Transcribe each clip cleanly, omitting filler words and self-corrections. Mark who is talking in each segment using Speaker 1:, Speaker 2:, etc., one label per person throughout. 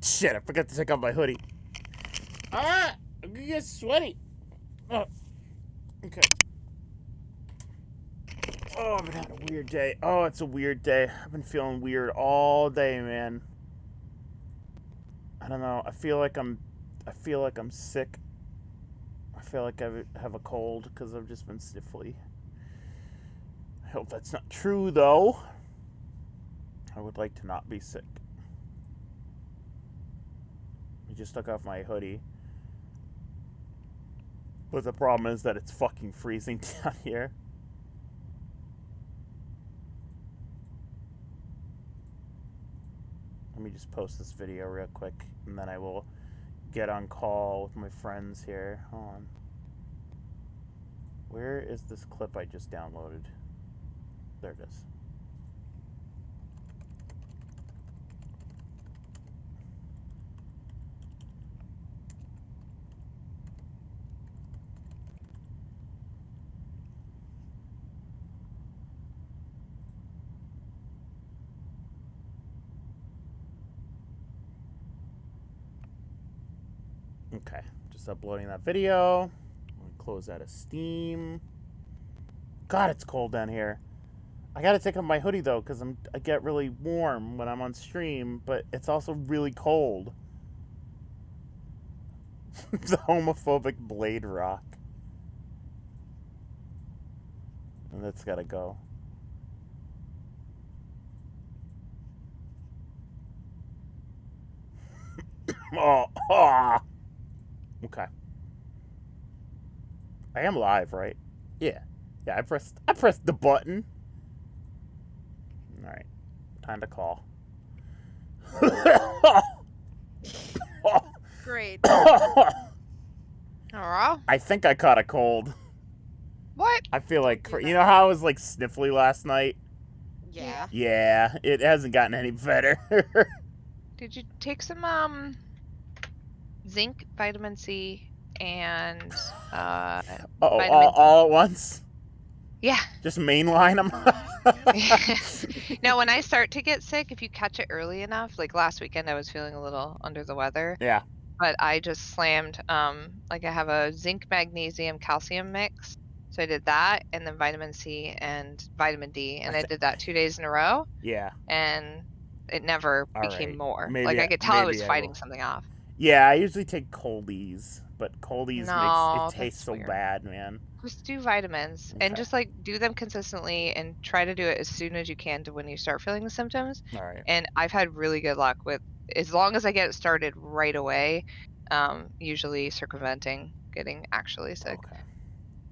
Speaker 1: Shit, I forgot to take off my hoodie. Ah, I'm gonna get sweaty. Oh, okay. Oh, I've been having a weird day. Oh, it's a weird day. I've been feeling weird all day, man. I don't know. I feel like I'm sick. I feel like I have a cold because I've just been sniffly. I hope that's not true, though. I would like to not be sick. I just took off my hoodie. But the problem is that it's fucking freezing down here. Let me just post this video real quick, and then I will get on call with my friends here. Hold on. Where is this clip I just downloaded? There it is. Okay, just uploading that video. I'm gonna close out of Steam. God, it's cold down here. I gotta take off my hoodie though, because I get really warm when I'm on stream, but it's also really cold. The homophobic Blade Rock. And that's gotta go. Oh. Okay. I am live, right? Yeah. Yeah, I pressed the button. Alright. Time to call.
Speaker 2: Great.
Speaker 3: Alright.
Speaker 1: I think I caught a cold.
Speaker 3: What?
Speaker 1: I feel like, you know how I was like sniffly last night?
Speaker 2: Yeah.
Speaker 1: Yeah, it hasn't gotten any better.
Speaker 3: Did you take some zinc, vitamin C, and
Speaker 1: all at once?
Speaker 3: Yeah.
Speaker 1: Just mainline them?
Speaker 3: Now, when I start to get sick, if you catch it early enough, like last weekend I was feeling a little under the weather.
Speaker 1: Yeah.
Speaker 3: But I just slammed, like I have a zinc, magnesium, calcium mix. So I did that, and then vitamin C and vitamin D, and I did that 2 days in a row.
Speaker 1: Yeah.
Speaker 3: And it never became more.
Speaker 1: Maybe
Speaker 3: like I could tell I was fighting something off.
Speaker 1: Yeah, I usually take coldies, but coldies
Speaker 3: No,
Speaker 1: it tastes so
Speaker 3: weird.
Speaker 1: bad, man.
Speaker 3: Just do vitamins and just like do them consistently and try to do it as soon as you can to when you start feeling the symptoms.
Speaker 1: All right.
Speaker 3: And I've had really good luck with, as long as I get it started right away, usually circumventing getting actually sick.
Speaker 1: Okay.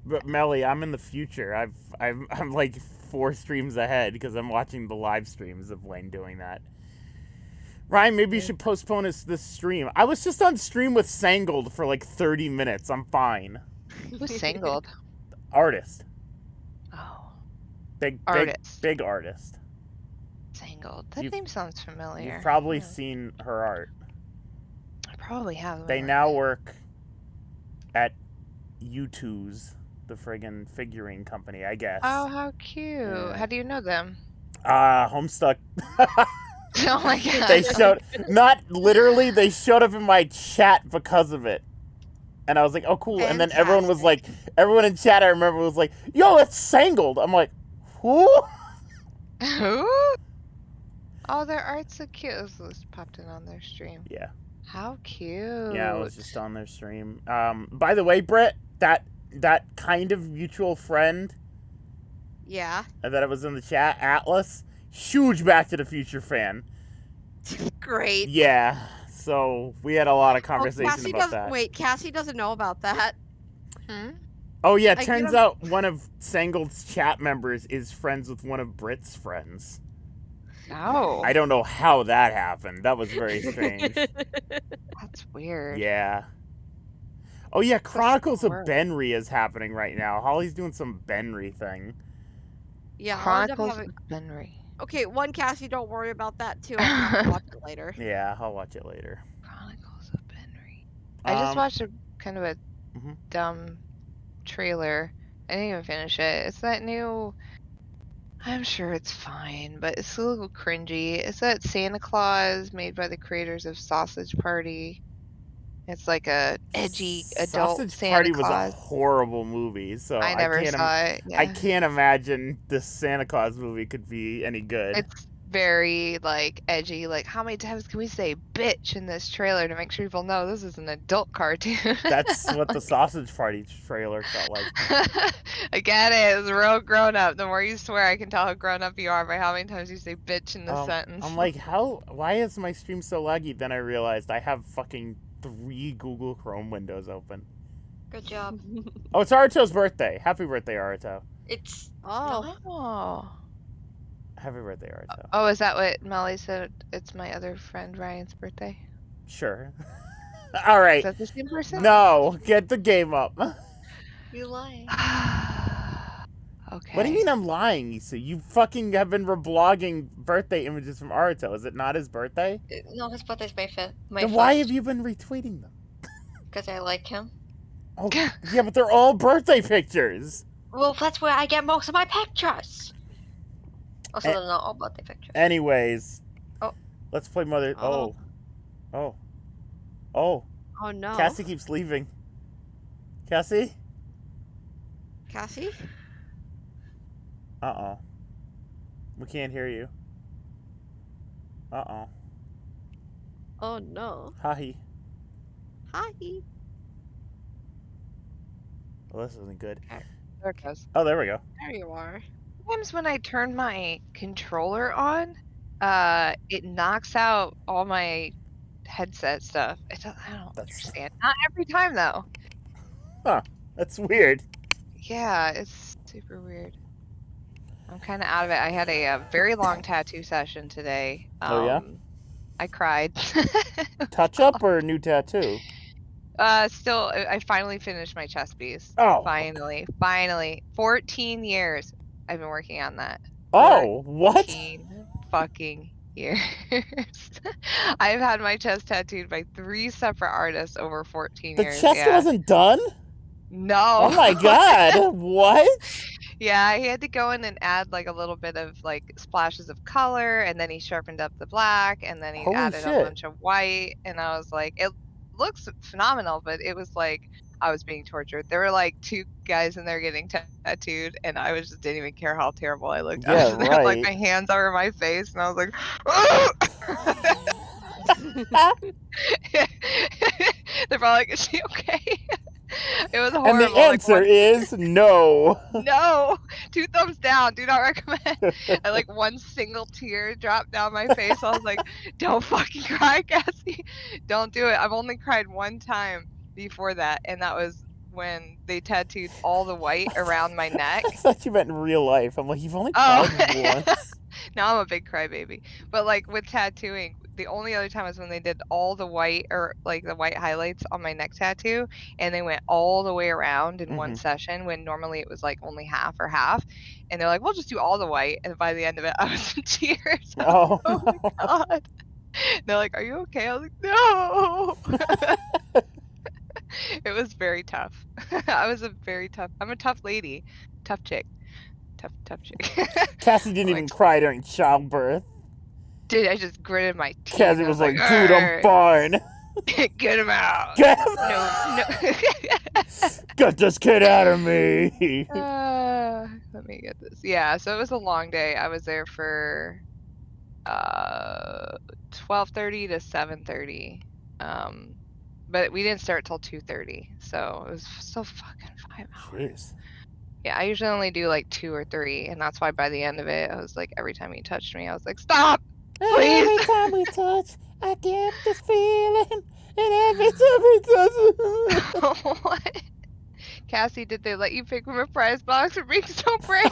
Speaker 1: But Melly, I'm in the future. I'm like 4 streams ahead because I'm watching the live streams of Wayne doing that. Ryan, maybe you should postpone this stream. I was just on stream with Sangold for like 30 minutes. I'm fine.
Speaker 3: Who's Sangold?
Speaker 1: Artist.
Speaker 3: Oh.
Speaker 1: Big artist.
Speaker 3: Sangold. That name sounds familiar.
Speaker 1: You've probably seen her art.
Speaker 3: I probably have.
Speaker 1: They now work at U2's, the friggin' figuring company, I guess.
Speaker 3: Oh, how cute.
Speaker 1: Yeah.
Speaker 3: How do you know them?
Speaker 1: Homestuck.
Speaker 3: Oh my god.
Speaker 1: They showed, not literally, they showed up in my chat because of it. And I was like, oh, cool.
Speaker 2: Fantastic.
Speaker 1: And then everyone in chat, I remember, was like, yo, it's Sangold. I'm like, who?
Speaker 3: Who? Oh, their art's so cute. It was popped in on their stream.
Speaker 1: Yeah.
Speaker 3: How cute.
Speaker 1: Yeah, I was just on their stream. By the way, Britt, that kind of mutual friend.
Speaker 2: Yeah.
Speaker 1: That I was in the chat, Atlas, huge Back to the Future fan.
Speaker 2: Great.
Speaker 1: Yeah. So we had a lot of conversation about that.
Speaker 2: Wait, Cassie doesn't know about that.
Speaker 3: Hmm?
Speaker 1: Oh yeah, turns out one of Sangold's chat members is friends with one of Britt's friends.
Speaker 3: Oh.
Speaker 1: I don't know how that happened. That was very strange.
Speaker 3: That's weird.
Speaker 1: Yeah. Oh yeah, Chronicles of Benry is happening right now. Holly's doing some Benry thing.
Speaker 2: Yeah,
Speaker 3: Chronicles of Benry.
Speaker 2: Okay, Cassie, don't worry about that too. I'll watch it later.
Speaker 1: Yeah, I'll watch it later.
Speaker 3: Chronicles of Benry. I just watched a kind of a dumb trailer. I didn't even finish it. It's that new I'm sure it's fine, but it's a little cringy. It's that Santa Claus made by the creators of Sausage Party. It's like a edgy adult
Speaker 1: Sausage
Speaker 3: Santa
Speaker 1: Party was a
Speaker 3: Claus.
Speaker 1: horrible movie, so
Speaker 3: I never saw it.
Speaker 1: I
Speaker 3: Yeah.
Speaker 1: can't imagine this Santa Claus movie could be any good.
Speaker 3: It's very like edgy. Like, how many times can we say bitch in this trailer to make sure people know this is an adult cartoon?
Speaker 1: That's what the Sausage Party trailer felt like.
Speaker 3: I get it. It's real grown up. The more you swear, I can tell how grown up you are by how many times you say bitch in this sentence.
Speaker 1: I'm like, why is my stream so laggy? Then I realized I have fucking 3 Google Chrome windows open.
Speaker 2: Good job.
Speaker 1: Oh, it's Aruto's birthday. Happy birthday, Aruto.
Speaker 2: It's
Speaker 3: Oh.
Speaker 1: Happy birthday, Aruto.
Speaker 3: Oh, is that what Melly said? It's my other friend Ryan's birthday.
Speaker 1: Sure. All right.
Speaker 3: Is that the same person?
Speaker 1: No, get the game up.
Speaker 2: you lying.
Speaker 3: Okay.
Speaker 1: What do you mean I'm lying, Issa? You fucking have been reblogging birthday images from Aruto. Is it not his birthday?
Speaker 2: No, his birthday's May 5th.
Speaker 1: Then why have you been retweeting them?
Speaker 2: Because I like him.
Speaker 1: Oh, yeah, but they're all birthday pictures.
Speaker 2: Well, that's where I get most of my pictures. Also, they're not all birthday pictures.
Speaker 1: Anyways.
Speaker 2: Oh.
Speaker 1: Let's play Mother...
Speaker 2: Oh.
Speaker 1: Oh. Oh.
Speaker 2: Oh, no.
Speaker 1: Cassie keeps leaving. Cassie?
Speaker 2: Cassie?
Speaker 1: Uh-oh. We can't hear you. Uh-oh.
Speaker 2: Oh, no.
Speaker 1: Hi.
Speaker 2: Hi.
Speaker 1: Well, this isn't good.
Speaker 3: There it goes.
Speaker 1: Oh, there we go.
Speaker 2: There you are.
Speaker 3: Sometimes when I turn my controller on, it knocks out all my headset stuff. I don't understand. Not every time though.
Speaker 1: Huh. That's weird.
Speaker 3: Yeah, it's super weird. I'm kind of out of it. I had a very long tattoo session today.
Speaker 1: Oh, yeah?
Speaker 3: I cried.
Speaker 1: Touch up or new tattoo?
Speaker 3: Still, I finally finished my chest piece.
Speaker 1: Oh.
Speaker 3: Finally. 14 years I've been working on that.
Speaker 1: Oh, what?
Speaker 3: 14 fucking years. I've had my chest tattooed by 3 separate artists over 14 years.
Speaker 1: The chest wasn't done?
Speaker 3: No.
Speaker 1: Oh my god. What?
Speaker 3: Yeah, he had to go in and add like a little bit of like splashes of color, and then he sharpened up the black, and then he
Speaker 1: Holy
Speaker 3: added
Speaker 1: shit.
Speaker 3: a bunch of white, and I was like, it looks phenomenal, but it was like I was being tortured. There were like 2 guys in there getting tattooed, and I just didn't even care how terrible I looked. I
Speaker 1: Yeah,
Speaker 3: was there with, like
Speaker 1: right.
Speaker 3: my hands over my face, and I was like, they're probably like, is she okay? It was horrible.
Speaker 1: And the answer is no.
Speaker 3: No, 2 thumbs down. Do not recommend. And like 1 single tear dropped down my face. I was like, don't fucking cry, Cassie. Don't do it. I've only cried 1 time before that, and that was when they tattooed all the white around my neck.
Speaker 1: I thought you meant in real life. I'm like, you've only
Speaker 3: Oh.
Speaker 1: cried once.
Speaker 3: Now I'm a big crybaby. But like with tattooing, the only other time was when they did all the white, or like the white highlights on my neck tattoo, and they went all the way around in 1 session, when normally it was like only half or half. And they're like, we'll just do all the white. And by the end of it, I was in tears. I was
Speaker 1: Oh.
Speaker 3: like, oh my god. They're like, are you okay? I was like, no. It was very tough. I'm a tough lady. Tough chick. Tough chick.
Speaker 1: Cassie didn't even cry during childbirth.
Speaker 3: Dude, I just gritted my teeth.
Speaker 1: Cassie was like, dude, I'm fine.
Speaker 3: Get him out.
Speaker 1: Get him
Speaker 3: No.
Speaker 1: Get this kid out of me.
Speaker 3: Let me get this. Yeah, so it was a long day. I was there for 12:30 to 7:30. But we didn't start till 2:30, so it was still fucking 5 hours.
Speaker 1: Jeez.
Speaker 3: Yeah, I usually only do like 2 or 3, and that's why by the end of it, I was like, every time he touched me, I was like, stop! Please!
Speaker 1: Every time we touch, I get this feeling, and every time we touch...
Speaker 3: What? Cassie, did they let you pick from a prize box for being so brave?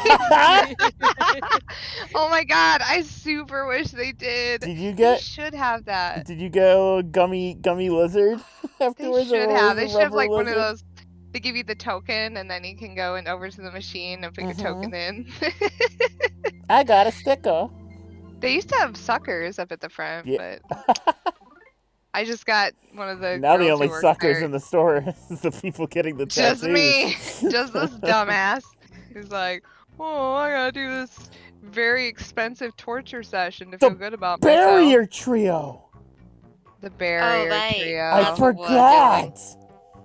Speaker 3: Oh my god, I super wish they did.
Speaker 1: Did you
Speaker 3: They
Speaker 1: get...
Speaker 3: should have that.
Speaker 1: Did you go gummy lizard
Speaker 3: They
Speaker 1: afterwards?
Speaker 3: should
Speaker 1: or
Speaker 3: have.
Speaker 1: was
Speaker 3: They
Speaker 1: it
Speaker 3: should have
Speaker 1: rubber
Speaker 3: like one of
Speaker 1: lizard?
Speaker 3: those. They give you the token, and then you can go and over to the machine and put your token in.
Speaker 1: I got a sticker.
Speaker 3: They used to have suckers up at the front,
Speaker 1: Yeah.
Speaker 3: but I just got one of the.
Speaker 1: Now the
Speaker 3: girls who
Speaker 1: only
Speaker 3: work
Speaker 1: suckers
Speaker 3: there.
Speaker 1: in the store is the people getting the tattoos.
Speaker 3: Just me. Just this dumbass. He's like, Oh, I gotta do this very expensive torture session to
Speaker 1: The
Speaker 3: feel good about myself.
Speaker 1: Barrier trio.
Speaker 3: The barrier
Speaker 2: right.
Speaker 3: trio.
Speaker 1: I
Speaker 2: That's what we're
Speaker 1: forgot.
Speaker 2: doing.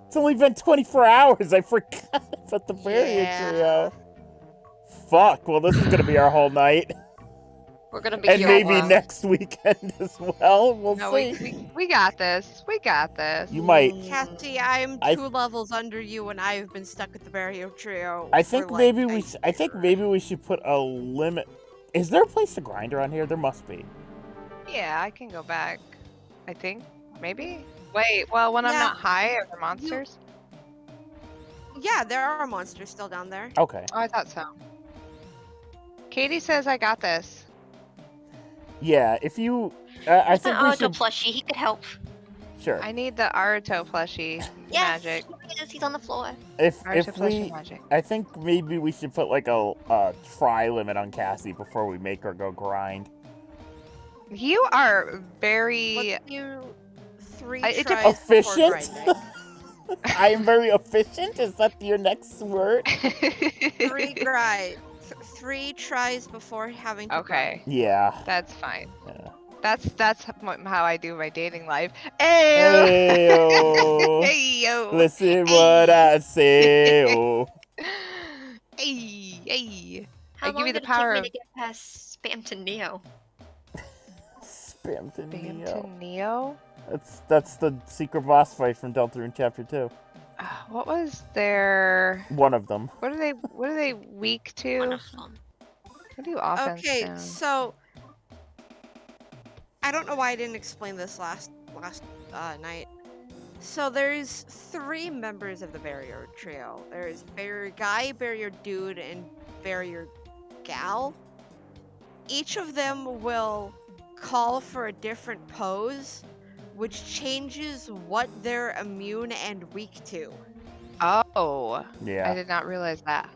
Speaker 1: It's only been 24 hours. I forgot about the barrier
Speaker 4: Yeah.
Speaker 1: trio. Fuck. Well, this is gonna be our whole night,
Speaker 2: We're gonna be
Speaker 1: and
Speaker 2: here
Speaker 1: maybe
Speaker 2: a while.
Speaker 1: next weekend as well. We'll
Speaker 3: No,
Speaker 1: see.
Speaker 3: we got this. We got this.
Speaker 1: You might.
Speaker 4: Cassie, I'm
Speaker 1: I-
Speaker 4: 2 levels under you, and I've been stuck with the barrier trio.
Speaker 1: I
Speaker 4: for
Speaker 1: think
Speaker 4: like
Speaker 1: maybe
Speaker 4: a
Speaker 1: we. I think
Speaker 4: year.
Speaker 1: maybe we should put a limit. Is there a place to grind around here? There must be.
Speaker 3: Yeah, I can go back. I think. Maybe? Wait, well, when I'm
Speaker 4: Yeah.
Speaker 3: not high, are there monsters?
Speaker 4: Yeah, there are monsters still down there.
Speaker 1: Okay.
Speaker 3: Oh, I thought so. Katie says I got this.
Speaker 1: Yeah. If you. I
Speaker 2: There's
Speaker 1: think
Speaker 2: my
Speaker 1: we
Speaker 2: Naruto
Speaker 1: should.
Speaker 2: plushie. He could help.
Speaker 1: Sure.
Speaker 3: I need the Aruto plushie
Speaker 2: Yes.
Speaker 3: magic.
Speaker 2: He's on the floor.
Speaker 1: If
Speaker 3: Aruto plushie
Speaker 1: we.
Speaker 3: magic.
Speaker 1: I think maybe we should put like a try limit on Cassie before we make her go grind.
Speaker 3: You are very.
Speaker 4: Let's do 3
Speaker 3: it
Speaker 4: tries
Speaker 3: depends-
Speaker 4: before
Speaker 1: Efficient?
Speaker 4: grinding.
Speaker 1: I am very efficient. Is that your next word?
Speaker 4: 3 tries before having to
Speaker 3: Okay,
Speaker 1: Yeah.
Speaker 3: that's fine.
Speaker 1: Yeah.
Speaker 3: That's how I do my dating life. Ayo.
Speaker 1: Ayo.
Speaker 3: Ayo.
Speaker 1: Listen what I say. Oh.
Speaker 3: Hey, hey.
Speaker 2: How
Speaker 3: I give
Speaker 2: long
Speaker 3: you the
Speaker 2: did
Speaker 3: power
Speaker 2: it
Speaker 3: of
Speaker 2: take me to get past Spam to Neo?
Speaker 1: Spam to
Speaker 3: Bam
Speaker 1: Neo.
Speaker 3: to Neo.
Speaker 1: That's the secret boss fight from Deltarune Chapter 2.
Speaker 3: What was their?
Speaker 1: One of them.
Speaker 3: What are they weak to?
Speaker 2: One of them.
Speaker 3: What do offense
Speaker 4: Okay,
Speaker 3: down?
Speaker 4: so I don't know why I didn't explain this last night. So there's 3 members of the barrier trio. There's barrier guy, barrier dude, and barrier gal. Each of them will call for a different pose, which changes what they're immune and weak to.
Speaker 3: Oh, I
Speaker 1: Yeah.
Speaker 3: did not realize that.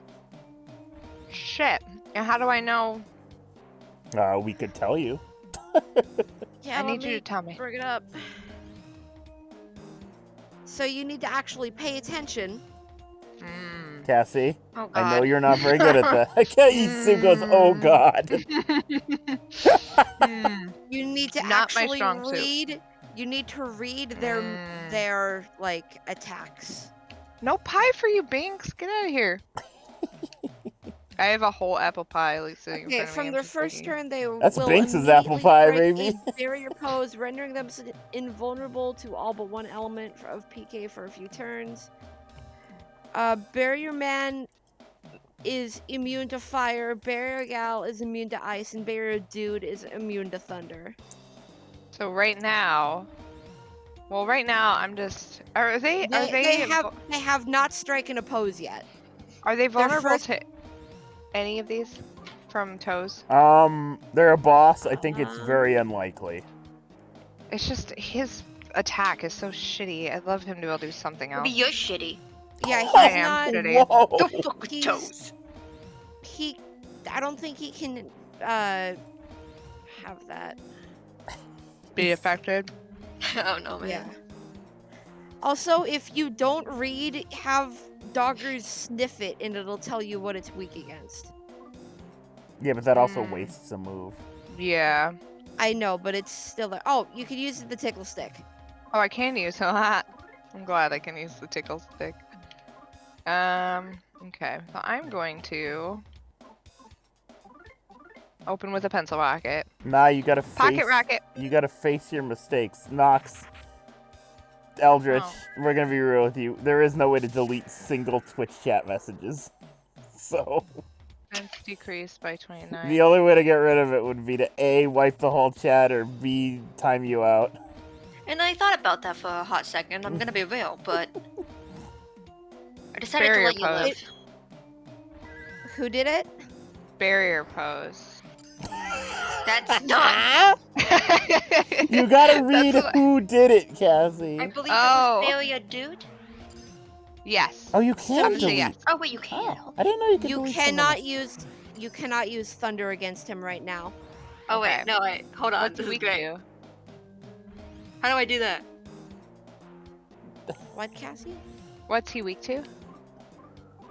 Speaker 3: Shit. And how do I know?
Speaker 1: We could tell you.
Speaker 4: Yeah,
Speaker 3: I
Speaker 4: let
Speaker 3: need you
Speaker 4: me
Speaker 3: to tell me.
Speaker 4: bring it up. So you need to actually pay attention.
Speaker 3: Mm.
Speaker 1: Cassie,
Speaker 2: Oh god.
Speaker 1: I know you're not very good at that. Itsu goes, oh god.
Speaker 3: Mm.
Speaker 4: You need to
Speaker 3: Not my
Speaker 4: actually
Speaker 3: strong suit.
Speaker 4: read. You need to read
Speaker 3: Mm.
Speaker 4: their like attacks.
Speaker 3: No pie for you, Binks. Get out of here. I have a whole apple pie like sitting in
Speaker 4: Okay,
Speaker 3: front of me.
Speaker 4: from
Speaker 3: I'm
Speaker 4: their
Speaker 3: just
Speaker 4: first
Speaker 3: looking.
Speaker 4: turn, they
Speaker 1: That's
Speaker 4: will
Speaker 1: Binks's apple pie,
Speaker 4: immediately break
Speaker 1: baby.
Speaker 4: a barrier pose, rendering them invulnerable to all but one element of PK for a few turns. Barrier Man is immune to fire, Barrier Gal is immune to ice, and Barrier Dude is immune to thunder.
Speaker 3: So right now, I'm just. Are they
Speaker 4: They have not striken a pose yet.
Speaker 3: are they vulnerable
Speaker 4: first-
Speaker 3: to any of these from toes?
Speaker 1: They're a boss. I think it's very unlikely.
Speaker 3: It's just his attack is so shitty. I'd love him to be able to do something
Speaker 2: Maybe
Speaker 3: else.
Speaker 2: you're shitty.
Speaker 4: Yeah,
Speaker 3: I
Speaker 4: he's
Speaker 3: am
Speaker 4: not.
Speaker 3: shitty.
Speaker 1: Whoa.
Speaker 2: Don't fuck with
Speaker 4: He's-
Speaker 2: toes.
Speaker 4: I don't think he can have that.
Speaker 3: Be affected.
Speaker 2: I don't know, man.
Speaker 4: Yeah. Also, if you don't read, have doggers sniff it and it'll tell you what it's weak against.
Speaker 1: Yeah, but that also
Speaker 3: Hmm.
Speaker 1: wastes a move.
Speaker 3: Yeah.
Speaker 4: I know, but it's still there. Oh, you could use the tickle stick.
Speaker 3: Oh, I can use that. I'm glad I can use the tickle stick. Okay. So I'm going to open with a pencil rocket.
Speaker 1: Nah, you gotta face.
Speaker 3: Pocket rocket.
Speaker 1: You gotta face your mistakes. Nox, Eldritch,
Speaker 3: Oh.
Speaker 1: we're gonna be real with you. There is no way to delete single Twitch chat messages. So
Speaker 3: Defense decreased by 29.
Speaker 1: the only way to get rid of it would be to A, wipe the whole chat, or B, time you out.
Speaker 2: And I thought about that for a hot second. I'm gonna be real, but I decided
Speaker 3: Barrier
Speaker 2: to let you
Speaker 3: pose.
Speaker 2: live.
Speaker 4: Who did it?
Speaker 3: Barrier pose.
Speaker 2: That's not.
Speaker 1: You gotta read
Speaker 3: That's what-
Speaker 1: who did it, Cassie.
Speaker 2: I believe
Speaker 3: Oh.
Speaker 2: it was barrier dude.
Speaker 3: Yes.
Speaker 1: Oh, you
Speaker 3: I'm
Speaker 1: can
Speaker 3: gonna say
Speaker 1: delete.
Speaker 3: yes.
Speaker 2: Oh wait, you can.
Speaker 1: Oh, I didn't know you could
Speaker 4: You
Speaker 1: delete
Speaker 4: cannot use thunder against him right now.
Speaker 2: Oh
Speaker 3: Okay.
Speaker 2: wait, no wait. Hold on.
Speaker 3: What's
Speaker 2: This is
Speaker 3: weak
Speaker 2: great.
Speaker 3: to?
Speaker 2: How do I do that?
Speaker 4: What, Cassie?
Speaker 3: What's he weak to?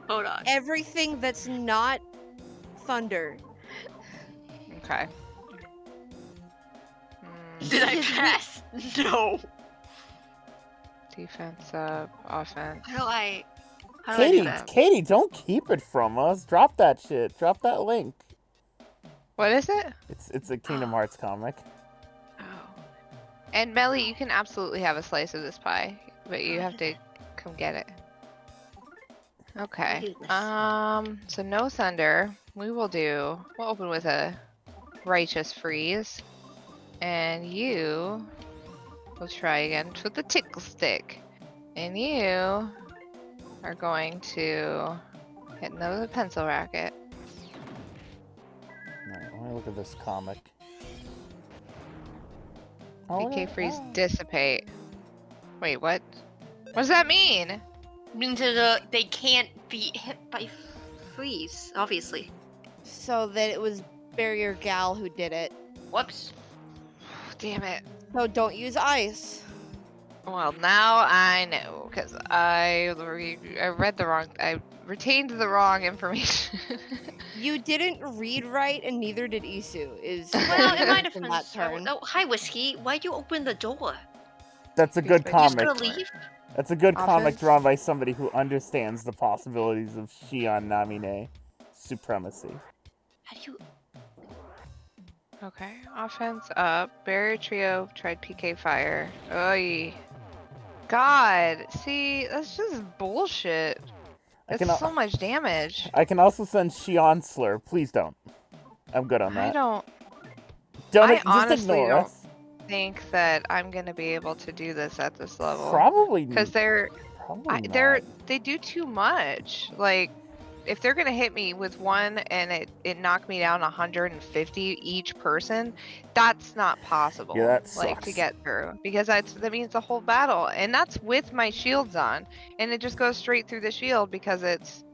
Speaker 2: Hold on.
Speaker 4: Everything that's not Thunder.
Speaker 3: Okay.
Speaker 2: Did I
Speaker 4: Because we-
Speaker 2: pass? No.
Speaker 3: Defense up, offense.
Speaker 2: How do I do that?
Speaker 1: Katie, don't keep it from us. Drop that shit. Drop that link.
Speaker 3: What is it?
Speaker 1: It's a Kingdom Hearts comic.
Speaker 3: Oh. And Melly, you can absolutely have a slice of this pie, but you have to come get it. Okay.
Speaker 2: do this?
Speaker 3: So no thunder. We'll open with a righteous freeze. And you will try again with the tickle stick. And you are going to hit another pencil racket.
Speaker 1: Alright, let me look at this comic.
Speaker 3: PK freeze dissipate. Wait, what? What does that mean?
Speaker 2: Means they can't be hit by freeze, obviously.
Speaker 4: So that it was Barrier Gal who did it.
Speaker 2: Whoops.
Speaker 3: Damn it.
Speaker 4: So don't use ice.
Speaker 3: Well, now I know, because I read the wrong, I retained the wrong information.
Speaker 4: You didn't read right, and neither did Isu.
Speaker 2: Well, in my
Speaker 4: from that
Speaker 2: defense.
Speaker 4: turn.
Speaker 2: Oh, hi, Whiskey. Why'd you open the door?
Speaker 1: That's a good
Speaker 3: You're
Speaker 2: You just
Speaker 1: comic.
Speaker 2: gonna leave?
Speaker 1: That's a good comic
Speaker 4: Offense.
Speaker 1: drawn by somebody who understands the possibilities of Shion Namine supremacy.
Speaker 2: How do you?
Speaker 3: Okay, offense up. Barrier trio tried PK fire. Oy. God, see, that's just bullshit.
Speaker 1: I
Speaker 3: That's
Speaker 1: can,
Speaker 3: so much damage.
Speaker 1: I can also send Shion Slur. Please don't. I'm good on
Speaker 3: I
Speaker 1: that.
Speaker 3: don't
Speaker 1: Don't
Speaker 3: I
Speaker 1: just
Speaker 3: honestly
Speaker 1: ignore
Speaker 3: don't-
Speaker 1: us.
Speaker 3: think that I'm gonna be able to do this at this level.
Speaker 1: Probably
Speaker 3: Because
Speaker 1: probably not.
Speaker 3: they do too much. Like, if they're gonna hit me with one and it knocked me down 150 each person, that's not possible.
Speaker 1: Yeah, that
Speaker 3: like to
Speaker 1: sucks.
Speaker 3: get through, because that means the whole battle, and that's with my shields on, and it just goes straight through the shield because it's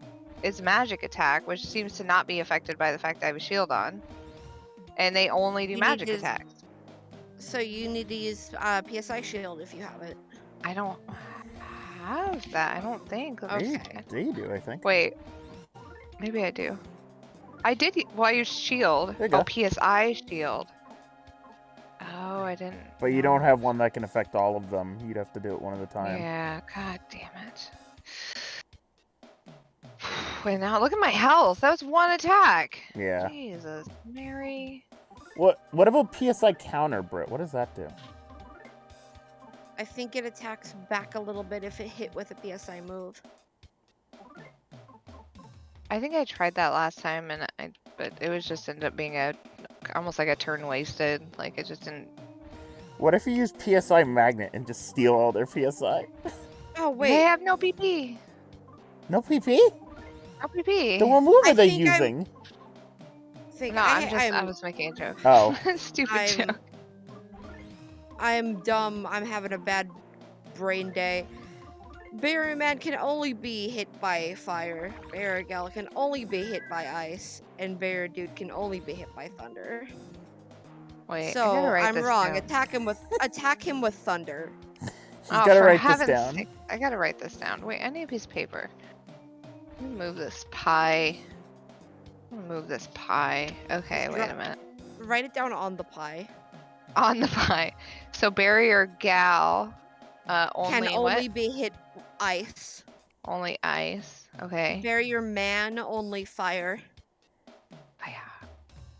Speaker 3: magic attack, which seems to not be affected by the fact I have a shield on, and they only do
Speaker 4: You need
Speaker 3: magic
Speaker 4: to-
Speaker 3: attacks.
Speaker 4: So you need to use PSI shield if you have it.
Speaker 3: I don't have that. I don't think. Let me
Speaker 4: Okay.
Speaker 1: They do, I think.
Speaker 3: Wait, maybe I do. I did. Well, I used shield.
Speaker 1: There you go.
Speaker 3: Oh, PSI shield. Oh, I didn't.
Speaker 1: But you don't have one that can affect all of them. You'd have to do it one at a time.
Speaker 3: Yeah. God damn it. Wait, now look at my health. That was one attack.
Speaker 1: Yeah.
Speaker 3: Jesus, Mary.
Speaker 1: What about PSI counter, Britt? What does that do?
Speaker 4: I think it attacks back a little bit if it hit with a PSI move.
Speaker 3: I think I tried that last time, but it was just ended up being almost like a turn wasted. Like it just didn't.
Speaker 1: What if you use PSI magnet and just steal all their PSI?
Speaker 4: Oh
Speaker 3: They
Speaker 4: wait,
Speaker 3: have no PP.
Speaker 1: No PP?
Speaker 3: No PP.
Speaker 1: Then what move
Speaker 4: I
Speaker 1: are they
Speaker 4: think I'm-
Speaker 1: using?
Speaker 3: No, I was making a joke.
Speaker 1: Oh.
Speaker 3: Stupid joke.
Speaker 4: I'm dumb. I'm having a bad brain day. Barrier Man can only be hit by fire. Barrier Gal can only be hit by ice, and Barrier Dude can only be hit by thunder.
Speaker 3: Wait, I
Speaker 4: So
Speaker 3: gotta write
Speaker 4: I'm
Speaker 3: this
Speaker 4: wrong.
Speaker 3: down.
Speaker 4: Attack him with thunder.
Speaker 1: She's gotta
Speaker 3: for
Speaker 1: write this
Speaker 3: heaven's
Speaker 1: down.
Speaker 3: sake, I gotta write this down. Wait, I need a piece of paper. Let me move this pie. Let me move this pie. Okay,
Speaker 4: Just
Speaker 3: wait a minute.
Speaker 4: Write it down on the pie.
Speaker 3: On the pie. So Barrier Gal, only
Speaker 4: Can only
Speaker 3: what?
Speaker 4: be hit ice.
Speaker 3: Only ice. Okay.
Speaker 4: Barrier Man only fire.
Speaker 3: Fire.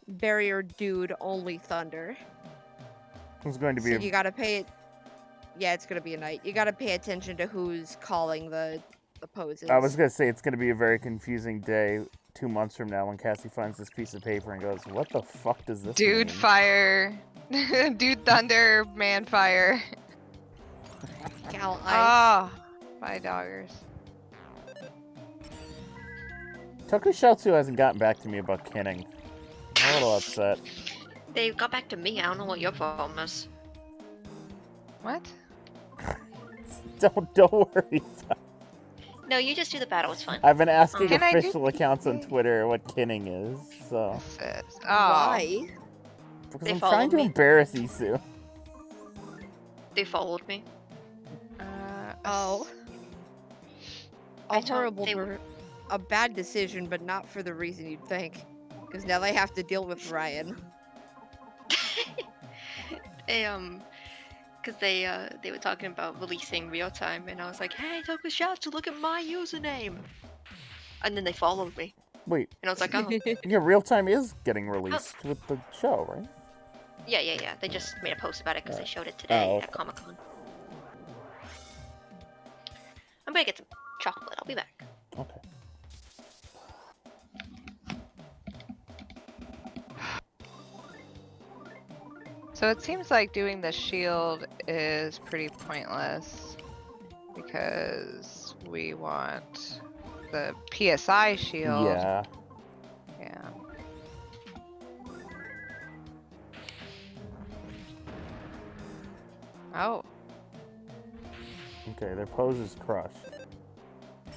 Speaker 4: Barrier Dude only thunder.
Speaker 1: It's going to be
Speaker 4: So you gotta pay it. Yeah, it's gonna be a night. You gotta pay attention to who's calling the poses.
Speaker 1: I was gonna say it's gonna be a very confusing day 2 months from now when Cassie finds this piece of paper and goes, "What the fuck does this
Speaker 3: Dude
Speaker 1: mean?"
Speaker 3: fire. Dude thunder. Man fire.
Speaker 4: Gal ice.
Speaker 3: Ah. Bye, doggers.
Speaker 1: Tokushatsu hasn't gotten back to me about Kinning. I'm a little upset.
Speaker 2: They got back to me. I don't know what your problem is.
Speaker 3: What?
Speaker 1: Don't worry.
Speaker 2: No, you just do the battle. It's fine.
Speaker 1: I've been asking
Speaker 3: Can I do
Speaker 1: official accounts on
Speaker 3: PK?
Speaker 1: Twitter what Kinning is, so
Speaker 3: This is. Oh.
Speaker 4: Why?
Speaker 1: because
Speaker 2: They
Speaker 1: I'm
Speaker 2: followed
Speaker 1: trying to
Speaker 2: me.
Speaker 1: embarrass Isu.
Speaker 2: They followed me.
Speaker 4: Oh.
Speaker 2: I
Speaker 4: A
Speaker 2: told-
Speaker 4: horrible,
Speaker 2: they were-
Speaker 4: a bad decision, but not for the reason you'd think. Because now they have to deal with Ryan.
Speaker 2: Because they were talking about releasing real time, and I was like, hey, took a shot to look at my username. And then they followed me.
Speaker 1: Wait,
Speaker 2: And I was like, oh.
Speaker 1: yeah, real time is getting released with the show, right?
Speaker 2: Yeah. They just made a post about it because they showed it today
Speaker 1: Oh,
Speaker 2: at Comic-Con. I'm gonna get some chocolate. I'll be back.
Speaker 1: Okay.
Speaker 3: So it seems like doing the shield is pretty pointless because we want the PSI shield.
Speaker 1: Yeah.
Speaker 3: Yeah. Oh,
Speaker 1: Okay, their pose is crushed.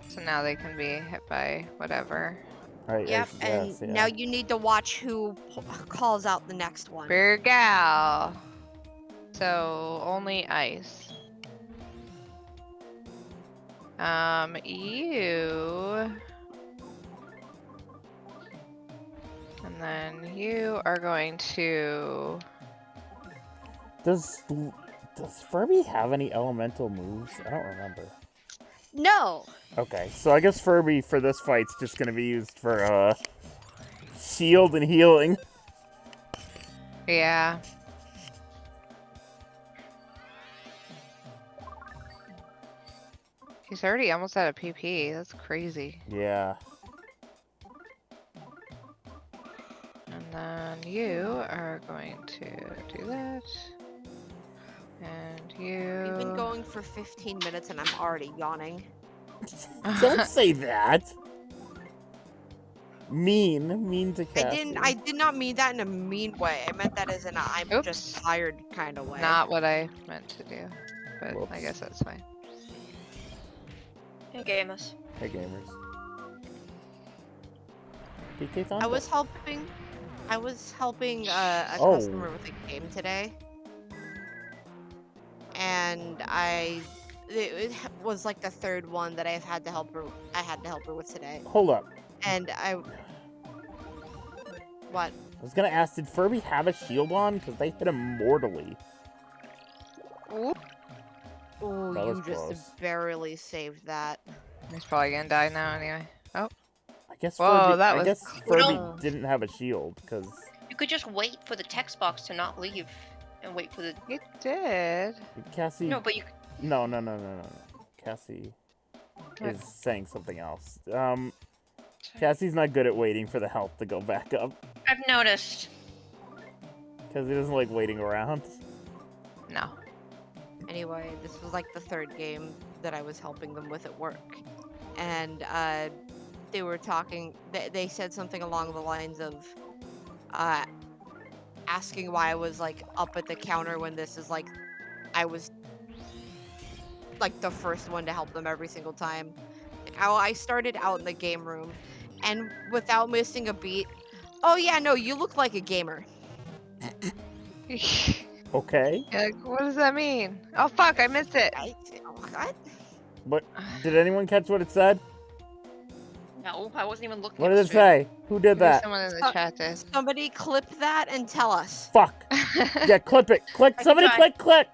Speaker 3: so now they can be hit by whatever.
Speaker 1: Right,
Speaker 4: Yep, and
Speaker 1: yes, yeah.
Speaker 4: now you need to watch who calls out the next one.
Speaker 3: Beer gal. So only ice. You. And then you are going to.
Speaker 1: Does Furby have any elemental moves? I don't remember.
Speaker 4: No!
Speaker 1: Okay, so I guess Furby for this fight's just gonna be used for shield and healing.
Speaker 3: Yeah. He's already almost out of PP. That's crazy.
Speaker 1: Yeah.
Speaker 3: And then you are going to do that. And you.
Speaker 4: We've been going for 15 minutes and I'm already yawning.
Speaker 1: Don't say that. Mean to Cassie.
Speaker 4: I did not mean that in a mean way. I meant that as in a I'm just
Speaker 3: Oops.
Speaker 4: tired kind of way.
Speaker 3: Not what I meant to do. But
Speaker 1: Whoops.
Speaker 3: I guess that's fine.
Speaker 2: Hey, gamers.
Speaker 1: Hey gamers. PK Thunder.
Speaker 4: I was helping a
Speaker 1: Oh.
Speaker 4: customer with a game today. And it was like the third one that I had to help her with today.
Speaker 1: Hold up.
Speaker 4: And what?
Speaker 1: I was gonna ask, did Furby have a shield on? Because they hit him mortally.
Speaker 4: Oh,
Speaker 1: That was
Speaker 4: you just
Speaker 1: close.
Speaker 4: barely saved that.
Speaker 3: He's probably gonna die now anyway. Oh.
Speaker 1: I guess
Speaker 3: Whoa,
Speaker 1: Furby,
Speaker 3: that
Speaker 1: I
Speaker 3: was
Speaker 1: guess
Speaker 2: close.
Speaker 1: Furby didn't have a shield, because...
Speaker 2: You could just wait for the text box to not leave and wait for the.
Speaker 3: You did.
Speaker 1: Cassie...
Speaker 2: No, but you.
Speaker 1: No. Cassie
Speaker 3: What?
Speaker 1: is saying something else. Cassie's not good at waiting for the health to go back up.
Speaker 2: I've noticed.
Speaker 1: Because he doesn't like waiting around.
Speaker 3: No.
Speaker 4: Anyway, this was like the third game that I was helping them with at work. And they were talking, they said something along the lines of asking why I was like up at the counter when this is like, I was like the first one to help them every single time. Like, I started out in the game room and without missing a beat, oh yeah, no, you look like a gamer.
Speaker 1: Okay.
Speaker 3: You're like, what does that mean? Oh fuck, I missed it.
Speaker 4: What?
Speaker 1: But did anyone catch what it said?
Speaker 2: No, I wasn't even looking.
Speaker 1: What
Speaker 2: at
Speaker 1: did
Speaker 2: the
Speaker 1: it
Speaker 2: stream.
Speaker 1: say? Who did
Speaker 3: Maybe
Speaker 1: that?
Speaker 3: someone in the chat did.
Speaker 4: Somebody clip that and tell us.
Speaker 1: Fuck. Yeah, clip it. Click.
Speaker 2: I
Speaker 1: Somebody
Speaker 2: tried.
Speaker 1: click.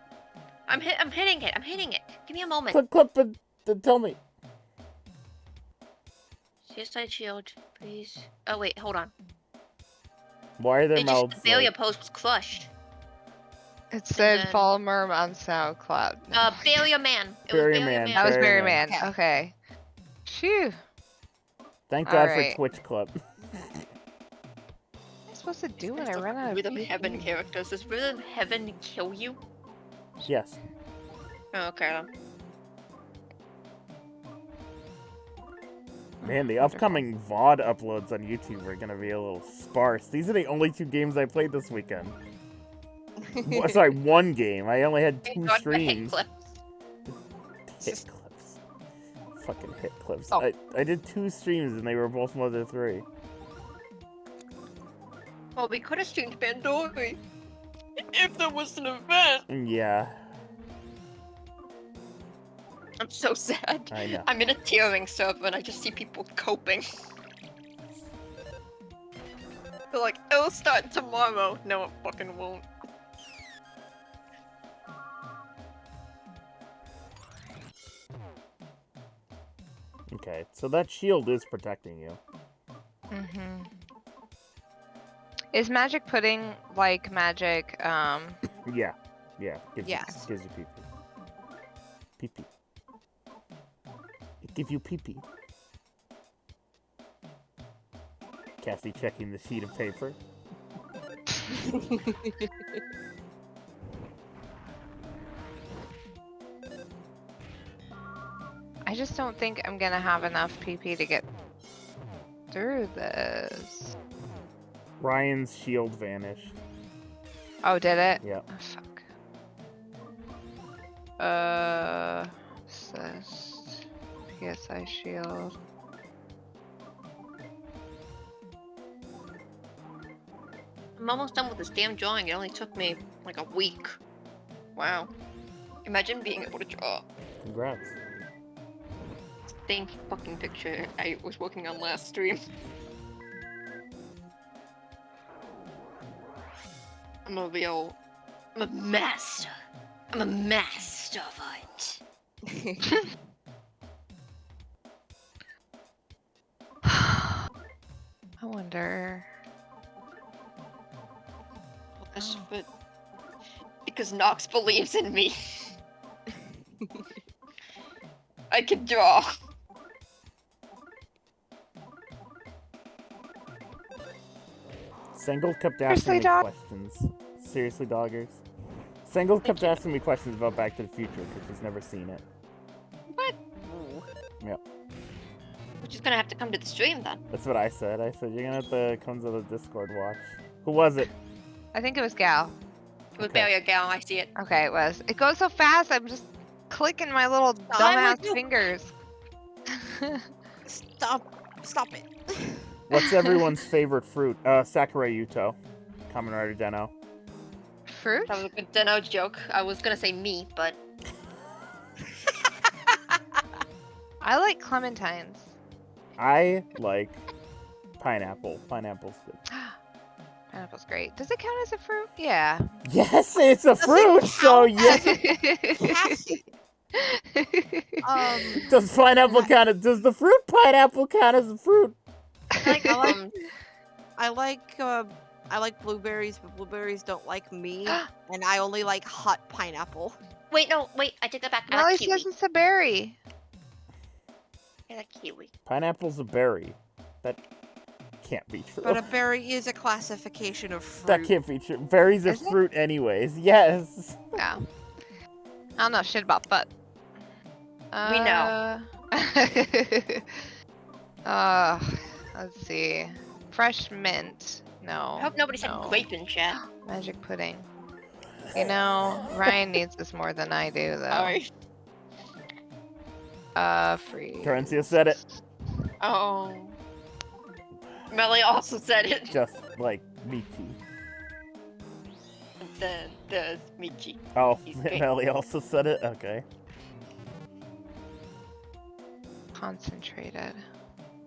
Speaker 2: I'm hitting it. I'm hitting it. Give me a moment.
Speaker 1: Clip and tell me.
Speaker 2: CSI shield, please. Oh wait, hold on.
Speaker 1: Why are their
Speaker 2: They
Speaker 1: mouths
Speaker 2: just Balia
Speaker 1: like...
Speaker 2: post was crushed.
Speaker 3: It said
Speaker 2: then-
Speaker 3: follow Merm on SoundCloud.
Speaker 2: Balia man. It
Speaker 1: Barrier
Speaker 2: was Balia
Speaker 1: Man.
Speaker 2: man.
Speaker 3: That was
Speaker 1: Barry
Speaker 3: Barry
Speaker 1: Man.
Speaker 3: Man. Okay. Phew.
Speaker 1: Thank God
Speaker 3: Alright.
Speaker 1: for Twitch Clip.
Speaker 3: What am I supposed to do when I
Speaker 2: It's
Speaker 3: run
Speaker 2: like
Speaker 3: out of
Speaker 2: Rhythm
Speaker 3: PP?
Speaker 2: Heaven characters. Does Rhythm Heaven kill you?
Speaker 1: Yes.
Speaker 2: Oh, okay.
Speaker 1: Man, the upcoming VOD uploads on YouTube are gonna be a little sparse. These are the only 2 games I played this weekend. Sorry, 1 game. I only had 2
Speaker 2: Thank God for hit
Speaker 1: streams.
Speaker 2: clips.
Speaker 1: Hit clips. Fucking hit clips.
Speaker 4: Oh.
Speaker 1: I did 2 streams and they were both Mother 3.
Speaker 2: Well, we could have streamed Bandori if there was an event.
Speaker 1: Yeah,
Speaker 2: I'm so sad.
Speaker 1: I know.
Speaker 2: I'm in a tiering server and I just see people coping. They're like, it'll start tomorrow. No, it fucking won't.
Speaker 1: Okay, so that shield is protecting you.
Speaker 3: Mm-hmm. Is magic pudding like magic?
Speaker 1: Yeah. Gives
Speaker 4: Yes.
Speaker 1: You, gives you pee-pee. Pee-pee. It gives you pee-pee. Cassie checking the sheet of paper.
Speaker 3: I just don't think I'm gonna have enough PP to get through this.
Speaker 1: Ryan's shield vanished.
Speaker 3: Oh, did it?
Speaker 1: Yeah.
Speaker 3: Oh, fuck. Assist. PSI shield.
Speaker 2: I'm almost done with this damn drawing. It only took me like a week. Wow. Imagine being able to draw.
Speaker 1: Congrats.
Speaker 2: Same fucking picture I was working on last stream. I'm a master. I'm a master of it.
Speaker 3: I wonder.
Speaker 2: But because Nox believes in me. I can draw.
Speaker 1: Sengel kept asking
Speaker 3: Seriously,
Speaker 1: me
Speaker 3: dog?
Speaker 1: questions. Seriously, doggers? Sengel kept asking me questions about Back to the Future because she's never seen it.
Speaker 2: What?
Speaker 1: Yep.
Speaker 2: We're just gonna have to come to the stream then.
Speaker 1: That's what I said. I said, you're gonna have to come to the Discord watch. Who was it?
Speaker 3: I think it was Gal.
Speaker 2: It was
Speaker 1: Okay.
Speaker 2: Barrier Gal, I see it.
Speaker 3: Okay, it was. It goes so fast. I'm just clicking my little
Speaker 4: I'm
Speaker 3: dumbass
Speaker 4: with you.
Speaker 3: fingers.
Speaker 4: Stop it.
Speaker 1: What's everyone's favorite fruit? Sakurai Yuto. Kamen Rider Deno.
Speaker 3: Fruit?
Speaker 2: That was a good Deno joke. I was gonna say me, but
Speaker 3: I like clementines.
Speaker 1: I like pineapple. Pineapple's good.
Speaker 3: Pineapple's great. Does it count as a fruit? Yeah.
Speaker 1: Yes, it's a fruit, so yes.
Speaker 4: Cassie.
Speaker 1: Does pineapple count as, does the fruit pineapple count as a fruit?
Speaker 4: I like blueberries, but blueberries don't like me, and I only like hot pineapple.
Speaker 2: wait, I take that back. I
Speaker 3: Molly
Speaker 2: like kiwi.
Speaker 3: says it's a berry.
Speaker 2: I like kiwi.
Speaker 1: Pineapple's a berry. That can't be true.
Speaker 4: But a berry is a classification of fruit.
Speaker 1: That can't be true. Berries are
Speaker 3: Is it?
Speaker 1: fruit anyways. Yes.
Speaker 3: Yeah. I don't know shit about butt.
Speaker 2: We know.
Speaker 3: Let's see. Fresh mint. No.
Speaker 2: I hope nobody said
Speaker 3: no.
Speaker 2: grape in chat.
Speaker 3: Magic pudding. You know, Ryan needs this more than I do, though.
Speaker 2: Sorry.
Speaker 3: Free.
Speaker 1: Currencia said it.
Speaker 2: Oh. Melly also said it.
Speaker 1: Just like Michi.
Speaker 2: The Michi.
Speaker 1: Oh,
Speaker 2: He's great.
Speaker 1: Melly also said it? Okay.
Speaker 3: Concentrated.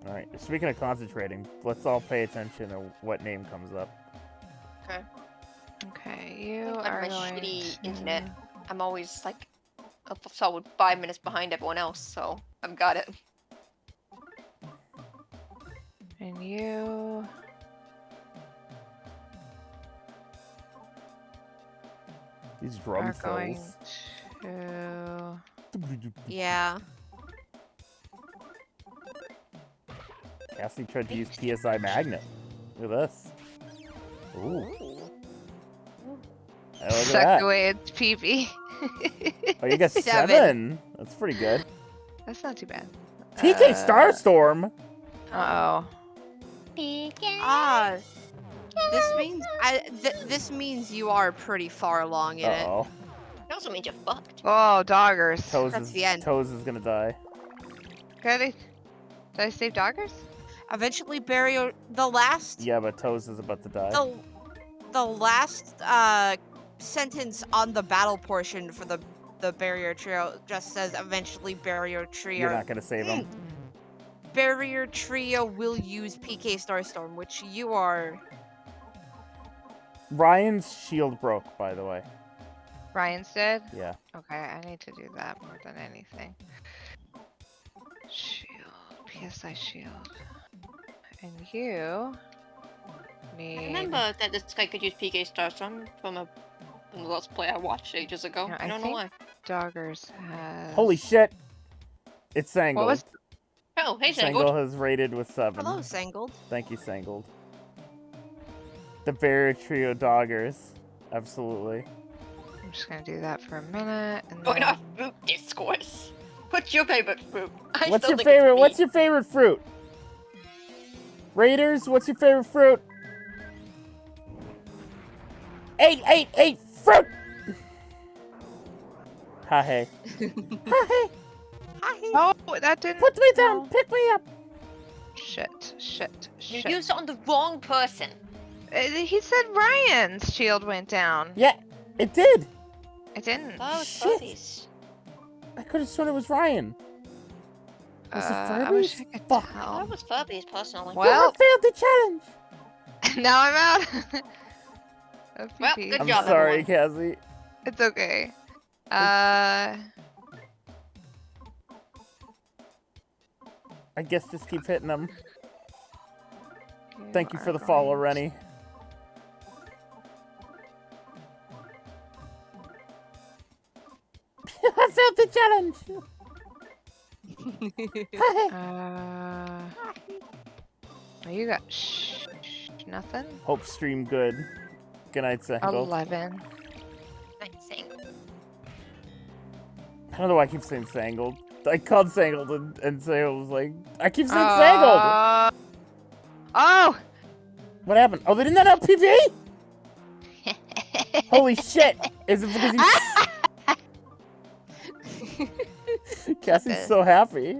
Speaker 1: Alright, speaking of concentrating, let's all pay attention to what name comes up.
Speaker 2: Okay.
Speaker 3: Okay, you
Speaker 2: Like
Speaker 3: are
Speaker 2: my
Speaker 3: going
Speaker 2: shitty
Speaker 3: to...
Speaker 2: internet. I'm always like a solid 5 minutes behind everyone else, so I've got it.
Speaker 3: And you...
Speaker 1: These drum
Speaker 3: are going
Speaker 1: fills.
Speaker 3: to...
Speaker 4: Yeah.
Speaker 1: Cassie tried to use PSI Magnet. Look at this. Ooh. Hey, look at
Speaker 3: Sucked
Speaker 1: that.
Speaker 3: away its peepee.
Speaker 1: Oh, you got
Speaker 4: 7.
Speaker 1: 7. That's pretty good.
Speaker 3: That's not too bad.
Speaker 1: TK Starstorm.
Speaker 3: Uh-oh.
Speaker 4: Ah. This means you are pretty far along in it.
Speaker 1: Uh-oh.
Speaker 2: It also means you're fucked.
Speaker 3: Oh, doggers.
Speaker 4: That's the end.
Speaker 1: Toes is gonna die.
Speaker 3: Did I save doggers?
Speaker 4: Eventually, barrier. The last.
Speaker 1: Yeah, but Toes is about to die.
Speaker 4: The last sentence on the battle portion for the barrier trio just says eventually barrier trio.
Speaker 1: You're not gonna save him.
Speaker 4: Barrier trio will use PK Starstorm, which you are
Speaker 1: Ryan's shield broke, by the way.
Speaker 3: Ryan's dead?
Speaker 1: Yeah.
Speaker 3: Okay, I need to do that more than anything. Shield. PSI shield. And you
Speaker 2: I
Speaker 3: need...
Speaker 2: remember that this guy could use PK stars from a Let's Play I watched ages ago.
Speaker 3: Yeah,
Speaker 2: I
Speaker 3: I
Speaker 2: don't know
Speaker 3: think-
Speaker 2: why.
Speaker 3: Doggers has...
Speaker 1: Holy shit! It's Sangled.
Speaker 3: What was...
Speaker 2: Oh, hey,
Speaker 1: Sangled
Speaker 2: Sangled.
Speaker 1: has rated with 7.
Speaker 4: Hello, Sangled.
Speaker 1: Thank you, Sangled. The Barrier Trio Doggers. Absolutely.
Speaker 3: I'm just gonna do that for a minute, and
Speaker 2: Going
Speaker 3: then...
Speaker 2: off fruit discourse. What's your favorite fruit?
Speaker 1: What's your favorite? What's your favorite fruit? Raiders, what's your favorite fruit? 888 fruit. Ha hey. Ha hey.
Speaker 3: Oh, that didn't...
Speaker 1: Put me down.
Speaker 3: no.
Speaker 1: Pick me up.
Speaker 3: Shit, shit,
Speaker 2: You
Speaker 3: shit.
Speaker 2: used it on the wrong person.
Speaker 3: He said Ryan's shield went down.
Speaker 1: Yeah, it did.
Speaker 3: It didn't.
Speaker 2: Oh,
Speaker 1: Shit.
Speaker 2: Furbies.
Speaker 1: I could have sworn it was Ryan. Was it
Speaker 3: I wish
Speaker 1: Furbies?
Speaker 3: I could
Speaker 1: Fuck.
Speaker 2: I
Speaker 3: tell.
Speaker 2: was Furbies personally.
Speaker 3: Well-
Speaker 1: You have failed the challenge.
Speaker 3: Now I'm out. Of
Speaker 2: Well,
Speaker 3: PP.
Speaker 2: good
Speaker 1: I'm
Speaker 2: job,
Speaker 1: sorry,
Speaker 2: everyone.
Speaker 1: Cassie.
Speaker 3: It's okay.
Speaker 1: I guess just keep hitting them. Thank you for the follow, Rennie. I failed the challenge.
Speaker 3: Oh, you got nothing.
Speaker 1: Hope stream good. Good night, Sangled.
Speaker 3: 11.
Speaker 2: Nice thing.
Speaker 1: I don't know why I keep saying Sangled. I called Sangled and Sangled was like, I keep saying Sangled.
Speaker 3: Oh!
Speaker 1: What happened? Oh, they didn't have PvE? Holy shit. Is it because you... Cassie's so happy.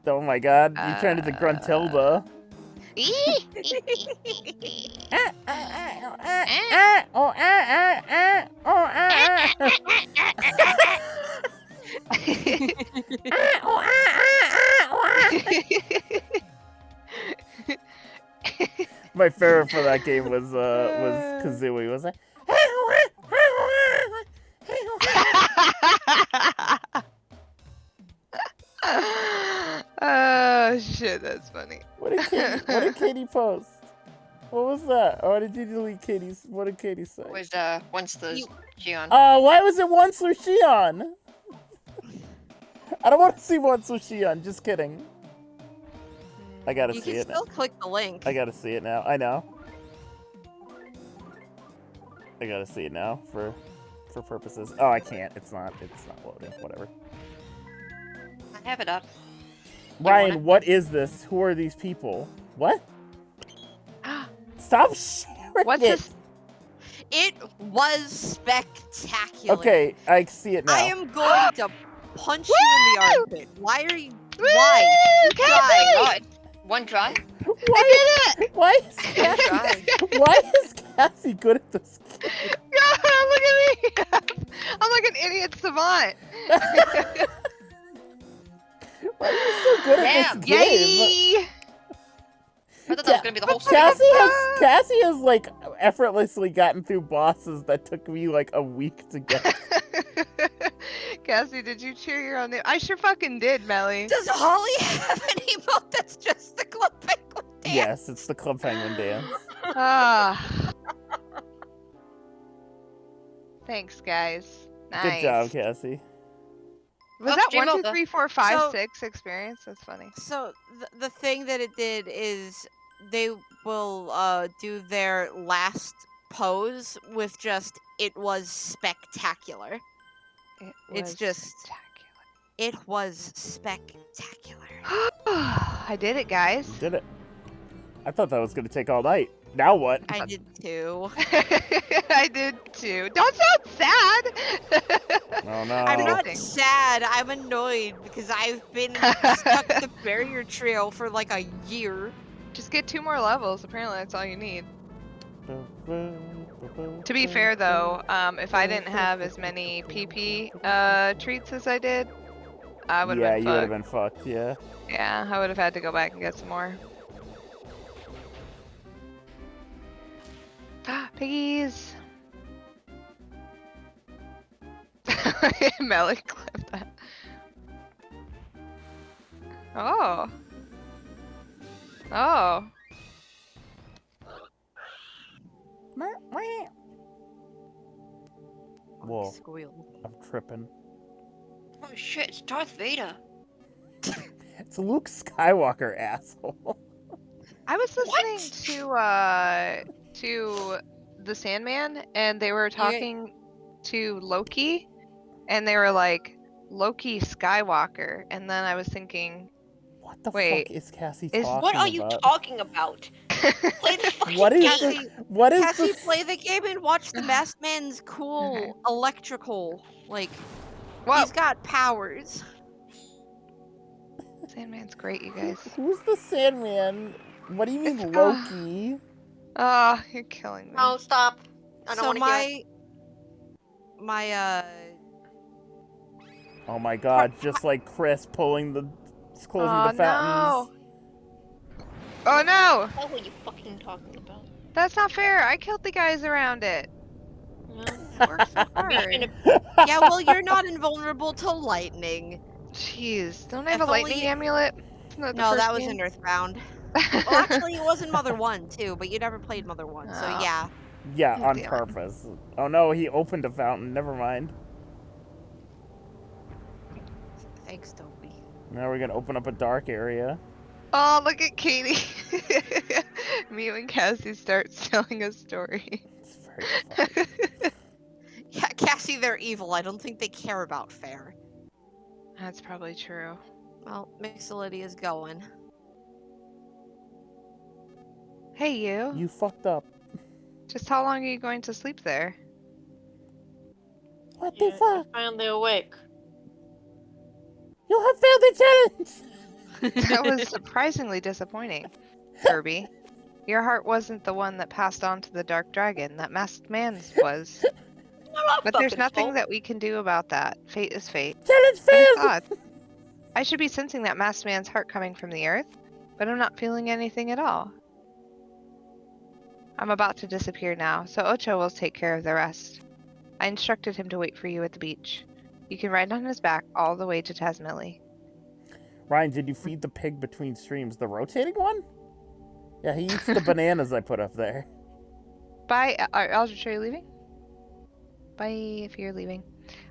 Speaker 1: Oh my god, you turned into Gruntilda. My favorite for that game was Kazooie. Was it?
Speaker 3: Oh shit, that's funny.
Speaker 1: What did Katie post? What was that? Or did you delete Katie's? What did Katie say?
Speaker 2: It was once the Gion.
Speaker 1: Why was it once Lucian? I don't want to see once Lucian. Just kidding. I gotta
Speaker 4: You
Speaker 1: see
Speaker 4: can
Speaker 1: it now.
Speaker 4: still click the link.
Speaker 1: I gotta see it now. I know. I gotta see it now for purposes. Oh, I can't. It's not loading. Whatever.
Speaker 2: I have it up.
Speaker 1: Ryan,
Speaker 2: want it?
Speaker 1: what is this? Who are these people? What? Stop sharing
Speaker 3: What's
Speaker 1: it.
Speaker 3: this?
Speaker 4: It was spectacular.
Speaker 1: Okay, I see it now.
Speaker 4: I am going to punch you in the armpit. Why are you?
Speaker 3: Woo!
Speaker 4: Why?
Speaker 3: Cassie!
Speaker 2: God. One try?
Speaker 1: Why is Cassie? Why is Cassie good at this game?
Speaker 3: God, look at me! I'm like an idiot savant.
Speaker 1: Why are you so good at
Speaker 2: Damn,
Speaker 1: this game?
Speaker 3: Yay!
Speaker 2: I thought that was gonna be the whole series.
Speaker 1: Cassie has like effortlessly gotten through bosses that took me like a week to get.
Speaker 3: Cassie, did you cheer your own name? I sure fucking did, Melly.
Speaker 4: Does Holly have an emote that's just the Club Penguin dance?
Speaker 1: Yes, it's the Club Penguin dance.
Speaker 3: Ah. Thanks, guys. Nice.
Speaker 1: Good job, Cassie.
Speaker 3: Was
Speaker 2: Oh,
Speaker 3: that
Speaker 2: stream
Speaker 3: 1, 2,
Speaker 2: over.
Speaker 3: 3, 4, 5,
Speaker 4: So-
Speaker 3: 6 experience? That's funny.
Speaker 4: So the thing that it did is they will do their last pose with just "it was spectacular." It's
Speaker 3: was
Speaker 4: just-
Speaker 3: spectacular.
Speaker 4: It was spectacular.
Speaker 3: I did it, guys.
Speaker 1: You did it. I thought that was gonna take all night. Now what?
Speaker 4: I did too.
Speaker 3: I did too. Don't sound sad.
Speaker 1: Oh no.
Speaker 4: I'm not
Speaker 3: Anything.
Speaker 4: sad. I'm annoyed because I've been stuck in the barrier trail for like a year.
Speaker 3: Just get 2 more levels. Apparently, that's all you need. To be fair, though, if I didn't have as many PP treats as I did, I would have
Speaker 1: Yeah,
Speaker 3: been
Speaker 1: you would have
Speaker 3: fucked.
Speaker 1: been fucked. Yeah.
Speaker 3: Yeah, I would have had to go back and get some more. Piggies. Melly clipped that. Oh. Oh.
Speaker 1: Whoa,
Speaker 4: Squeal.
Speaker 1: I'm tripping.
Speaker 2: Oh shit, it's Darth Vader.
Speaker 1: It's Luke Skywalker, asshole.
Speaker 3: I was listening
Speaker 2: What?
Speaker 3: to the Sandman, and they were
Speaker 4: You-
Speaker 3: talking to Loki, and they were like, Loki Skywalker, and then I was thinking,
Speaker 1: What the
Speaker 3: Wait,
Speaker 1: fuck is Cassie
Speaker 3: is-
Speaker 1: talking
Speaker 2: What are you
Speaker 1: about?
Speaker 2: talking about? Play the fucking
Speaker 1: What is
Speaker 2: game.
Speaker 4: Cassie,
Speaker 1: what is
Speaker 4: Cassie,
Speaker 1: this?
Speaker 4: play the game and watch the masked man's cool electrical. Like,
Speaker 3: Whoa,
Speaker 4: he's got powers.
Speaker 3: Sandman's great, you guys.
Speaker 1: Who's the Sandman? What do you mean
Speaker 3: It's-
Speaker 1: Loki?
Speaker 3: Oh, you're killing me.
Speaker 2: No, stop. I don't
Speaker 4: So
Speaker 2: want to hear it.
Speaker 4: my
Speaker 1: Oh my god, just like Chris closing the
Speaker 3: Oh,
Speaker 1: fountains.
Speaker 3: no. Oh no!
Speaker 2: What were you fucking talking about?
Speaker 3: That's not fair. I killed the guys around it.
Speaker 2: Well,
Speaker 3: It worked so
Speaker 2: Mission
Speaker 3: hard.
Speaker 4: yeah, well, you're not invulnerable to lightning.
Speaker 3: Jeez, don't I have
Speaker 4: If
Speaker 3: a
Speaker 4: only
Speaker 3: lightning
Speaker 4: you-
Speaker 3: amulet? Isn't that the
Speaker 4: No,
Speaker 3: first
Speaker 4: that was
Speaker 3: game?
Speaker 4: in Earthbound. Well, actually, it was in Mother 1 too, but you never played Mother 1, so
Speaker 3: Oh.
Speaker 4: yeah.
Speaker 1: Yeah,
Speaker 3: Oh,
Speaker 1: on
Speaker 3: damn it.
Speaker 1: purpose. Oh no, he opened a fountain. Never mind.
Speaker 4: Thanks, Toby.
Speaker 1: Now we're gonna open up a dark area.
Speaker 3: Oh, look at Katie. Me and Cassie start telling a story.
Speaker 1: It's very funny.
Speaker 4: Yeah, Cassie, they're evil. I don't think they care about fair.
Speaker 3: That's probably true.
Speaker 4: Well, Mixolity is going.
Speaker 3: Hey, you.
Speaker 1: You fucked up.
Speaker 3: Just how long are you going to sleep there?
Speaker 1: What the fuck?
Speaker 2: finally awake.
Speaker 1: You have failed the challenge!
Speaker 3: That was surprisingly disappointing, Kirby. Your heart wasn't the one that passed on to the Dark Dragon. That masked man's was. But there's nothing that we can do about that. Fate is fate.
Speaker 1: Challenge
Speaker 3: But it's
Speaker 1: failed!
Speaker 3: odd. I should be sensing that masked man's heart coming from the earth, but I'm not feeling anything at all. I'm about to disappear now, so Ocho will take care of the rest. I instructed him to wait for you at the beach. You can ride on his back all the way to Tasmilli.
Speaker 1: Ryan, did you feed the pig between streams? The rotating one? Yeah, he eats the bananas I put up there.
Speaker 3: Bye. Aldrich, are you leaving? Bye if you're leaving.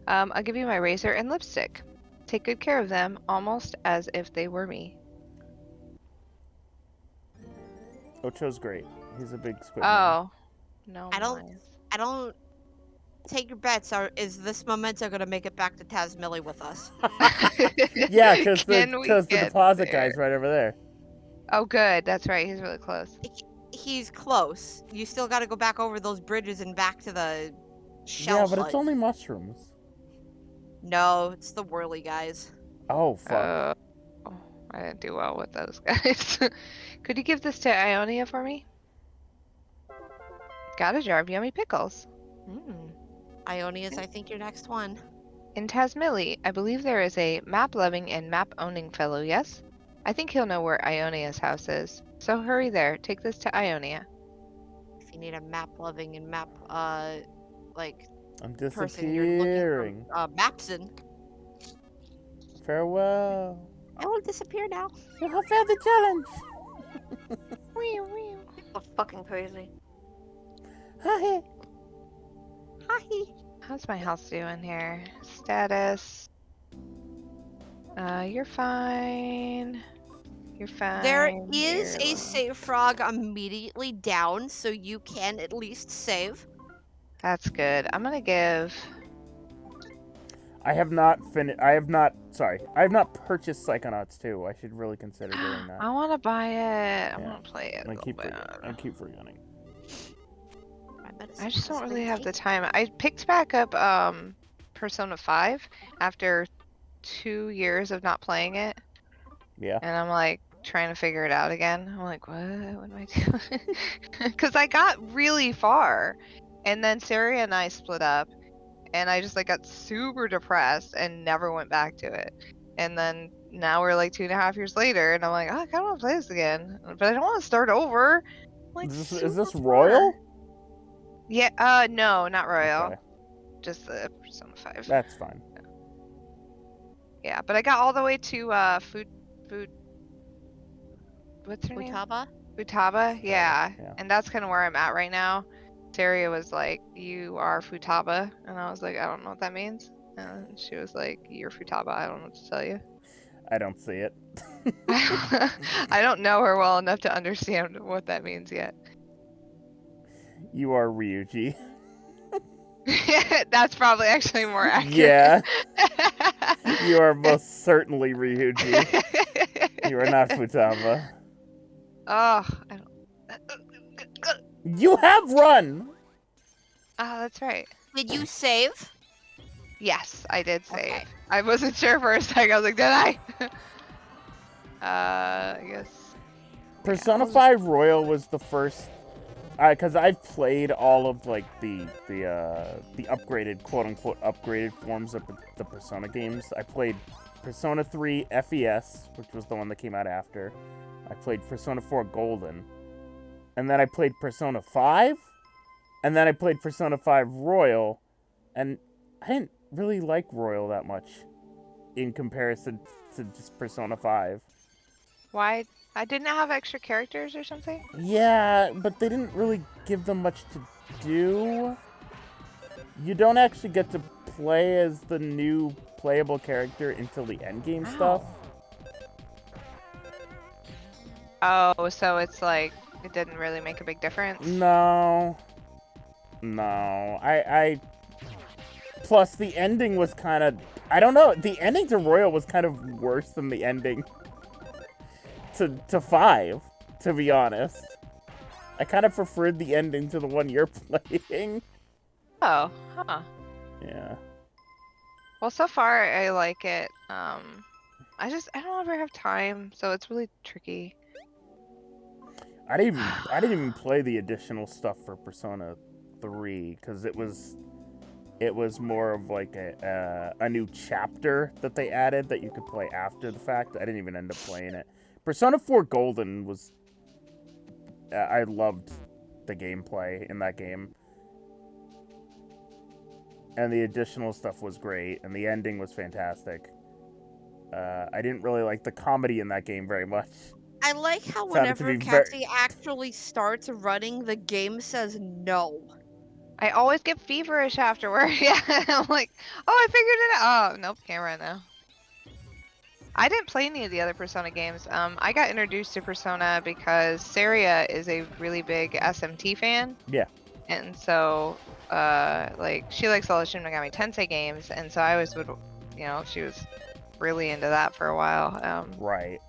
Speaker 3: I'll give you my razor and lipstick. Take good care of them, almost as if they were me.
Speaker 1: Ocho's great. He's a big squid.
Speaker 3: Oh. No.
Speaker 4: I don't take your bets. Is this memento gonna make it back to Tasmilli with us?
Speaker 1: Yeah, because
Speaker 3: Can we
Speaker 1: the
Speaker 3: get
Speaker 1: deposit
Speaker 3: there?
Speaker 1: guy's right over there.
Speaker 3: Oh, good. That's right. He's really close.
Speaker 4: He's close. You still got to go back over those bridges and back to the shell
Speaker 1: Yeah, but
Speaker 4: hut.
Speaker 1: it's only mushrooms.
Speaker 4: No, it's the whirly guys.
Speaker 1: Oh, fuck.
Speaker 3: I didn't do well with those guys. Could you give this to Ionia for me? Got a jar of yummy pickles.
Speaker 4: Ionia's, I think, your next one.
Speaker 3: In Tasmilli, I believe there is a map-loving and map-owning fellow, yes? I think he'll know where Ionia's house is. So hurry there. Take this to Ionia.
Speaker 4: If you need a map-loving and like,
Speaker 1: I'm
Speaker 4: person, you're looking
Speaker 1: disappearing.
Speaker 4: for Mapson.
Speaker 1: Farewell.
Speaker 4: I will disappear now.
Speaker 1: You have failed the challenge.
Speaker 2: That's fucking crazy.
Speaker 1: Hi.
Speaker 4: Hi.
Speaker 3: How's my house doing here? Status. You're fine. You're fine.
Speaker 4: There is
Speaker 3: You're
Speaker 4: a save frog immediately down, so you can at least save.
Speaker 3: That's good. I'm gonna give.
Speaker 1: I have not finished. I have not purchased Psychonauts 2. I should really consider doing that.
Speaker 3: I want to buy it. I
Speaker 1: Yeah.
Speaker 3: want to play it.
Speaker 1: I
Speaker 3: a
Speaker 1: keep
Speaker 3: little
Speaker 1: forgetting.
Speaker 3: bit.
Speaker 1: I keep forgetting.
Speaker 3: I just don't really have the time. I picked back up Persona 5 after 2 years of not playing it,
Speaker 1: Yeah.
Speaker 3: and I'm like trying to figure it out again. I'm like, what am I doing? Because I got really far, and then Sarah and I split up, and I just like got super depressed and never went back to it. And then now we're like 2.5 years later, and I'm like, oh, I kind of want to play this again, but I don't want to start over. I'm like,
Speaker 1: Is this
Speaker 3: super
Speaker 1: Royal?
Speaker 3: Yeah, no, not Royal.
Speaker 1: Okay,
Speaker 3: Just the Persona 5.
Speaker 1: that's fine.
Speaker 3: Yeah, but I got all the way to food what's her name?
Speaker 4: Futaba?
Speaker 3: Futaba? Yeah.
Speaker 1: yeah.
Speaker 3: And that's kind of where I'm at right now. Saria was like, "You are Futaba," and I was like, "I don't know what that means." And she was like, "You're Futaba. I don't know what to tell you."
Speaker 1: I don't see it.
Speaker 3: I don't know her well enough to understand what that means yet.
Speaker 1: You are Ryuji.
Speaker 3: That's probably actually more accurate.
Speaker 1: Yeah. You are most certainly Ryuji. You are not Futaba.
Speaker 3: Oh, I don't.
Speaker 1: You have run!
Speaker 3: Oh, that's right.
Speaker 4: Did you save?
Speaker 3: Yes, I did save.
Speaker 4: Okay.
Speaker 3: I wasn't sure for a second. I was like, did I? I guess.
Speaker 1: Persona
Speaker 3: I'll just-
Speaker 1: 5 Royal was the first, because I've played all of like the upgraded, quote unquote upgraded forms of the Persona games. I played Persona 3 FES, which was the one that came out after. I played Persona 4 Golden, and then I played Persona 5, and then I played Persona 5 Royal, and I didn't really like Royal that much in comparison to just Persona 5.
Speaker 3: Why? I didn't have extra characters or something?
Speaker 1: Yeah, but they didn't really give them much to do. You don't actually get to play as the new playable character until the endgame stuff.
Speaker 3: Oh, so it's like, it didn't really make a big difference?
Speaker 1: No. I plus the ending was kind of, I don't know, the ending to Royal was kind of worse than the ending to 5, to be honest. I kind of preferred the ending to the one you're playing.
Speaker 3: Oh, huh.
Speaker 1: Yeah.
Speaker 3: Well, so far I like it. I don't ever have time, so it's really tricky.
Speaker 1: I didn't even play the additional stuff for Persona 3 because it was more of like a new chapter that they added that you could play after the fact. I didn't even end up playing it. Persona 4 Golden was I loved the gameplay in that game. And the additional stuff was great, and the ending was fantastic. I didn't really like the comedy in that game very much.
Speaker 4: I like how
Speaker 1: Found it to
Speaker 4: whenever
Speaker 1: be very-
Speaker 4: Cassie actually starts running, the game says no.
Speaker 3: I always get feverish afterward. Yeah, I'm like, oh, I figured it out. Oh, nope, can't run now. I didn't play any of the other Persona games. I got introduced to Persona because Saria is a really big SMT fan.
Speaker 1: Yeah.
Speaker 3: And so, like, she likes all the Shin Megami Tensei games, and so I always would, she was really into that for a while.
Speaker 1: Right.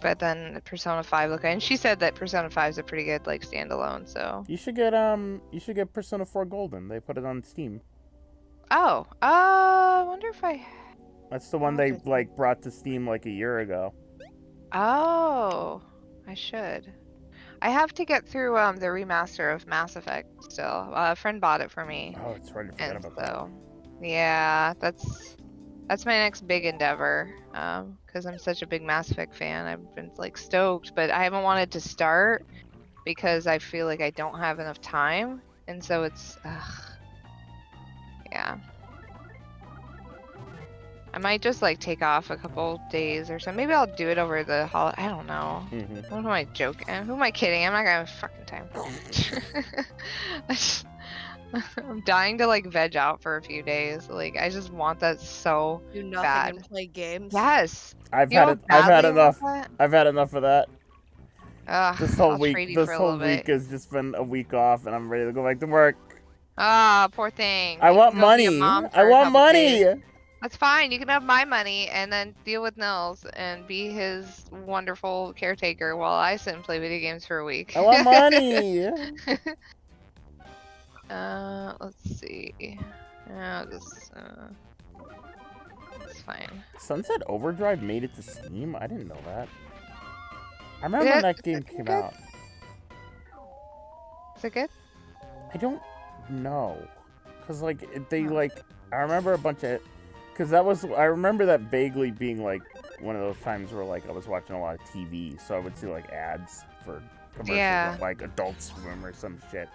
Speaker 3: But then Persona 5 looked, and she said that Persona 5 is a pretty good, like, standalone, so.
Speaker 1: You should get Persona 4 Golden. They put it on Steam.
Speaker 3: Oh, I wonder if I.
Speaker 1: That's the one they like brought to Steam like a year ago.
Speaker 3: Oh, I should. I have to get through the remaster of Mass Effect still. A friend bought it for me.
Speaker 1: Oh, it's right. I forgot
Speaker 3: And
Speaker 1: about that.
Speaker 3: so, yeah, that's my next big endeavor. Because I'm such a big Mass Effect fan. I've been like stoked, but I haven't wanted to start because I feel like I don't have enough time, and so it's, yeah. I might just like take off a couple days or so. Maybe I'll do it over the holiday. I don't know.
Speaker 1: Mm-hmm.
Speaker 3: What am I joking? Who am I kidding? I'm not gonna have fucking time. I'm dying to like veg out for a few days. Like I just want that so
Speaker 4: Do nothing
Speaker 3: bad.
Speaker 4: and play games.
Speaker 3: Yes.
Speaker 1: I've
Speaker 3: You know
Speaker 1: had
Speaker 3: how
Speaker 1: I've had
Speaker 3: badly I want
Speaker 1: enough.
Speaker 3: that?
Speaker 1: I've had enough of that. This whole
Speaker 3: I'll
Speaker 1: week,
Speaker 3: trade you
Speaker 1: this
Speaker 3: for a
Speaker 1: whole
Speaker 3: little
Speaker 1: week
Speaker 3: bit.
Speaker 1: has just been a week off, and I'm ready to go back to work.
Speaker 3: Ah, poor thing.
Speaker 1: I
Speaker 3: You
Speaker 1: want
Speaker 3: can go be a
Speaker 1: money.
Speaker 3: mom for
Speaker 1: I
Speaker 3: a
Speaker 1: want
Speaker 3: couple
Speaker 1: money.
Speaker 3: days. That's fine. You can have my money and then deal with Nils and be his wonderful caretaker while I sit and play video games for a week.
Speaker 1: I want money.
Speaker 3: Let's see. It's fine.
Speaker 1: Sunset Overdrive made it to Steam? I didn't know that. I remember when
Speaker 3: Is
Speaker 1: that
Speaker 3: it
Speaker 1: game came
Speaker 3: good?
Speaker 1: out.
Speaker 3: Is it good?
Speaker 1: I don't know. Because, like, they,
Speaker 3: Huh.
Speaker 1: like, I remember a bunch of, because I remember that vaguely being, like, one of those times where, like, I was watching a lot of TV, so I would see, like, ads for commercials
Speaker 3: Yeah.
Speaker 1: on, like, Adult Swim or some shit.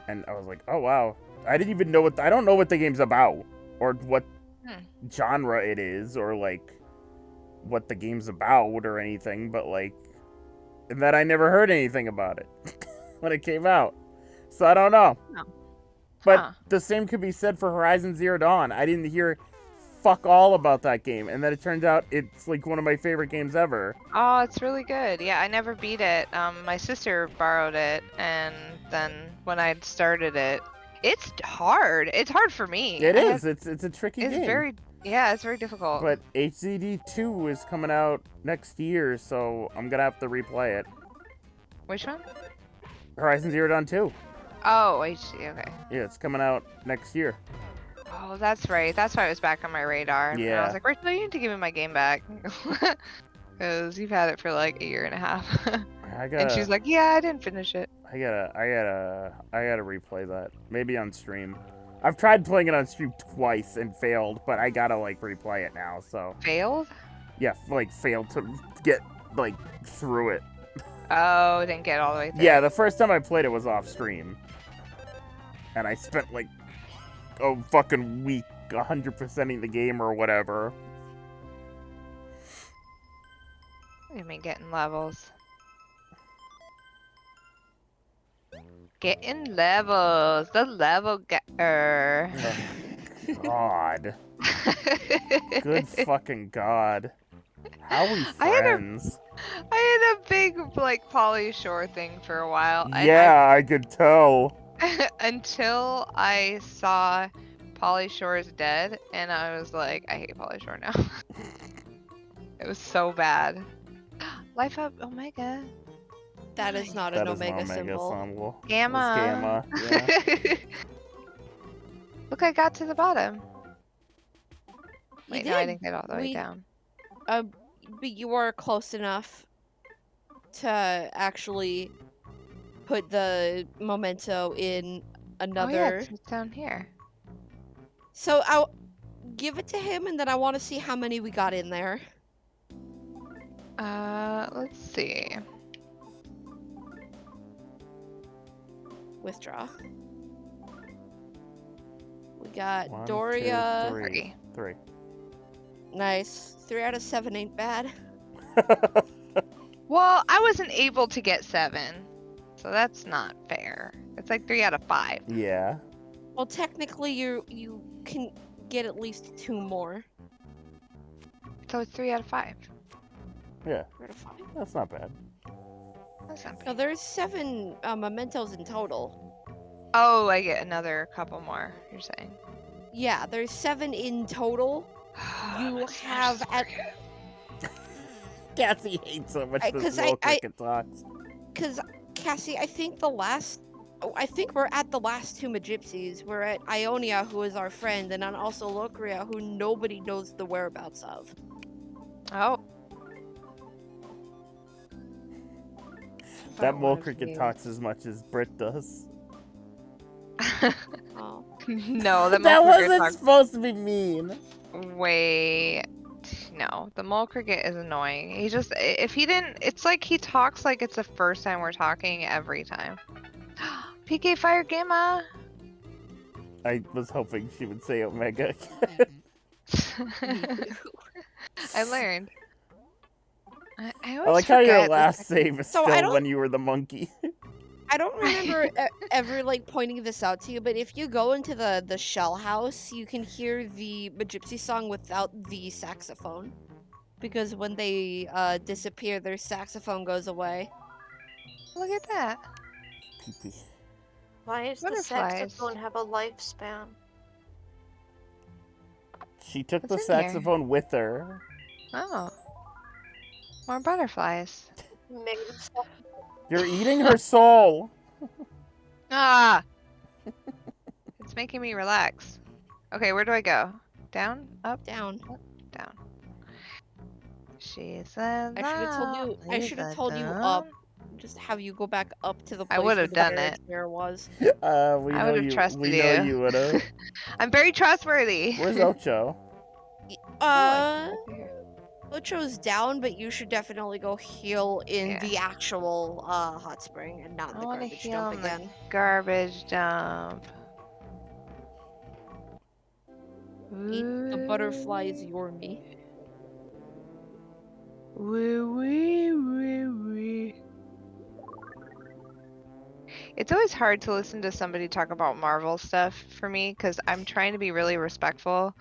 Speaker 1: and I was like, oh wow, I didn't even know I don't know what the game's about or what genre it is or like what the game's about or anything, but like, and then I never heard anything about it when it came out, so I don't know.
Speaker 3: Oh.
Speaker 1: But
Speaker 3: Huh.
Speaker 1: the same could be said for Horizon Zero Dawn. I didn't hear fuck all about that game, and then it turns out it's like one of my favorite games ever.
Speaker 3: Oh, it's really good. Yeah, I never beat it. My sister borrowed it, and then when I started it, it's hard. It's hard for me.
Speaker 1: It is. It's a tricky
Speaker 3: It's
Speaker 1: game.
Speaker 3: it's very difficult.
Speaker 1: But HZD 2 is coming out next year, so I'm gonna have to replay it.
Speaker 3: Which one?
Speaker 1: Horizon Zero Dawn 2.
Speaker 3: Oh, HC. Okay.
Speaker 1: Yeah, it's coming out next year.
Speaker 3: Oh, that's right. That's why it was back on my radar. And I
Speaker 1: Yeah.
Speaker 3: was like, Rachel, you need to give me my game back. Because you've had it for like 1.5 years. And she's like, yeah, I didn't finish it.
Speaker 1: I gotta replay that. Maybe on stream. I've tried playing it on stream twice and failed, but I gotta like replay it now, so.
Speaker 3: Failed?
Speaker 1: Yeah, like failed to get like through it.
Speaker 3: Oh, didn't get all the way through.
Speaker 1: Yeah, the first time I played it was off stream. And I spent like a fucking week 100%ing the game or whatever.
Speaker 3: You mean getting levels. Getting levels. The level getter.
Speaker 1: Oh, God. Good fucking God. How are we friends?
Speaker 3: I had a big, like, Polly Shore thing for a while.
Speaker 1: Yeah, I could tell.
Speaker 3: Until I saw Polly Shore's dead, and I was like, I hate Polly Shore now. It was so bad. Life up Omega.
Speaker 4: That is not
Speaker 1: That
Speaker 4: an
Speaker 1: is an
Speaker 4: Omega symbol.
Speaker 3: Gamma.
Speaker 1: It's Gamma. Yeah.
Speaker 3: Look, I got to the bottom. Wait, no, I
Speaker 4: did.
Speaker 3: didn't get all the way down.
Speaker 4: But you were close enough to actually put the memento in another.
Speaker 3: Oh, yeah, it's down here.
Speaker 4: So I'll give it to him, and then I want to see how many we got in there.
Speaker 3: Let's see.
Speaker 4: Withdraw. We got
Speaker 1: 1, 2,
Speaker 4: Doria.
Speaker 1: 3.
Speaker 4: Nice. 3 out of 7 ain't bad.
Speaker 3: Well, I wasn't able to get 7, so that's not fair. It's like 3 out of 5.
Speaker 1: Yeah.
Speaker 4: Well, technically, you can get at least 2 more.
Speaker 3: So it's 3 out of 5.
Speaker 1: Yeah.
Speaker 4: 3 out of 5.
Speaker 1: That's not bad.
Speaker 3: That's not
Speaker 4: No,
Speaker 3: bad.
Speaker 4: there's 7 mementos in total.
Speaker 3: Oh, I get another couple more, you're saying.
Speaker 4: Yeah, there's 7 in total. You have at
Speaker 1: Cassie hates so much this
Speaker 4: 'cause
Speaker 1: little cricket talks.
Speaker 4: because Cassie, I think I think we're at the last 2 Magypsies. We're at Ionia, who is our friend, and then also Locria, who nobody knows the whereabouts of.
Speaker 3: Oh.
Speaker 1: That mole cricket talks as much as Britt does.
Speaker 4: Oh.
Speaker 3: No, the
Speaker 1: That
Speaker 3: mole cricket
Speaker 1: wasn't
Speaker 3: talks
Speaker 1: supposed to be mean.
Speaker 3: way. No, the mole cricket is annoying. He just, if he didn't, it's like he talks like it's the first time we're talking every time. PK Fire Gamma!
Speaker 1: I was hoping she would say Omega.
Speaker 3: I learned. I
Speaker 1: I
Speaker 3: always
Speaker 1: like how your
Speaker 3: forget
Speaker 1: last
Speaker 3: that-
Speaker 1: save is
Speaker 4: So
Speaker 1: still
Speaker 4: I don't-
Speaker 1: when you were the monkey.
Speaker 4: I don't remember ever like pointing this out to you, but if you go into the shell house, you can hear the Magypsy song without the saxophone, because when they disappear, their saxophone goes away.
Speaker 3: Look at that.
Speaker 1: Pee-pee.
Speaker 5: Why does the
Speaker 3: Butterflies.
Speaker 5: saxophone have a lifespan?
Speaker 1: She took
Speaker 3: What's
Speaker 1: the
Speaker 3: in here?
Speaker 1: saxophone with her.
Speaker 3: Oh. More butterflies.
Speaker 5: Made of stuff.
Speaker 1: You're eating her soul.
Speaker 3: Ah! It's making me relax. Okay, where do I go? Down? Up?
Speaker 4: Down.
Speaker 3: Down. She's a
Speaker 4: I should have told you up. Just have you go back up to the place
Speaker 3: I would
Speaker 4: where
Speaker 3: have
Speaker 4: the
Speaker 3: done
Speaker 4: barrier
Speaker 3: it.
Speaker 4: chair was.
Speaker 1: We
Speaker 3: I
Speaker 1: know
Speaker 3: would've
Speaker 1: you.
Speaker 3: trusted
Speaker 1: We know
Speaker 3: you.
Speaker 1: you would have.
Speaker 3: I'm very trustworthy.
Speaker 1: Where's Ocho?
Speaker 3: Oh,
Speaker 4: Ocho's down, but you should definitely go heal in
Speaker 3: Yeah.
Speaker 4: the actual hot spring and not
Speaker 3: I
Speaker 4: the
Speaker 3: want to
Speaker 4: garbage
Speaker 3: heal
Speaker 4: dump
Speaker 3: in the
Speaker 4: again.
Speaker 3: garbage dump.
Speaker 4: Eat the butterflies, your me.
Speaker 3: It's always hard to listen to somebody talk about Marvel stuff for me because I'm trying to be really respectful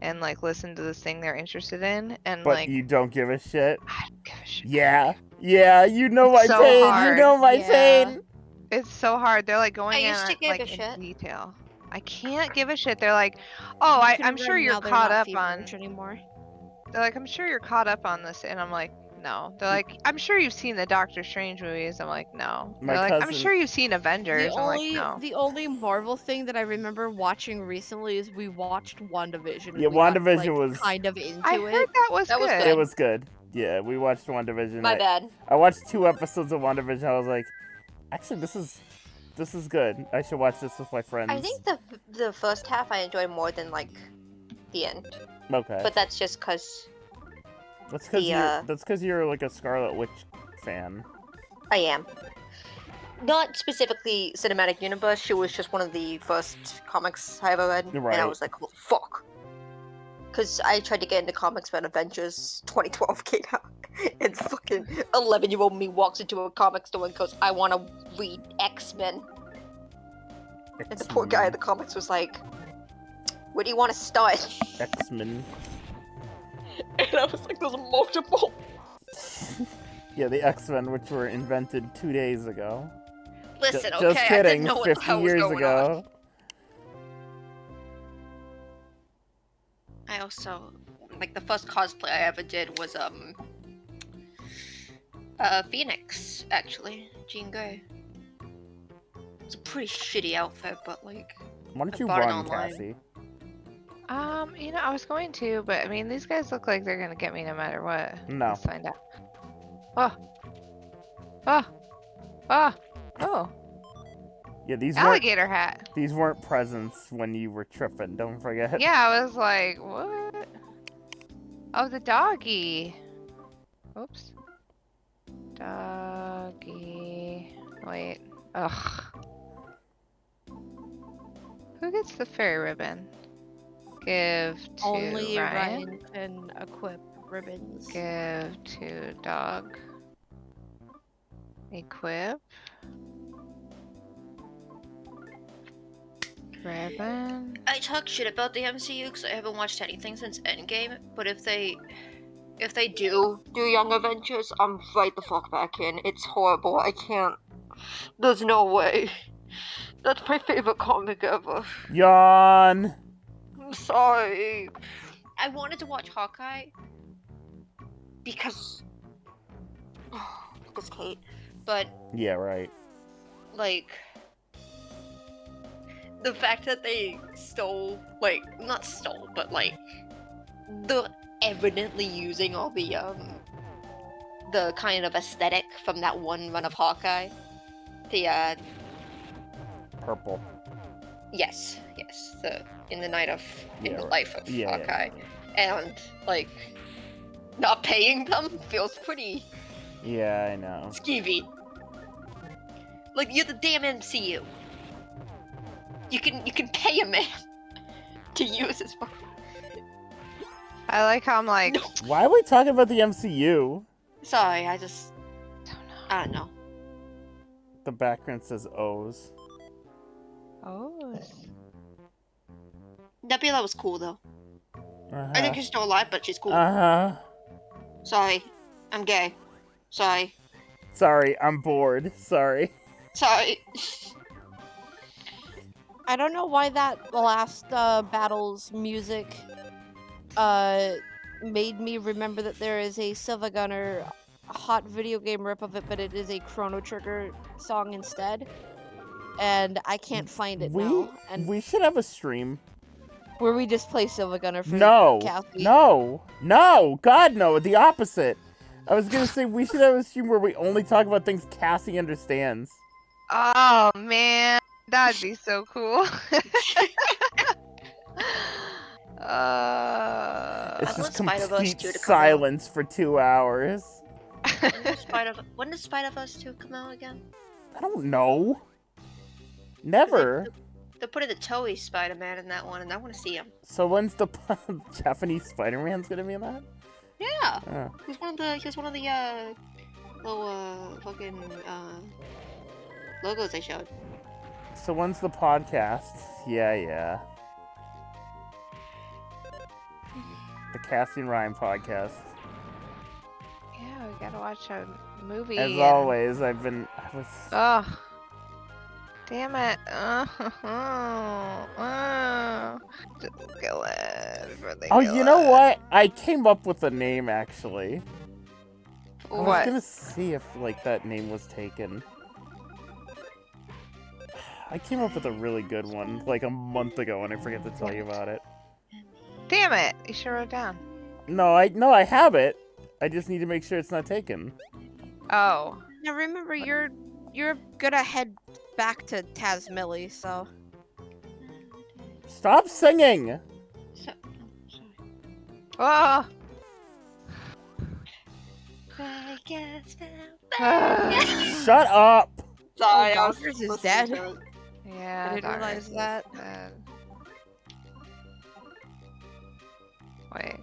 Speaker 3: and like listen to this thing they're interested in, and
Speaker 1: But
Speaker 3: like
Speaker 1: you don't give a shit.
Speaker 3: I don't give a shit.
Speaker 1: Yeah. Yeah, you know my
Speaker 3: So
Speaker 1: pain. You
Speaker 3: hard.
Speaker 1: know my
Speaker 4: Yeah.
Speaker 1: pain.
Speaker 3: It's so hard. They're like going
Speaker 2: I
Speaker 3: in
Speaker 2: used to give
Speaker 3: like
Speaker 2: a
Speaker 3: in
Speaker 2: shit.
Speaker 3: detail. I can't give a shit. They're like, oh,
Speaker 4: You can
Speaker 3: I'm sure
Speaker 4: run
Speaker 3: you're
Speaker 4: now they're
Speaker 3: caught
Speaker 4: not
Speaker 3: up on.
Speaker 4: feverish anymore.
Speaker 3: They're like, I'm sure you're caught up on this, and I'm like, no. They're like, I'm sure you've seen the Doctor Strange movies. I'm like, no.
Speaker 1: My
Speaker 3: They're like, I'm
Speaker 1: cousin-
Speaker 3: sure you've seen Avengers. I'm like, no.
Speaker 4: The only Marvel thing that I remember watching recently is we watched WandaVision. And
Speaker 1: Yeah,
Speaker 4: we got,
Speaker 1: WandaVision
Speaker 4: like,
Speaker 1: was-
Speaker 4: kind of into
Speaker 3: I
Speaker 4: it.
Speaker 3: heard that was
Speaker 2: That was
Speaker 3: good.
Speaker 2: good.
Speaker 1: It was good. Yeah, we watched WandaVision.
Speaker 2: My bad.
Speaker 1: I watched 2 episodes of WandaVision. I was like, actually, this is good. I should watch this with my friends.
Speaker 2: I think the first half I enjoyed more than like the end,
Speaker 1: Okay.
Speaker 2: but that's just cause
Speaker 1: That's because
Speaker 2: the,
Speaker 1: you're like a Scarlet Witch fan.
Speaker 2: I am. Not specifically cinematic universe. She was just one of the first comics I ever read,
Speaker 1: Right.
Speaker 2: and I was like, "Holy fuck!" Because I tried to get into comics when Avengers 2012 came out, and fucking 11-year-old me walks into a comic store and goes, "I want to read X-Men," and the poor guy in the comics was like, "Where do you want to start?"
Speaker 1: X-Men.
Speaker 2: And I was like, "There's multiple."
Speaker 1: Yeah, the X-Men, which were invented 2 days ago.
Speaker 2: Listen,
Speaker 1: Just
Speaker 2: okay, I
Speaker 1: kidding.
Speaker 2: didn't know what the
Speaker 1: 50
Speaker 2: hell was
Speaker 1: years
Speaker 2: going
Speaker 1: ago.
Speaker 2: on. I also, like, the first cosplay I ever did was Phoenix, actually, Jean Grey. It's a pretty shitty outfit, but like,
Speaker 1: Why don't
Speaker 2: I
Speaker 1: you
Speaker 2: bought it
Speaker 1: run,
Speaker 2: online.
Speaker 1: Cassie?
Speaker 3: I was going to, but I mean, these guys look like they're gonna get me no matter what.
Speaker 1: No.
Speaker 3: Let's find out. Oh,
Speaker 1: Yeah, these
Speaker 3: alligator hat.
Speaker 1: weren't presents when you were tripping. Don't forget.
Speaker 3: Yeah, I was like, what? Oh, the doggy. Oops. Doggy. Wait. Ugh. Who gets the fairy ribbon? Give to
Speaker 4: Only
Speaker 3: Ryan.
Speaker 4: Ryan can equip ribbons.
Speaker 3: Give to dog. Equip. Ribbon.
Speaker 2: I talk shit about the MCU because I haven't watched anything since Endgame, but if they do Young Avengers, I'm right the fuck back in. It's horrible. I can't. There's no way. That's my favorite comic ever.
Speaker 1: Yawn.
Speaker 2: I'm sorry. I wanted to watch Hawkeye because Kate, but
Speaker 1: Yeah, right.
Speaker 2: like the fact that they stole, like, not stole, but like they're evidently using all the kind of aesthetic from that one run of Hawkeye. The
Speaker 1: Purple.
Speaker 2: yes, the in the
Speaker 1: Yeah, right.
Speaker 2: life of
Speaker 1: Yeah,
Speaker 2: Hawkeye,
Speaker 1: yeah,
Speaker 2: and like not paying them feels pretty
Speaker 1: yeah, I know.
Speaker 2: skeevy. Like, you're the damn MCU. You can pay a man to use his fucking.
Speaker 3: I like how I'm like,
Speaker 2: No.
Speaker 1: Why are we talking about the MCU?
Speaker 2: Sorry, I just I don't know.
Speaker 1: The background says O's.
Speaker 3: oh.
Speaker 2: Nebula was cool though.
Speaker 1: Uh-huh.
Speaker 2: I think she's still alive, but she's cool.
Speaker 1: Uh-huh.
Speaker 2: Sorry, I'm gay. Sorry.
Speaker 1: Sorry, I'm bored. Sorry.
Speaker 2: Sorry.
Speaker 4: I don't know why that last battle's music made me remember that there is a Silva Gunner hot video game rip of it, but it is a Chrono Trigger song instead. And I can't find it now. And
Speaker 1: We should have a stream.
Speaker 4: where we just play Silva Gunner for
Speaker 1: No.
Speaker 4: Cassie.
Speaker 1: No. God, no. The opposite. I was gonna say we should have a stream where we only talk about things Cassie understands.
Speaker 3: Oh man, that'd be so cool.
Speaker 1: It's
Speaker 2: want
Speaker 1: just
Speaker 2: Spider-Verse
Speaker 1: complete
Speaker 2: 2 to come out.
Speaker 1: silence for 2 hours.
Speaker 2: When does Spider-Verse 2 come out again?
Speaker 1: I don't know. Never.
Speaker 2: They're putting the Toei Spider-Man in that one, and I want to see him.
Speaker 1: So when's the Japanese Spider-Man's gonna be in that?
Speaker 2: Yeah,
Speaker 1: Oh.
Speaker 2: he was one of the little fucking logos they showed.
Speaker 1: So when's the podcast? Yeah. The Cassie and Ryan podcast.
Speaker 3: Yeah, we gotta watch a movie.
Speaker 1: As always, I was.
Speaker 3: Oh. Damn it. Just kill it before they
Speaker 1: Oh,
Speaker 3: kill
Speaker 1: you know
Speaker 3: it.
Speaker 1: what? I came up with a name actually. I was
Speaker 3: What?
Speaker 1: gonna see if like that name was taken. I came up with a really good one like a month ago, and I forget to tell you about it.
Speaker 3: Damn it. You should wrote it down.
Speaker 1: No, I have it. I just need to make sure it's not taken.
Speaker 3: Oh.
Speaker 4: Now remember, you're gonna head back to Tasmilly, so
Speaker 1: Stop singing.
Speaker 2: Sorry.
Speaker 3: Oh.
Speaker 1: Shut up.
Speaker 2: Sorry,
Speaker 4: Oh, Dockers is dead.
Speaker 3: Yeah,
Speaker 4: I didn't realize
Speaker 3: Dockers is
Speaker 4: that.
Speaker 3: dead. Wait.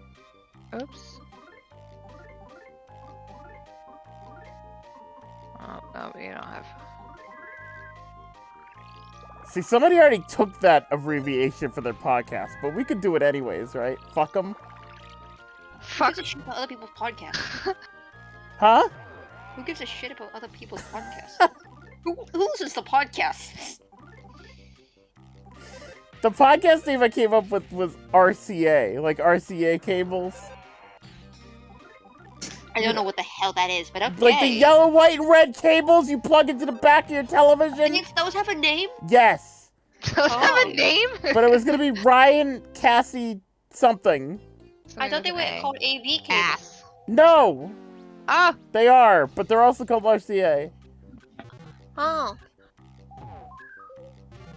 Speaker 3: Oops. Oh, no, you don't have.
Speaker 1: See, somebody already took that abbreviation for their podcast, but we could do it anyways, right? Fuck them.
Speaker 2: Who
Speaker 3: Fuck.
Speaker 2: gives a shit about other people's podcasts?
Speaker 1: Huh?
Speaker 2: Who gives a shit about other people's podcasts? Who listens to podcasts?
Speaker 1: The podcast name I came up with was RCA, like RCA cables.
Speaker 2: I don't know what the hell that is, but okay.
Speaker 1: Like the yellow, white, and red cables you plug into the back of your television?
Speaker 2: And those have a name?
Speaker 1: Yes.
Speaker 3: Does it have
Speaker 2: Oh.
Speaker 3: a name?
Speaker 1: But it was gonna be Ryan, Cassie, something.
Speaker 2: I thought they were called AV cables.
Speaker 3: Ass.
Speaker 1: No!
Speaker 3: Oh.
Speaker 1: They are, but they're also called RCA.
Speaker 2: Oh.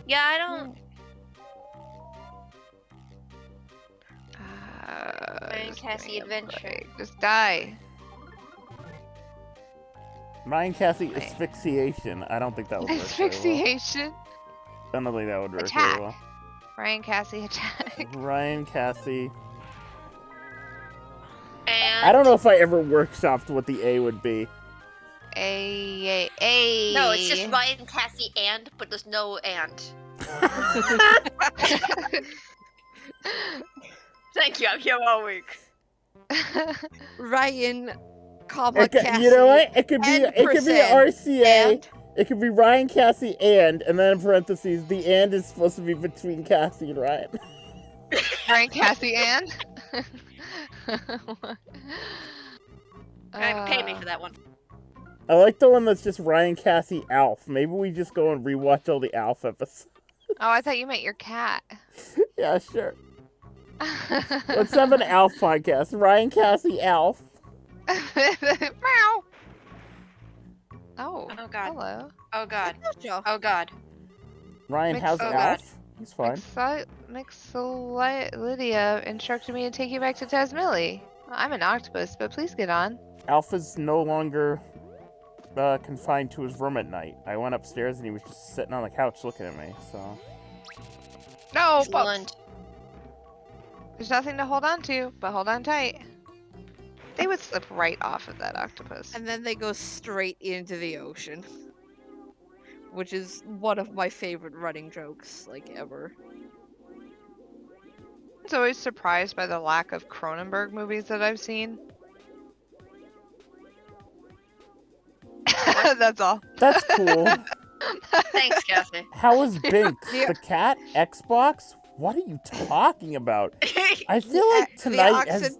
Speaker 2: Yeah, I don't. Ryan
Speaker 3: Just
Speaker 2: Cassie
Speaker 3: give me a
Speaker 2: Adventure.
Speaker 3: break. Just die.
Speaker 1: Ryan, Cassie, asphyxiation. I don't think that would work very well.
Speaker 3: Asphyxiation.
Speaker 1: I don't think that would work
Speaker 3: Attack.
Speaker 1: very well.
Speaker 3: Ryan Cassie attack.
Speaker 1: Ryan, Cassie.
Speaker 2: And
Speaker 1: I don't know if I ever workshopped what the A would be.
Speaker 3: A.
Speaker 2: No, it's just Ryan, Cassie, and, but there's no and. Thank you, I'm here all week.
Speaker 4: Ryan, comma, Cassie.
Speaker 1: You know what? It could be
Speaker 4: and
Speaker 1: RCA.
Speaker 4: and
Speaker 1: It could be Ryan, Cassie, and then in parentheses, the and is supposed to be between Cassie and Ryan.
Speaker 3: Ryan Cassie and.
Speaker 2: Pay me for that one.
Speaker 1: I like the one that's just Ryan, Cassie, Alf. Maybe we just go and rewatch all the Alf episodes.
Speaker 3: Oh, I thought you meant your cat.
Speaker 1: Yeah, sure. Let's have an Alf podcast. Ryan, Cassie, Alf.
Speaker 3: Meow. Oh.
Speaker 2: Oh god.
Speaker 3: Hello.
Speaker 2: Oh god.
Speaker 4: Joe.
Speaker 2: Oh god.
Speaker 1: Ryan, how's
Speaker 2: Oh,
Speaker 1: Alf? He's fine.
Speaker 3: Lydia instructed me to take you back to Tasmilly. I'm an octopus, but please get on.
Speaker 1: Alf is no longer confined to his room at night. I went upstairs and he was just sitting on the couch looking at me, so...
Speaker 3: No,
Speaker 2: Excellent.
Speaker 3: there's nothing to hold on to, but hold on tight. They would slip right off of that octopus.
Speaker 4: And then they go straight into the ocean. Which is one of my favorite running jokes, like, ever.
Speaker 3: I was always surprised by the lack of Cronenberg movies that I've seen. That's all.
Speaker 1: That's cool.
Speaker 2: Thanks, Cassie.
Speaker 1: How is Bink?
Speaker 4: Yeah.
Speaker 1: The cat? Xbox? What are you talking about? I feel
Speaker 4: The-
Speaker 1: like tonight
Speaker 4: the
Speaker 1: has...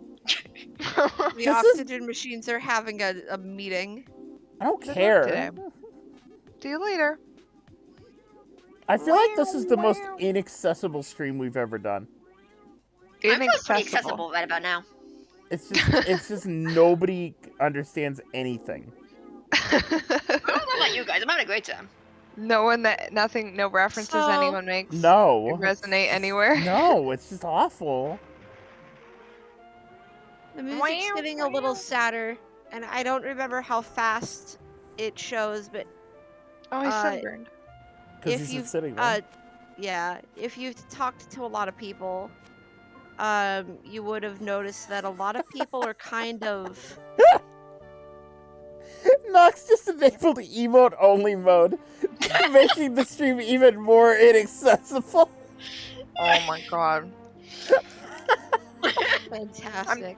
Speaker 4: The
Speaker 1: This is-
Speaker 4: oxygen machines are having a meeting.
Speaker 1: I don't
Speaker 3: Good luck
Speaker 1: care.
Speaker 3: today. See you later.
Speaker 1: I feel like this is the most inaccessible stream we've ever done.
Speaker 2: I feel pretty
Speaker 3: Inaccessible.
Speaker 2: accessible right about now.
Speaker 1: It's just nobody understands anything.
Speaker 2: I don't know about you guys. I'm having a great time.
Speaker 3: No references
Speaker 4: So-
Speaker 3: anyone makes
Speaker 1: No.
Speaker 3: resonate anywhere.
Speaker 1: No, it's just awful.
Speaker 4: The music's
Speaker 3: Wow,
Speaker 4: getting a little
Speaker 3: wow.
Speaker 4: sadder, and I don't remember how fast it shows, but
Speaker 3: Oh, he's
Speaker 4: uh,
Speaker 3: sunburned.
Speaker 1: Because
Speaker 4: if
Speaker 1: he's
Speaker 4: you've
Speaker 1: just sitting there.
Speaker 4: yeah, if you've talked to a lot of people, you would have noticed that a lot of people are kind of
Speaker 1: Nox just enabled emote only mode, making the stream even more inaccessible.
Speaker 3: Oh my god.
Speaker 4: fantastic.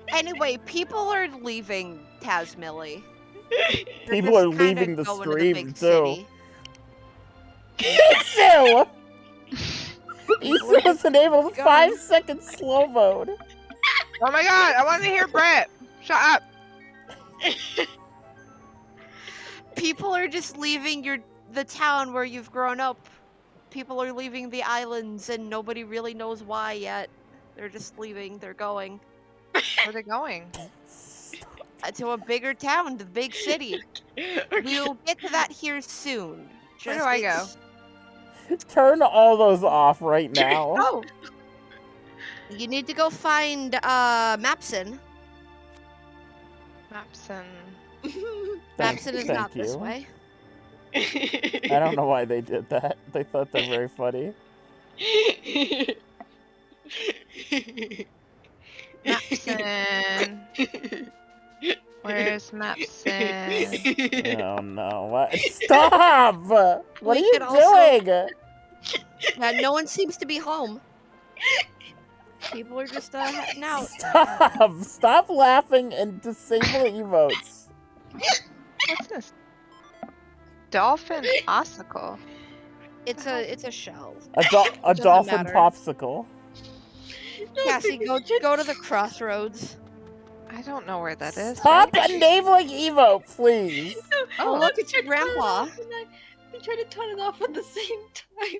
Speaker 4: Anyway, people are leaving Tasmilly. They're
Speaker 1: People
Speaker 4: just
Speaker 1: are
Speaker 4: kinda
Speaker 1: leaving the
Speaker 4: going to the
Speaker 1: stream
Speaker 4: big
Speaker 1: too.
Speaker 4: city.
Speaker 1: Isu!
Speaker 4: People are
Speaker 1: Isu was enabled
Speaker 4: going.
Speaker 1: 5-second slow mode.
Speaker 3: Oh my god, I want to hear Brett. Shut up.
Speaker 4: People are just leaving the town where you've grown up. People are leaving the islands, and nobody really knows why yet. They're just leaving. They're going
Speaker 3: Where are they going?
Speaker 4: to a bigger town, the big city. We'll get to that here soon.
Speaker 3: Where do I go?
Speaker 1: Turn all those off right now.
Speaker 4: Oh, you need to go find Mapson.
Speaker 3: Mapson.
Speaker 4: Mapson is not
Speaker 1: thank
Speaker 4: this
Speaker 1: you.
Speaker 4: way.
Speaker 1: I don't know why they did that. They thought they're very funny.
Speaker 3: Mapson. Where's Mapson?
Speaker 1: Oh no! What? Stop! What
Speaker 4: We
Speaker 1: are you
Speaker 4: could also-
Speaker 1: doing?
Speaker 4: Yeah, no one seems to be home. People are just heading out.
Speaker 1: Stop! Stop laughing and disable emotes.
Speaker 3: What's this? Dolphin Ossicle.
Speaker 4: It's a shell.
Speaker 1: A
Speaker 4: Doesn't
Speaker 1: dolphin
Speaker 4: matter.
Speaker 1: popsicle.
Speaker 4: Cassie, go to the crossroads.
Speaker 3: I don't know where that is.
Speaker 1: Stop
Speaker 3: right?
Speaker 1: enabling emote, please.
Speaker 4: Oh, look, it's your
Speaker 5: I tried to turn it
Speaker 4: grandpa.
Speaker 5: off and I tried to turn it off at the same time.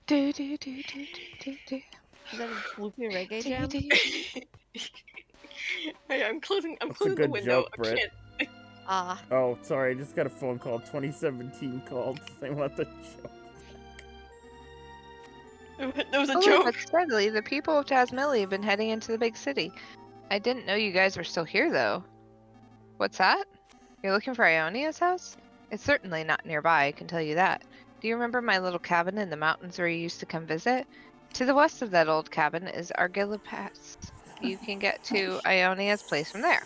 Speaker 3: Do, do, do, do, do, do,
Speaker 4: Is that a loopy reggae
Speaker 3: do,
Speaker 4: jam?
Speaker 3: do.
Speaker 5: I'm closing
Speaker 1: That's a
Speaker 5: the
Speaker 1: good
Speaker 5: window.
Speaker 1: joke,
Speaker 5: I
Speaker 1: Britt.
Speaker 5: can't-
Speaker 4: Ah,
Speaker 1: Oh, sorry, I just got a phone call. 2017 called. They want the joke.
Speaker 5: There was a
Speaker 3: Slowly
Speaker 5: joke.
Speaker 3: but steadily, the people of Tasmilly have been heading into the big city. I didn't know you guys were still here, though. What's that? You're looking for Ionia's house? It's certainly not nearby, I can tell you that. Do you remember my little cabin in the mountains where you used to come visit? To the west of that old cabin is Argilla Pass. You can get to Ionia's place from there.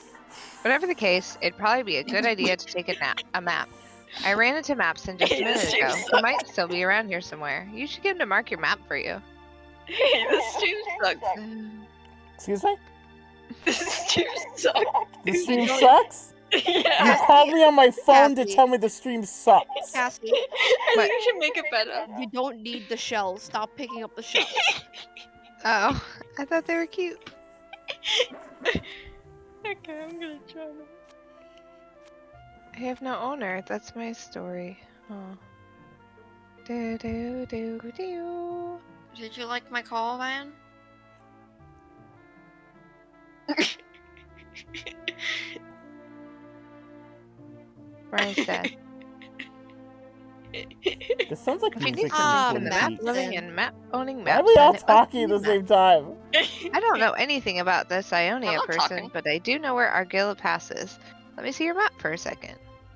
Speaker 3: Whatever the case, it'd probably be a good idea to take a map. I ran into Mapson just a minute ago. He might still be around here somewhere. You should get him to mark your map for you.
Speaker 5: Hey, this stream sucks.
Speaker 1: Excuse me?
Speaker 5: This stream sucks.
Speaker 1: The stream sucks? You
Speaker 5: Yeah.
Speaker 1: called me on my phone to
Speaker 4: Cassie.
Speaker 1: tell me the stream sucks.
Speaker 4: Cassie,
Speaker 5: I think you should make it better.
Speaker 4: you don't need the shells. Stop picking up the shells.
Speaker 3: Oh, I thought they were cute.
Speaker 5: Okay, I'm gonna try that.
Speaker 3: I have no owner. That's my story. Oh. Do do do do.
Speaker 2: Did you like my call, man?
Speaker 3: Brian's dead.
Speaker 1: This sounds like
Speaker 3: If you
Speaker 1: music
Speaker 3: need
Speaker 1: from
Speaker 4: Ah,
Speaker 3: something
Speaker 1: Twin
Speaker 3: from the map
Speaker 1: Peaks.
Speaker 3: living and map owning
Speaker 1: Why
Speaker 3: maps.
Speaker 1: are we all
Speaker 3: then it must
Speaker 1: talking at
Speaker 3: be
Speaker 1: the
Speaker 3: that.
Speaker 1: same time?
Speaker 3: I don't know anything about this Ionia
Speaker 2: not
Speaker 3: person,
Speaker 2: talking.
Speaker 3: but I do know where Argilla Pass is. Let me see your map for a second.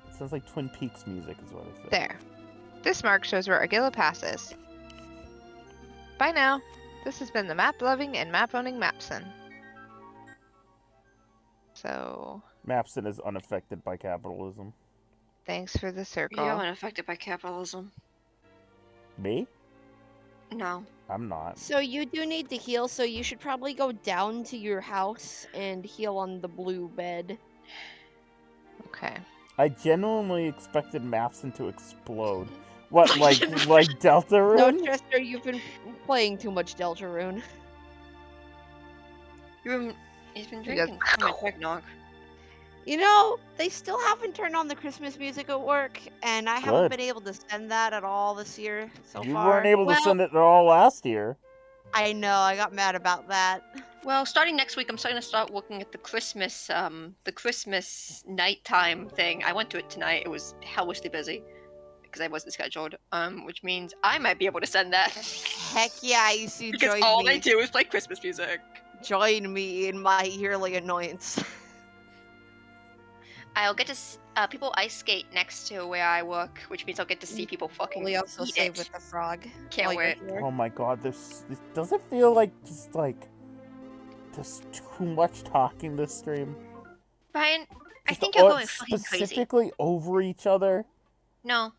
Speaker 1: It sounds like Twin Peaks music is what I said.
Speaker 3: There. This mark shows where Argilla Pass is. Bye now. This has been the map-loving and map-owning Mapson. So,
Speaker 1: Mapson is unaffected by capitalism.
Speaker 3: thanks for the circle.
Speaker 2: You're unaffected by capitalism.
Speaker 1: Me?
Speaker 2: No.
Speaker 1: I'm not.
Speaker 4: So you do need to heal, so you should probably go down to your house and heal on the blue bed.
Speaker 3: Okay.
Speaker 1: I genuinely expected Mapson to explode. What, like Deltarune?
Speaker 4: No, Chester, you've been playing too much Deltarune.
Speaker 2: He's been
Speaker 3: He goes,
Speaker 2: drinking too much eggnog.
Speaker 4: You know, they still haven't turned on the Christmas music at work, and I haven't
Speaker 1: Good.
Speaker 4: been able to send that at all this year so
Speaker 1: You
Speaker 4: far.
Speaker 1: weren't able to
Speaker 2: Well-
Speaker 1: send it at all last year.
Speaker 4: I know, I got mad about that.
Speaker 2: Well, starting next week, I'm starting to start looking at the Christmas nighttime thing. I went to it tonight. It was hellishly busy because I wasn't scheduled. Which means I might be able to send that.
Speaker 4: Heck yeah, Isu,
Speaker 5: Because
Speaker 4: join
Speaker 5: all
Speaker 4: me.
Speaker 5: they do is play Christmas music.
Speaker 4: Join me in my yearly annoyance.
Speaker 2: I'll get to people ice skate next to where I work, which means I'll get to see people fucking
Speaker 4: We also
Speaker 2: eat
Speaker 4: save
Speaker 2: it.
Speaker 4: with the frog.
Speaker 2: Can't
Speaker 4: while you're
Speaker 2: wait.
Speaker 4: here.
Speaker 1: Oh my god, this does it feel like just too much talking this stream?
Speaker 2: Ryan, I
Speaker 1: Just
Speaker 2: think you're going fucking crazy.
Speaker 1: specifically over each other.
Speaker 2: No.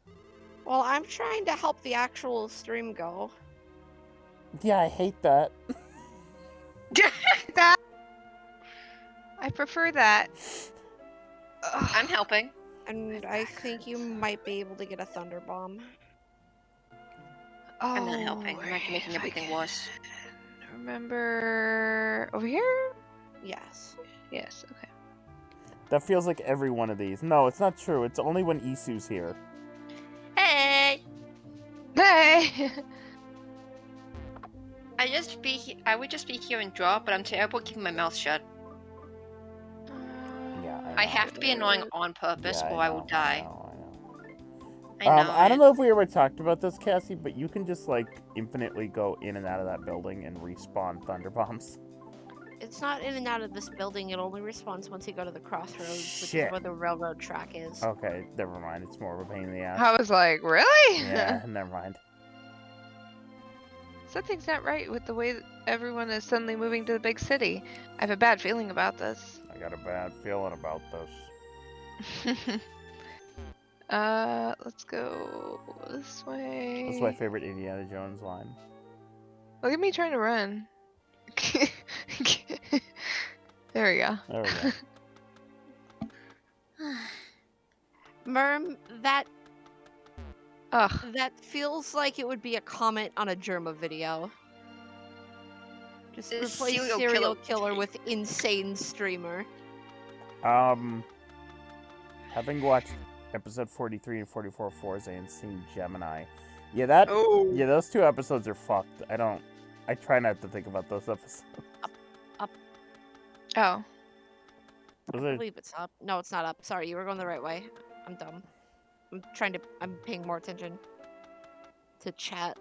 Speaker 4: Well, I'm trying to help the actual stream go.
Speaker 1: Yeah, I hate that.
Speaker 3: That I prefer that.
Speaker 2: I'm helping.
Speaker 4: And I think you might be able to get a thunder bomb.
Speaker 3: Oh,
Speaker 2: I'm not helping. I'm actually making
Speaker 3: if I
Speaker 2: everything
Speaker 3: can
Speaker 2: worse.
Speaker 3: Remember over here?
Speaker 4: Yes.
Speaker 3: Yes. Okay.
Speaker 1: That feels like every one of these. No, it's not true. It's only when Isu's here.
Speaker 2: Hey!
Speaker 3: Hey.
Speaker 2: I would just be here and draw, but I'm terrible at keeping my mouth shut.
Speaker 1: Yeah,
Speaker 2: I have to be annoying on purpose,
Speaker 1: Yeah,
Speaker 2: or I will die.
Speaker 1: I know.
Speaker 2: I know.
Speaker 1: I don't know if we ever talked about this, Cassie, but you can just like infinitely go in and out of that building and respawn thunder bombs.
Speaker 4: It's not in and out of this building. It only respawns once you go to the crossroads, which
Speaker 1: Shit.
Speaker 4: is where the railroad track is.
Speaker 1: Okay, never mind. It's more of a pain in the ass.
Speaker 3: I was like, really?
Speaker 1: Yeah, never mind.
Speaker 3: Something's not right with the way that everyone is suddenly moving to the big city. I have a bad feeling about this.
Speaker 1: I got a bad feeling about this.
Speaker 3: Let's go this way.
Speaker 1: That's my favorite Indiana Jones line.
Speaker 3: Look at me trying to run. There we go.
Speaker 1: There we go.
Speaker 4: Merm, that
Speaker 3: Ugh.
Speaker 4: feels like it would be a comment on a Germa video. Just
Speaker 2: This
Speaker 4: replace
Speaker 2: serial
Speaker 4: serial
Speaker 2: killer.
Speaker 4: killer with insane streamer.
Speaker 1: Having watched episode 43 and 44 of Forza and seen Gemini, yeah,
Speaker 5: Oh.
Speaker 1: yeah, those two episodes are fucked. I try not to think about those episodes.
Speaker 3: Oh.
Speaker 1: Those
Speaker 4: I
Speaker 1: are,
Speaker 4: believe it's up. No, it's not up. Sorry, you were going the right way. I'm dumb. I'm paying more attention to chat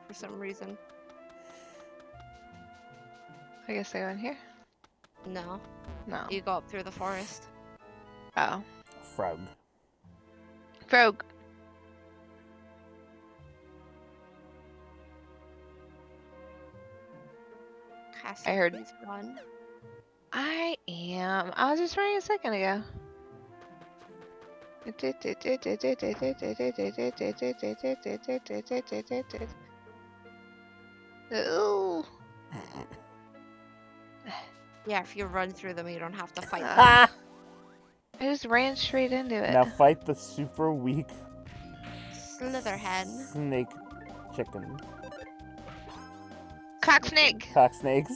Speaker 4: for some reason.
Speaker 3: I guess I go in here?
Speaker 4: No,
Speaker 3: No.
Speaker 4: you go up through the forest.
Speaker 3: Oh.
Speaker 1: frog.
Speaker 3: Frog.
Speaker 4: Cassie,
Speaker 3: I heard-
Speaker 4: please run.
Speaker 3: I am. I was just running a second ago. Ooh.
Speaker 4: Yeah, if you run through them, you don't have to fight them.
Speaker 1: Ah!
Speaker 3: I just ran straight into it.
Speaker 1: Now fight the super weak
Speaker 4: Slitherhen.
Speaker 1: snake chicken.
Speaker 3: Cock snake.
Speaker 1: Cock snakes.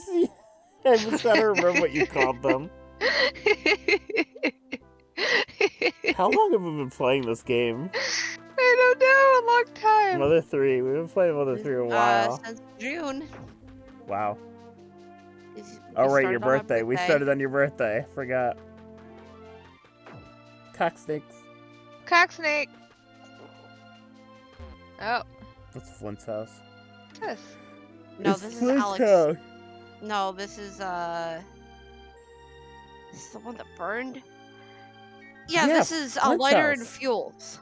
Speaker 1: I was trying to remember what you called them. How long have we been playing this game?
Speaker 3: I don't know. A long time.
Speaker 1: Mother 3. We've been playing Mother 3 a while.
Speaker 4: Since June.
Speaker 1: Wow.
Speaker 4: We
Speaker 1: Oh, right,
Speaker 4: started
Speaker 1: your
Speaker 4: on our
Speaker 1: birthday. We started on your birthday. Forgot. Cock snakes.
Speaker 3: Cock snake. Oh.
Speaker 1: That's Flint's house.
Speaker 3: What's this?
Speaker 4: No,
Speaker 1: It's
Speaker 4: this is
Speaker 1: Flint's
Speaker 4: Alex.
Speaker 1: house.
Speaker 4: No, this is the one that burned. Yeah,
Speaker 1: Yeah,
Speaker 4: this is
Speaker 1: Flint's
Speaker 4: lighter and
Speaker 1: house.
Speaker 4: fuels.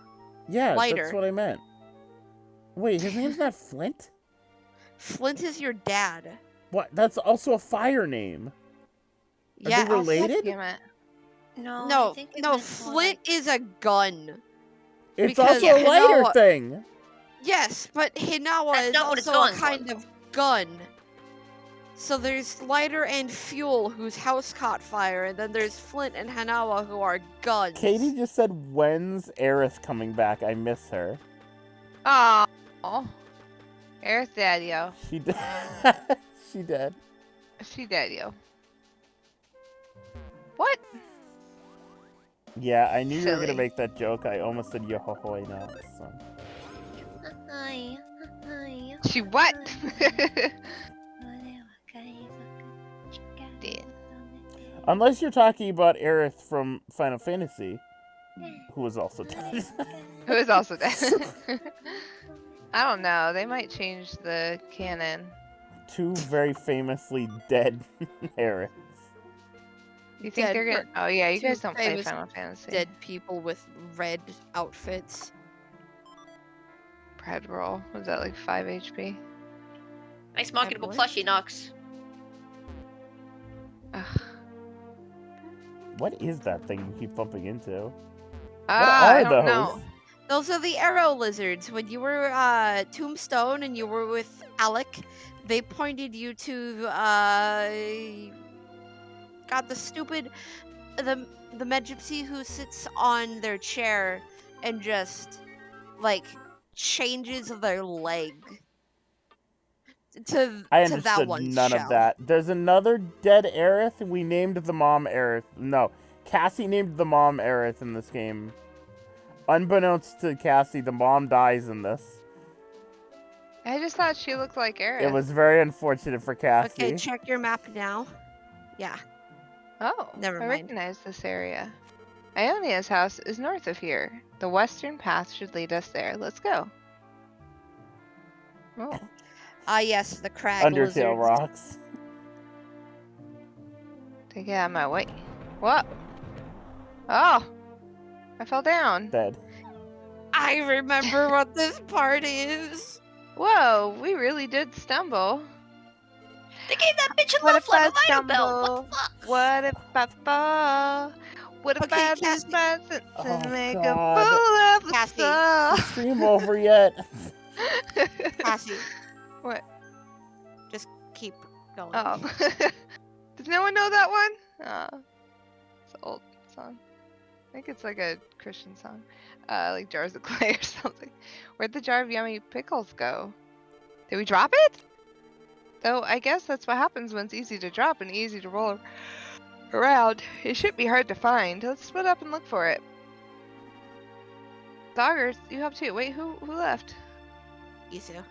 Speaker 1: Yeah,
Speaker 4: Lighter.
Speaker 1: that's what I meant. Wait, his name's not Flint?
Speaker 4: Flint is your dad.
Speaker 1: What? That's also a fire name. Are
Speaker 4: Yeah.
Speaker 1: they related?
Speaker 3: Damn it.
Speaker 2: No.
Speaker 4: No,
Speaker 2: I think it
Speaker 4: no,
Speaker 2: was more
Speaker 4: Flint is a gun.
Speaker 1: It's
Speaker 4: Because
Speaker 1: also a lighter
Speaker 4: Hinawa-
Speaker 1: thing.
Speaker 4: Yes, but Hinawa
Speaker 2: That's
Speaker 4: is
Speaker 2: not what it's
Speaker 4: also a
Speaker 2: going for.
Speaker 4: kind of gun. So there's lighter and fuel whose house caught fire, and then there's Flint and Hanawa who are guns.
Speaker 1: Katie just said, when's Aerith coming back? I miss her.
Speaker 3: Oh. Earth Daddy-o.
Speaker 1: She did. She did.
Speaker 3: She Daddy-o. What?
Speaker 1: Yeah, I knew you were
Speaker 3: Silly.
Speaker 1: gonna make that joke. I almost said yo-ho-hoi now. So.
Speaker 2: Hi. Hi.
Speaker 3: She what?
Speaker 2: Dead.
Speaker 1: Unless you're talking about Aerith from Final Fantasy, who was also dead.
Speaker 3: Who is also dead. I don't know. They might change the canon.
Speaker 1: 2 very famously dead Aeriths.
Speaker 3: You think
Speaker 4: Dead
Speaker 3: they're gonna? Oh yeah, you
Speaker 4: two
Speaker 3: guys don't play
Speaker 4: famous
Speaker 3: Final Fantasy.
Speaker 4: Dead people with red outfits.
Speaker 3: Bread roll. Was that like 5 HP?
Speaker 2: Nice marketable
Speaker 4: believe
Speaker 2: plushie, Nox.
Speaker 3: Ugh.
Speaker 1: What is that thing you keep bumping into?
Speaker 3: I
Speaker 1: are
Speaker 3: don't
Speaker 1: those?
Speaker 3: know.
Speaker 4: Those are the arrow lizards. When you were Tombstone and you were with Alec, they pointed you to God, the stupid the Medgypsy who sits on their chair and just like changes their leg to
Speaker 1: I
Speaker 4: that
Speaker 1: understood
Speaker 4: one
Speaker 1: none
Speaker 4: shell.
Speaker 1: of that. There's another dead Aerith. We named the mom Aerith. No, Cassie named the mom Aerith in this game. Unbeknownst to Cassie, the mom dies in this.
Speaker 3: I just thought she looked like Aerith.
Speaker 1: It was very unfortunate for Cassie.
Speaker 4: Okay, check your map now. Yeah.
Speaker 3: Oh,
Speaker 4: Never
Speaker 3: I
Speaker 4: mind.
Speaker 3: recognize this area. Ionia's house is north of here. The western path should lead us there. Let's go. Oh.
Speaker 4: Yes, the crag
Speaker 1: Undertale
Speaker 4: lizards.
Speaker 1: rocks.
Speaker 3: To get out of my way. What? Oh! I fell down.
Speaker 1: Dead.
Speaker 4: I remember what this part is.
Speaker 3: Whoa, we really did stumble.
Speaker 2: They gave that bitch a
Speaker 3: What
Speaker 2: love
Speaker 3: if I
Speaker 2: letter lighter belt. What
Speaker 3: stumble?
Speaker 2: the fuck?
Speaker 3: What if I fall? What if
Speaker 4: Okay,
Speaker 3: I
Speaker 4: Cassie.
Speaker 3: lose my sense
Speaker 1: Oh,
Speaker 3: and make
Speaker 1: God.
Speaker 3: a fool of
Speaker 4: Cassie.
Speaker 1: Is
Speaker 3: myself?
Speaker 1: the stream over yet?
Speaker 4: Cassie,
Speaker 3: What?
Speaker 4: just keep going.
Speaker 3: Oh. Does no one know that one? It's an old song. I think it's like a Christian song. Like Jars of Clay or something. Where'd the jar of yummy pickles go? Did we drop it? Though I guess that's what happens when it's easy to drop and easy to roll around. It shouldn't be hard to find. Let's split up and look for it. Doggers, you help too. Wait, who left?
Speaker 4: Isu.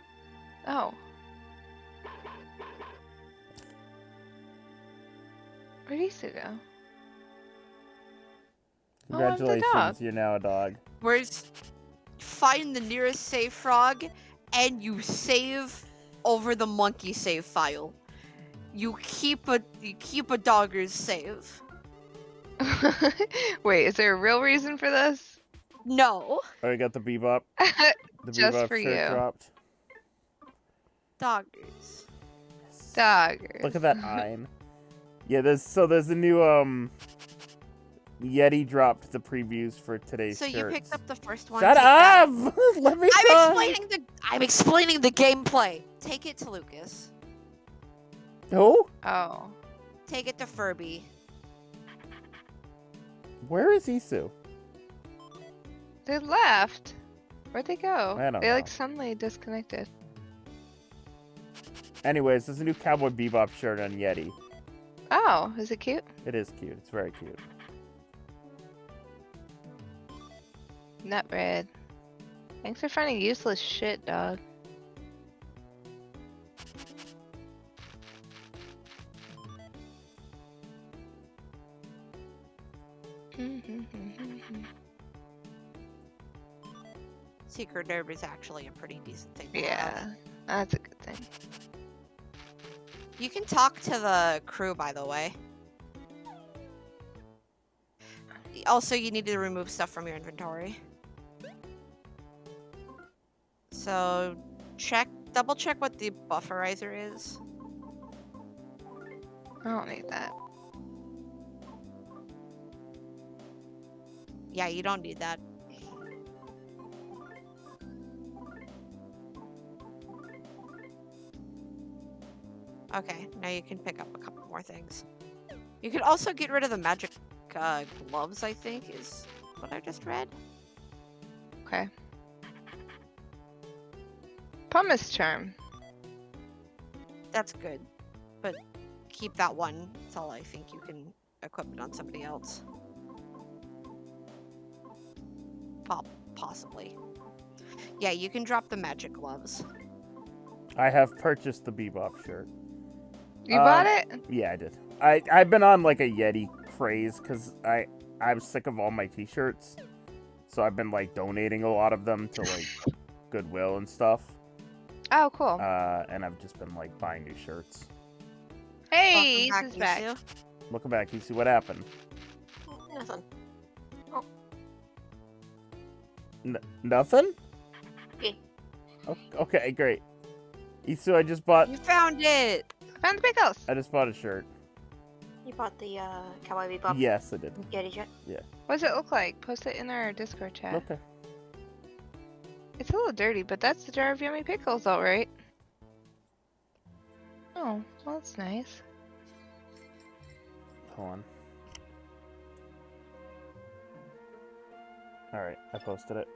Speaker 3: Oh. Where'd Issa go? Oh, I'm the
Speaker 1: Congratulations,
Speaker 3: dog.
Speaker 1: you're now a dog.
Speaker 4: Where's find the nearest save frog and you save over the monkey save file. You keep a dogger's save.
Speaker 3: Wait, is there a real reason for this?
Speaker 4: No.
Speaker 1: Oh, you got the bebop. The
Speaker 3: Just
Speaker 1: bebop
Speaker 3: for
Speaker 1: shirt
Speaker 3: you.
Speaker 1: dropped.
Speaker 4: Doggers.
Speaker 3: Doggers.
Speaker 1: Look at that Ein. Yeah, there's a new Yeti dropped the previews for today's
Speaker 4: So
Speaker 1: shirts.
Speaker 4: you picked up the first one.
Speaker 1: Shut
Speaker 4: take that.
Speaker 1: up! Let me
Speaker 4: I'm
Speaker 1: talk.
Speaker 4: explaining the gameplay. Take it to Lucas.
Speaker 1: Who?
Speaker 3: Oh.
Speaker 4: Take it to Furby.
Speaker 1: Where is Isu?
Speaker 3: They left. Where'd they go?
Speaker 1: I don't
Speaker 3: They like
Speaker 1: know.
Speaker 3: suddenly disconnected.
Speaker 1: Anyways, there's a new Cowboy Bebop shirt on Yeti.
Speaker 3: Oh, is it cute?
Speaker 1: It is cute. It's very cute.
Speaker 3: Nut bread. Thanks for finding useless shit, dog.
Speaker 4: Secret Nerve is actually a pretty decent thing. to have.
Speaker 3: Yeah, that's a good thing.
Speaker 4: You can talk to the crew, by the way. Also, you need to remove stuff from your inventory. So, double check what the bufferizer is.
Speaker 3: I don't need that.
Speaker 4: Yeah, you don't need that. Okay, now you can pick up a couple more things. You could also get rid of the magic gloves, I think, is what I just read.
Speaker 3: Okay. Pumice charm.
Speaker 4: That's good. But keep that one until I think you can equip it on somebody else. Possibly. Yeah, you can drop the magic gloves.
Speaker 1: I have purchased the Bebop shirt.
Speaker 3: You bought it?
Speaker 1: Yeah, I did. I've been on like a Yeti craze because I'm sick of all my t-shirts. So I've been like donating a lot of them to like Goodwill and stuff.
Speaker 3: Oh, cool.
Speaker 1: And I've just been like buying new shirts.
Speaker 3: Hey,
Speaker 4: Welcome
Speaker 3: Ace is back.
Speaker 4: Isu.
Speaker 1: Looking back, you see what happened.
Speaker 2: Nothing.
Speaker 1: Nothing?
Speaker 2: Okay.
Speaker 1: Okay, great. Isu, I just bought
Speaker 4: You found it!
Speaker 3: Found the pickles.
Speaker 1: a shirt.
Speaker 2: You bought the Cowboy Bebop
Speaker 1: Yes, I did.
Speaker 2: Yeti jet?
Speaker 3: What does it look like? Post it in our Discord chat.
Speaker 1: Okay.
Speaker 3: It's a little dirty, but that's the jar of yummy pickles, all right. Oh, well, that's nice.
Speaker 1: Hold on. Alright, I posted it.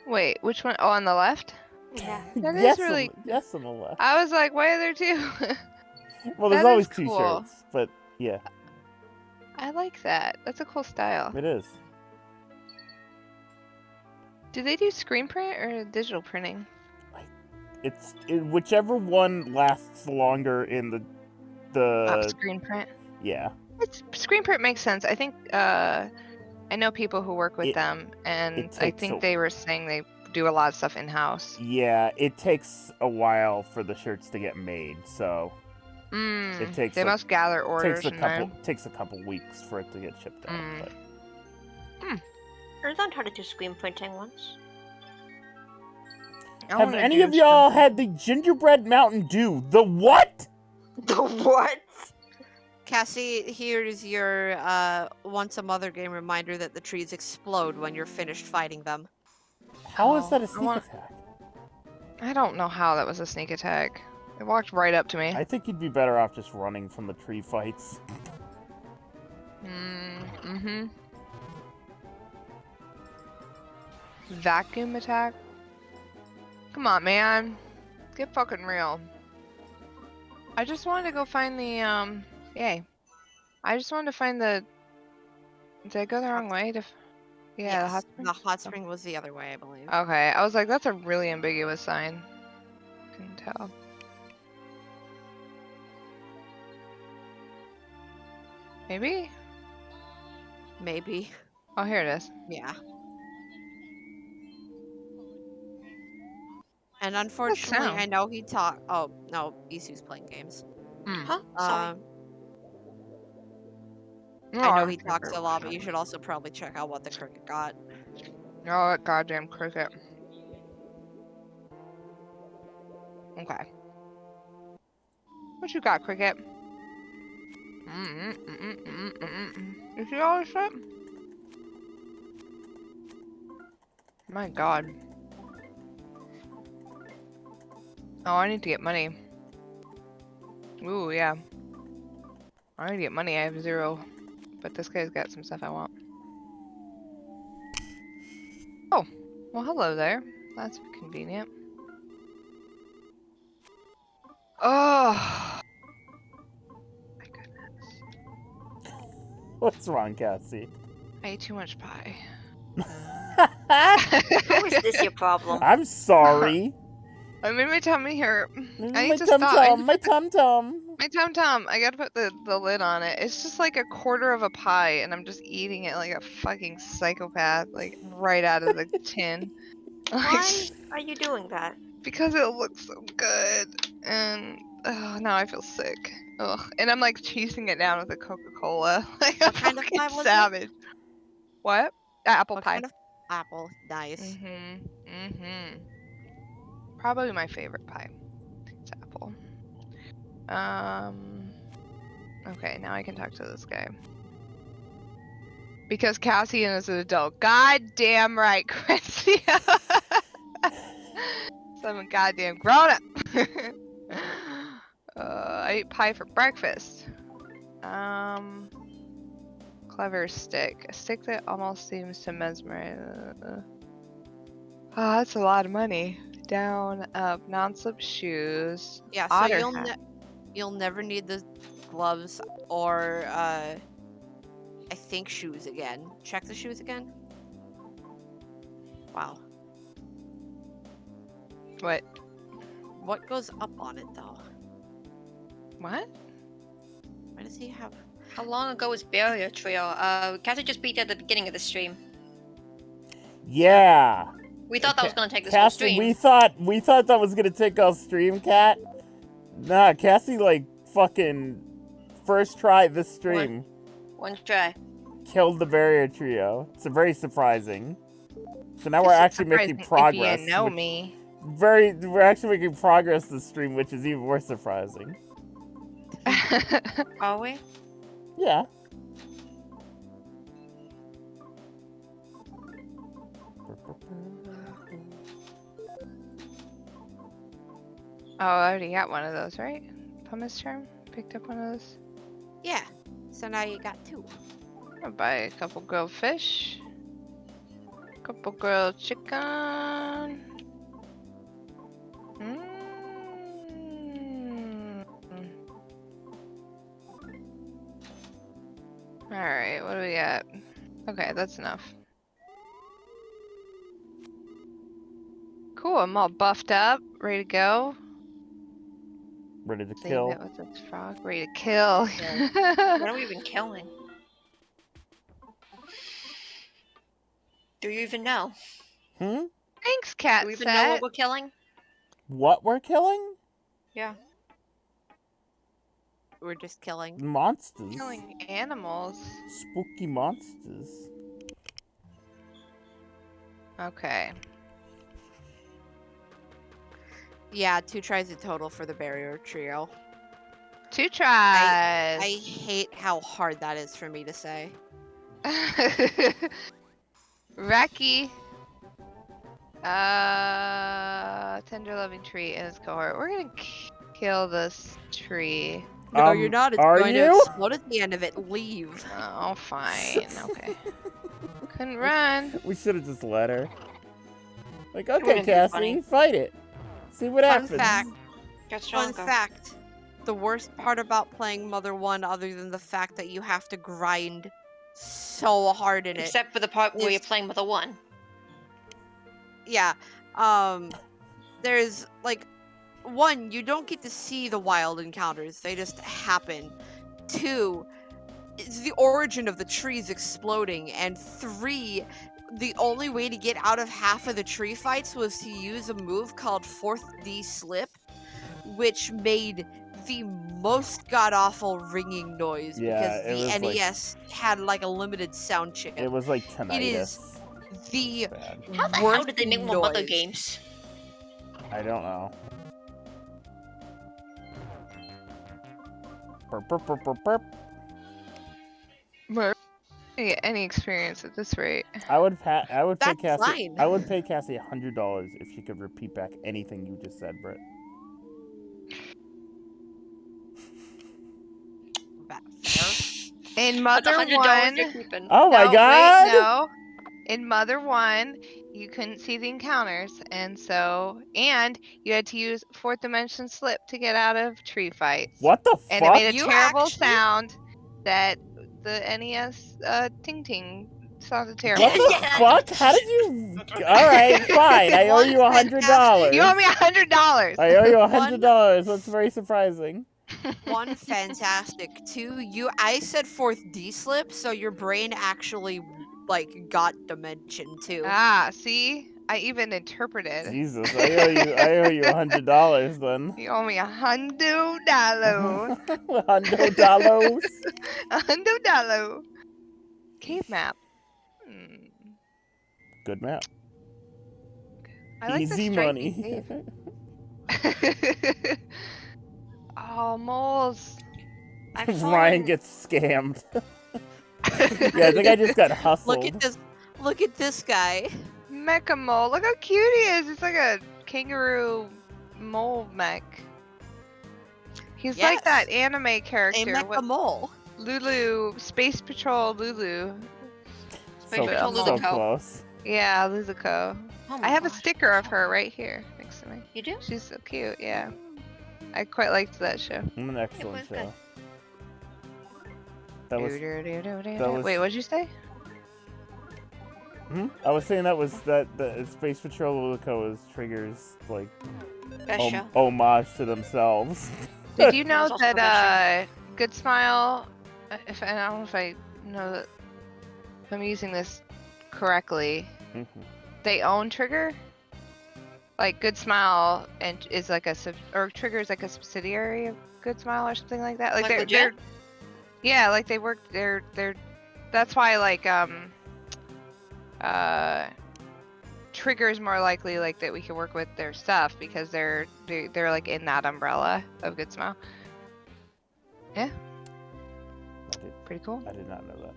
Speaker 3: Wait, which one? Oh, on the left?
Speaker 2: Yeah.
Speaker 3: That is
Speaker 1: yes,
Speaker 3: really-
Speaker 1: yes, on the left.
Speaker 3: I was like, why are there two?
Speaker 1: Well, there's
Speaker 3: that
Speaker 1: always
Speaker 3: is
Speaker 1: two
Speaker 3: cool.
Speaker 1: shirts, but yeah,
Speaker 3: I like that. That's a cool style.
Speaker 1: it is.
Speaker 3: Do they do screen print or digital printing?
Speaker 1: Whichever one lasts longer in the
Speaker 3: Screen print.
Speaker 1: yeah.
Speaker 3: Screen print makes sense. I think I know people who work with them, and
Speaker 1: it
Speaker 3: I
Speaker 1: takes
Speaker 3: think
Speaker 1: a-
Speaker 3: they were saying they do a lot of stuff in house.
Speaker 1: Yeah, it takes a while for the shirts to get made, so it takes
Speaker 3: They
Speaker 1: like,
Speaker 3: must gather orders.
Speaker 1: takes a couple weeks for it to get shipped out.
Speaker 3: Mm.
Speaker 1: But
Speaker 2: I learned how to do screen printing once.
Speaker 1: have any of y'all had the gingerbread Mountain Dew? The what?
Speaker 2: The what?
Speaker 4: Cassie, here's your once a mother game reminder that the trees explode when you're finished fighting them.
Speaker 1: How is that a
Speaker 3: I
Speaker 1: sneak
Speaker 3: want-
Speaker 1: attack?
Speaker 3: I don't know how that was a sneak attack. It walked right up to me.
Speaker 1: I think you'd be better off just running from the tree fights.
Speaker 3: Mm-hmm. Vacuum attack? Come on, man. Get fucking real. I just wanted to go find the, yay. I just wanted to find the... Did I go the wrong way? Yeah, the hot spring?
Speaker 4: The hot spring was the other way, I believe.
Speaker 3: Okay, I was like, that's a really ambiguous sign. Couldn't tell. Maybe?
Speaker 4: Maybe.
Speaker 3: Oh, here it is.
Speaker 4: Yeah. And unfortunately,
Speaker 3: sound?
Speaker 4: I know he talked. Oh no, Isu's playing games.
Speaker 2: Huh? Sorry.
Speaker 4: I know he talks a lot, but you should also probably check out what the cricket got.
Speaker 3: Oh, that goddamn cricket. Okay. What you got, cricket? Is he all shit? My god. Oh, I need to get money. Ooh, yeah. I need to get money. I have 0. But this guy's got some stuff I want. Oh, well, hello there. That's convenient. Oh, my goodness.
Speaker 1: What's wrong, Cassie?
Speaker 3: I ate too much pie.
Speaker 2: How is this your problem?
Speaker 1: I'm sorry.
Speaker 3: I made my tummy hurt. I
Speaker 1: My
Speaker 3: need to
Speaker 1: tum
Speaker 3: stop. I
Speaker 1: tum,
Speaker 3: need
Speaker 1: my tum tum.
Speaker 3: My tum-tum. I gotta put the lid on it. It's just like a quarter of a pie, and I'm just eating it like a fucking psychopath, like right out of the tin.
Speaker 2: Why are you doing that?
Speaker 3: Because it looks so good, and now I feel sick. Ugh. And I'm like chasing it down with a Coca-Cola, like a
Speaker 4: What kind of
Speaker 3: fucking
Speaker 4: pie was it?
Speaker 3: savage. What? Apple
Speaker 4: What
Speaker 3: pie.
Speaker 4: kind of apple? Nice.
Speaker 3: Probably my favorite pie. It's apple. Okay, now I can talk to this guy. Because Cassie is an adult. God damn right, Chrissy. So I'm a goddamn grown up. I ate pie for breakfast. Clever stick. A stick that almost seems to mesmerize. Oh, that's a lot of money. Down, up, non-slip shoes.
Speaker 4: Yeah, so
Speaker 3: Otter
Speaker 4: you'll
Speaker 3: hat.
Speaker 4: you'll never need the gloves or I think shoes again. Check the shoes again. Wow.
Speaker 3: What?
Speaker 4: What goes up on it though?
Speaker 3: What?
Speaker 4: Why does he have?
Speaker 2: How long ago was Barrier Trail? Cassie just beat at the beginning of the stream.
Speaker 1: Yeah.
Speaker 2: We thought that was gonna take this whole
Speaker 1: Cassie,
Speaker 2: stream.
Speaker 1: we thought that was gonna take our stream, Cat. Nah, Cassie, like, fucking first try this stream
Speaker 2: One try.
Speaker 1: killed the barrier trio. It's very surprising. So now
Speaker 3: This
Speaker 1: we're
Speaker 3: is
Speaker 1: actually making
Speaker 3: surprising
Speaker 1: progress.
Speaker 3: If you know
Speaker 1: which-
Speaker 3: me.
Speaker 1: We're actually making progress this stream, which is even more surprising.
Speaker 2: Are we?
Speaker 1: Yeah.
Speaker 3: Oh, I already got one of those, right? Pumice term? Picked up one of those?
Speaker 4: Yeah. So now you got 2.
Speaker 3: I'll buy a couple grilled fish. Couple grilled chicken. Mm. Alright, what do we got? Okay, that's enough. Cool, I'm all buffed up, ready to go.
Speaker 1: Ready to
Speaker 3: Save
Speaker 1: kill.
Speaker 3: it with this frog. Ready to kill.
Speaker 2: What are we even killing? Do you even know?
Speaker 1: Hmm?
Speaker 3: Thanks, cat
Speaker 2: Do we even know
Speaker 3: set.
Speaker 2: what we're killing?
Speaker 1: What we're killing?
Speaker 2: Yeah.
Speaker 4: We're just killing.
Speaker 1: Monsters.
Speaker 3: Killing animals.
Speaker 1: Spooky monsters.
Speaker 3: Okay.
Speaker 4: Yeah, 2 tries in total for the barrier trio.
Speaker 3: 2 tries.
Speaker 4: I hate how hard that is for me to say.
Speaker 3: Raki. Tender loving tree in its cohort. We're gonna kill this tree.
Speaker 4: No, you're not. It's
Speaker 1: are
Speaker 4: going to
Speaker 1: you?
Speaker 4: explode at the end of it. Leave.
Speaker 3: Oh, fine. Okay. Couldn't run.
Speaker 1: We should have just let her. Like,
Speaker 2: would've
Speaker 1: okay,
Speaker 2: been
Speaker 1: Cassie,
Speaker 2: funny.
Speaker 1: fight it. See what
Speaker 4: Fun
Speaker 1: happens.
Speaker 4: fact.
Speaker 2: Get
Speaker 4: Fun
Speaker 2: stronger.
Speaker 4: fact. The worst part about playing Mother 1, other than the fact that you have to grind so hard in it.
Speaker 2: Except for the part where
Speaker 4: is-
Speaker 2: you're playing with a 1.
Speaker 4: Yeah. There's like 1, you don't get to see the wild encounters. They just happen. 2, it's the origin of the trees exploding. And 3, the only way to get out of half of the tree fights was to use a move called 4th D slip, which made the most god-awful ringing noise
Speaker 1: Yeah,
Speaker 4: because
Speaker 1: it was
Speaker 4: the
Speaker 1: like-
Speaker 4: NES had like a limited sound chip.
Speaker 1: It was like tinnitus.
Speaker 4: It is the
Speaker 1: Bad.
Speaker 2: How the
Speaker 4: worst
Speaker 2: hell did they make more Mother
Speaker 4: noise.
Speaker 2: games?
Speaker 1: I don't know. Burp, burp, burp, burp, burp.
Speaker 3: Yeah, any experience at this rate.
Speaker 1: I would pay
Speaker 4: That's
Speaker 1: Cassie.
Speaker 4: fine.
Speaker 1: I would pay Cassie $100 if she could repeat back anything you just said, Britt.
Speaker 4: Fair.
Speaker 3: In
Speaker 2: That's
Speaker 3: Mother
Speaker 2: $100
Speaker 3: 1.
Speaker 2: you're keeping.
Speaker 1: Oh my
Speaker 3: No,
Speaker 1: god!
Speaker 3: Wait, no. In Mother 1, you couldn't see the encounters, and you had to use 4th dimension slip to get out of tree fights.
Speaker 1: What the
Speaker 3: And it
Speaker 1: fuck?
Speaker 3: made a
Speaker 4: You
Speaker 3: terrible
Speaker 4: actually-
Speaker 3: sound that the NES ting ting sounded
Speaker 1: What
Speaker 3: terrible.
Speaker 1: the fuck? How did you? All right, fine. I owe you $100.
Speaker 3: You owe me $100.
Speaker 1: I owe you $100. That's very surprising.
Speaker 4: 1, fantastic. 2, I said 4th D slip, so your brain actually like got dimension too.
Speaker 3: Ah, see? I even interpreted.
Speaker 1: Jesus, I owe you $100 then.
Speaker 3: You owe me $100.
Speaker 1: $100.
Speaker 3: $100. Cave map.
Speaker 1: Good map.
Speaker 3: I like
Speaker 1: Easy
Speaker 3: the
Speaker 1: money.
Speaker 3: cave. Oh, moles.
Speaker 2: I've
Speaker 1: Ryan
Speaker 2: fallen-
Speaker 1: gets scammed. Yeah, I think I just got hustled.
Speaker 4: Look at this. Look at this guy.
Speaker 3: Mecha mole. Look how cute he is. He's like a kangaroo mole mech. He's like that
Speaker 4: Yes.
Speaker 3: anime
Speaker 4: A
Speaker 3: character.
Speaker 4: mecha
Speaker 3: What,
Speaker 4: mole.
Speaker 3: Lulu. Space Patrol Lulu.
Speaker 2: Space
Speaker 1: So,
Speaker 2: Patrol
Speaker 1: so
Speaker 2: Luluco.
Speaker 1: close.
Speaker 3: Yeah, Luzuko.
Speaker 2: Oh my
Speaker 3: I have a
Speaker 2: gosh.
Speaker 3: sticker of her right here next to me.
Speaker 2: You do?
Speaker 3: She's so cute, yeah. I quite liked that show.
Speaker 1: An excellent
Speaker 2: was good.
Speaker 1: show. That was. was-
Speaker 3: Wait, what'd you say?
Speaker 1: I was saying that the Space Patrol Luluco is Trigger's like
Speaker 2: Best show.
Speaker 1: homage to themselves.
Speaker 3: Did you know
Speaker 2: was also the
Speaker 3: that Good Smile? If I don't know if I know that if I'm using this correctly,
Speaker 1: Mhm.
Speaker 3: they own Trigger. Like Good Smile and is like or Trigger is like a subsidiary of Good Smile or something like that. Like they're
Speaker 2: legit?
Speaker 3: yeah, like they work. They're that's why like Trigger is more likely like that we can work with their stuff because they're like in that umbrella of Good Smile. Yeah. Pretty cool.
Speaker 1: I did not know that.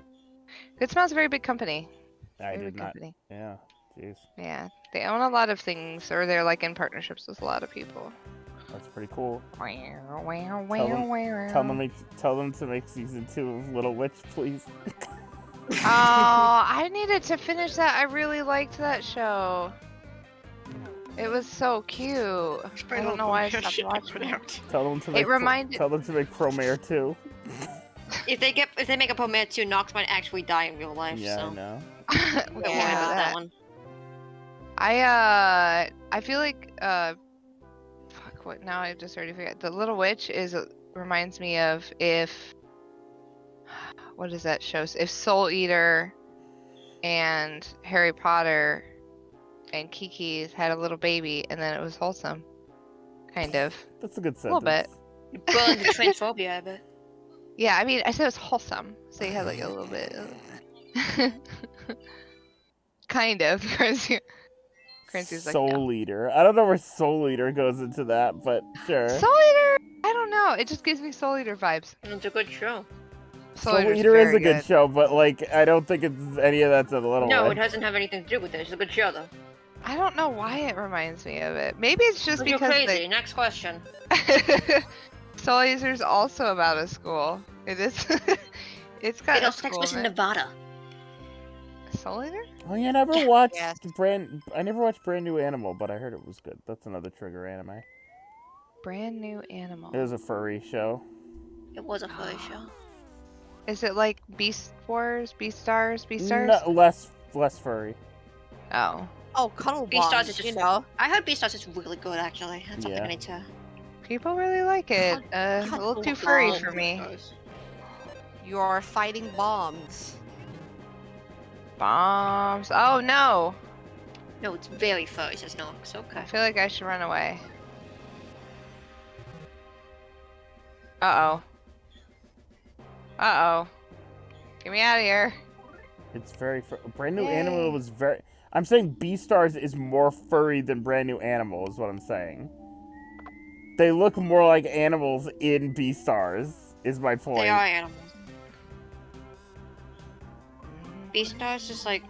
Speaker 3: Good Smile's a very big company.
Speaker 1: I
Speaker 3: Very
Speaker 1: did
Speaker 3: big
Speaker 1: not.
Speaker 3: company.
Speaker 1: Yeah. Jeez.
Speaker 3: Yeah, they own a lot of things, or they're like in partnerships with a lot of people.
Speaker 1: That's pretty cool.
Speaker 3: Wow,
Speaker 1: Tell them to make season 2 of Little Witch, please.
Speaker 3: Oh, I needed to finish that. I really liked that show. It was so cute. I don't know why I stopped watching it.
Speaker 1: Tell them to make Chromare too.
Speaker 2: If they make a Pomade 2, Nox might actually die in real life.
Speaker 1: Yeah,
Speaker 2: so.
Speaker 1: I know.
Speaker 2: Don't worry about that one.
Speaker 3: I feel like fuck, what now? I just already forgot. The Little Witch reminds me of what is that show? If Soul Eater and Harry Potter and Kiki had a little baby and then it was wholesome. Kind of.
Speaker 1: That's a good
Speaker 3: A little
Speaker 1: sentence.
Speaker 2: You burned the transphobia, I bet.
Speaker 3: Yeah, I mean, I said it was wholesome, so you had like a little bit. Kind of. Currency's like,
Speaker 1: Soul
Speaker 3: no.
Speaker 1: Eater. I don't know where Soul Eater goes into that, but sure.
Speaker 3: Soul Eater? I don't know. It just gives me Soul Eater vibes.
Speaker 2: It's a good show.
Speaker 3: Soul
Speaker 1: Eater is a
Speaker 3: very
Speaker 1: good show, but like I don't think it's any of that's a little.
Speaker 2: No,
Speaker 1: Witch.
Speaker 2: it doesn't have anything to do with it. It's a good show, though.
Speaker 3: I don't know why it reminds me of it. Maybe it's just
Speaker 2: You're
Speaker 3: because
Speaker 2: crazy. Next question.
Speaker 3: Soul Eater is also about a school. It is. It's got
Speaker 2: It
Speaker 3: a
Speaker 2: also takes
Speaker 3: school
Speaker 2: place
Speaker 3: in
Speaker 2: in
Speaker 3: it.
Speaker 2: Nevada.
Speaker 3: Soul Eater?
Speaker 1: Oh, you never watched
Speaker 4: Yes.
Speaker 1: I never watched Brand New Animal, but I heard it was good. That's another Trigger anime.
Speaker 3: Brand New Animal.
Speaker 1: It was a furry show.
Speaker 2: It was a furry show.
Speaker 3: Is it like Beast Wars, Beastars, Beastars?
Speaker 1: No, less furry.
Speaker 3: Oh.
Speaker 4: Oh, Cuddle
Speaker 2: Beastars
Speaker 4: Bombs,
Speaker 2: is just
Speaker 4: you know.
Speaker 2: I heard Beastars is really good, actually. That's something
Speaker 1: Yeah.
Speaker 2: I need to.
Speaker 3: People really like it. A little too furry for me.
Speaker 4: You are fighting bombs.
Speaker 3: Bombs. Oh no!
Speaker 2: No, it's very furry, says Nox. Okay.
Speaker 3: I feel like I should run away. Uh-oh. Uh-oh. Get me out of here.
Speaker 1: It's very Brand New
Speaker 3: Yay.
Speaker 1: Animal was very. I'm saying Beastars is more furry than Brand New Animal. Is what I'm saying. They look more like animals in Beastars. Is my point.
Speaker 2: They are animals. Beastars is like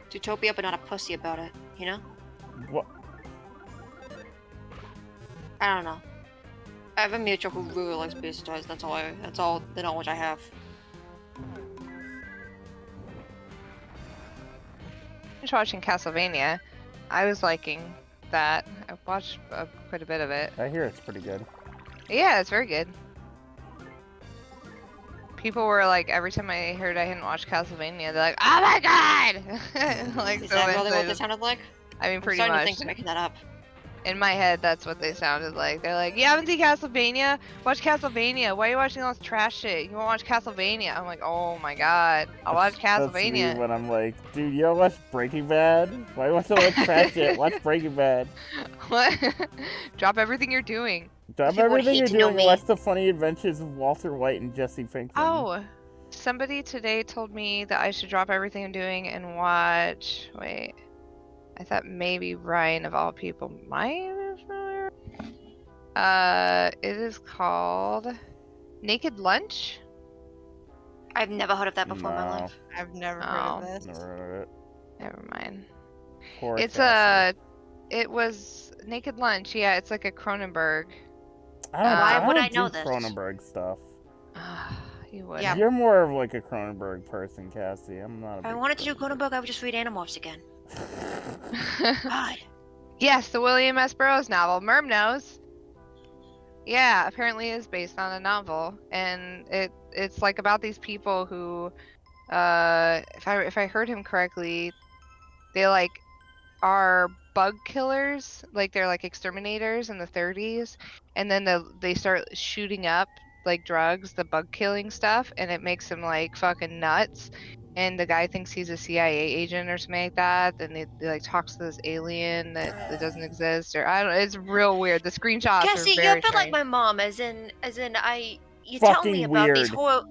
Speaker 2: Zootopia, but not a pussy about it. You know?
Speaker 1: What?
Speaker 2: I don't know. I have a mutual who really likes Beastars. That's all the knowledge I have.
Speaker 3: I was watching Castlevania. I was liking that. I've watched quite a bit of it.
Speaker 1: I hear it's pretty good.
Speaker 3: Yeah, it's very good. People were like, every time I heard I hadn't watched Castlevania, they're like, "Oh my god!" Like,
Speaker 2: Is
Speaker 3: so
Speaker 2: that really what
Speaker 3: excited.
Speaker 2: they sounded like?
Speaker 3: I mean,
Speaker 2: I'm
Speaker 3: pretty
Speaker 2: starting to
Speaker 3: much.
Speaker 2: think you're making that up.
Speaker 3: In my head, that's what they sounded like. They're like, "You haven't seen Castlevania? Watch Castlevania. Why are you watching all this trash shit? You won't watch Castlevania?" I'm like, "Oh my god, I'll watch
Speaker 1: That's me
Speaker 3: Castlevania."
Speaker 1: when I'm like, dude, you don't watch Breaking Bad? Why you watch all that trash shit? Watch Breaking Bad.
Speaker 3: What? Drop everything you're doing.
Speaker 1: Drop
Speaker 2: People would
Speaker 1: everything
Speaker 2: hate
Speaker 1: you're
Speaker 2: to know
Speaker 1: doing and
Speaker 2: me.
Speaker 1: watch the funny adventures of Walter White and Jesse Pinkman.
Speaker 3: Oh, somebody today told me that I should drop everything I'm doing and watch. Wait, I thought maybe Ryan of all people might be familiar. It is called Naked Lunch.
Speaker 2: I've never heard of that before in my
Speaker 1: No.
Speaker 2: life.
Speaker 4: I've never heard
Speaker 3: Oh.
Speaker 4: of this.
Speaker 1: Never heard of it.
Speaker 3: Never mind.
Speaker 1: Poor
Speaker 3: It's
Speaker 1: Cassie.
Speaker 3: it was Naked Lunch. Yeah, it's like a Cronenberg.
Speaker 2: Why would
Speaker 1: don't
Speaker 2: I know
Speaker 1: do
Speaker 2: this?
Speaker 1: Cronenberg stuff.
Speaker 3: You would.
Speaker 4: Yeah.
Speaker 1: You're more of like a Cronenberg person, Cassie. I'm not a
Speaker 2: If I
Speaker 1: big
Speaker 2: wanted to do Cronenberg, I would just read Animorphs again. God.
Speaker 3: Yes, the William S. Burroughs novel, Merm Knows. Yeah, apparently is based on a novel, and it's like about these people who, if I heard him correctly, they like are bug killers, like they're like exterminators in the 30s, and then they start shooting up like drugs, the bug killing stuff, and it makes him like fucking nuts. And the guy thinks he's a CIA agent or something like that. Then they like talks to this alien that doesn't exist, or I don't. It's real weird. The screenshots are
Speaker 2: Cassie, you're
Speaker 3: very
Speaker 2: a bit like
Speaker 3: strange.
Speaker 2: my mom, as in you tell me
Speaker 1: Fucking
Speaker 2: about these
Speaker 1: weird.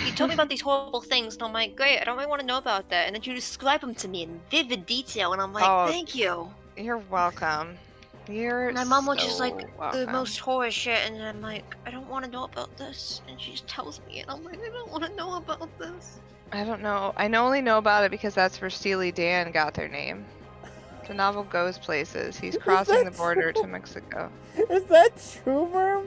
Speaker 2: you told me about these horrible things, and I'm like, great, I don't really want to know about that. And then you describe them to me in vivid detail, and I'm like,
Speaker 3: Oh,
Speaker 2: thank you.
Speaker 3: You're welcome. You're
Speaker 2: My mom will
Speaker 3: so
Speaker 2: just like the
Speaker 3: welcome.
Speaker 2: most horror shit, and then I'm like, I don't want to know about this, and she just tells me, and I'm like, I don't want to know about this.
Speaker 3: I don't know. I only know about it because that's where Steely Dan got their name. The novel goes places. He's crossing the
Speaker 1: that
Speaker 3: border
Speaker 1: true?
Speaker 3: to Mexico.
Speaker 1: Is that true, Verm?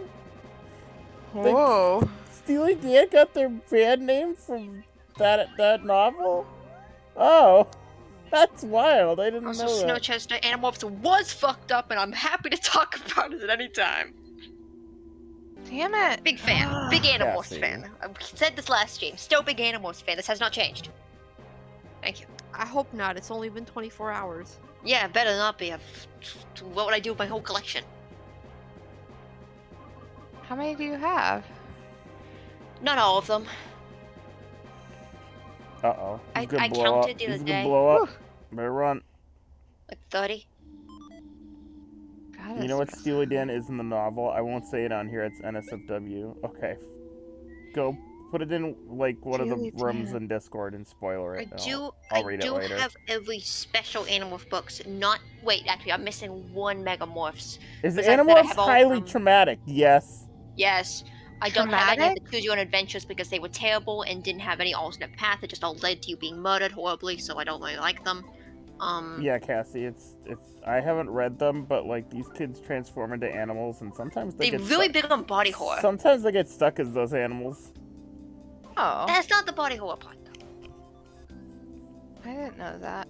Speaker 3: Whoa.
Speaker 1: Steely Dan got their band name from that novel? Oh, that's wild. I didn't
Speaker 2: Also,
Speaker 1: know
Speaker 2: Snow
Speaker 1: that.
Speaker 2: Chester Animorphs was fucked up, and I'm happy to talk about it at any time.
Speaker 3: Damn it.
Speaker 2: Big fan. Big Animorphs
Speaker 1: Cassie.
Speaker 2: fan. I said this last stream. Still big Animorphs fan. This has not changed. Thank you.
Speaker 4: I hope not. It's only been 24 hours.
Speaker 2: Yeah, better not be. What would I do with my whole collection?
Speaker 3: How many do you have?
Speaker 2: Not all of them.
Speaker 1: Uh-oh.
Speaker 2: I
Speaker 1: He's gonna blow
Speaker 2: counted
Speaker 1: up.
Speaker 2: the
Speaker 1: He's
Speaker 2: other
Speaker 1: gonna
Speaker 2: day.
Speaker 1: blow up. Better run.
Speaker 2: Like 30.
Speaker 3: God,
Speaker 1: You know what Steely Dan is in the novel? I won't say it on here. It's NSFW. Okay. Go put it in like one of
Speaker 3: Steely
Speaker 1: the rooms
Speaker 3: Dan.
Speaker 1: in Discord and spoiler it.
Speaker 2: I
Speaker 1: I'll read it
Speaker 2: do
Speaker 1: later.
Speaker 2: have every special Animorph books. Wait, actually, I'm missing one Megamorphs.
Speaker 1: Is
Speaker 2: Besides that, I
Speaker 1: Animorphs
Speaker 2: have all of
Speaker 1: highly
Speaker 2: them.
Speaker 1: traumatic? Yes.
Speaker 2: Yes. I don't have any of
Speaker 3: Traumatic?
Speaker 2: the Choose Your Own Adventures because they were terrible and didn't have any alternate path. It just all led to you being murdered horribly, so I don't really like them.
Speaker 1: Yeah, Cassie, it's I haven't read them, but like these kids transform into animals and sometimes they
Speaker 2: They're
Speaker 1: get
Speaker 2: really
Speaker 1: stuck.
Speaker 2: big on body horror.
Speaker 1: Sometimes they get stuck as those animals.
Speaker 3: Oh,
Speaker 2: That's not the body horror part, though.
Speaker 3: I didn't know that.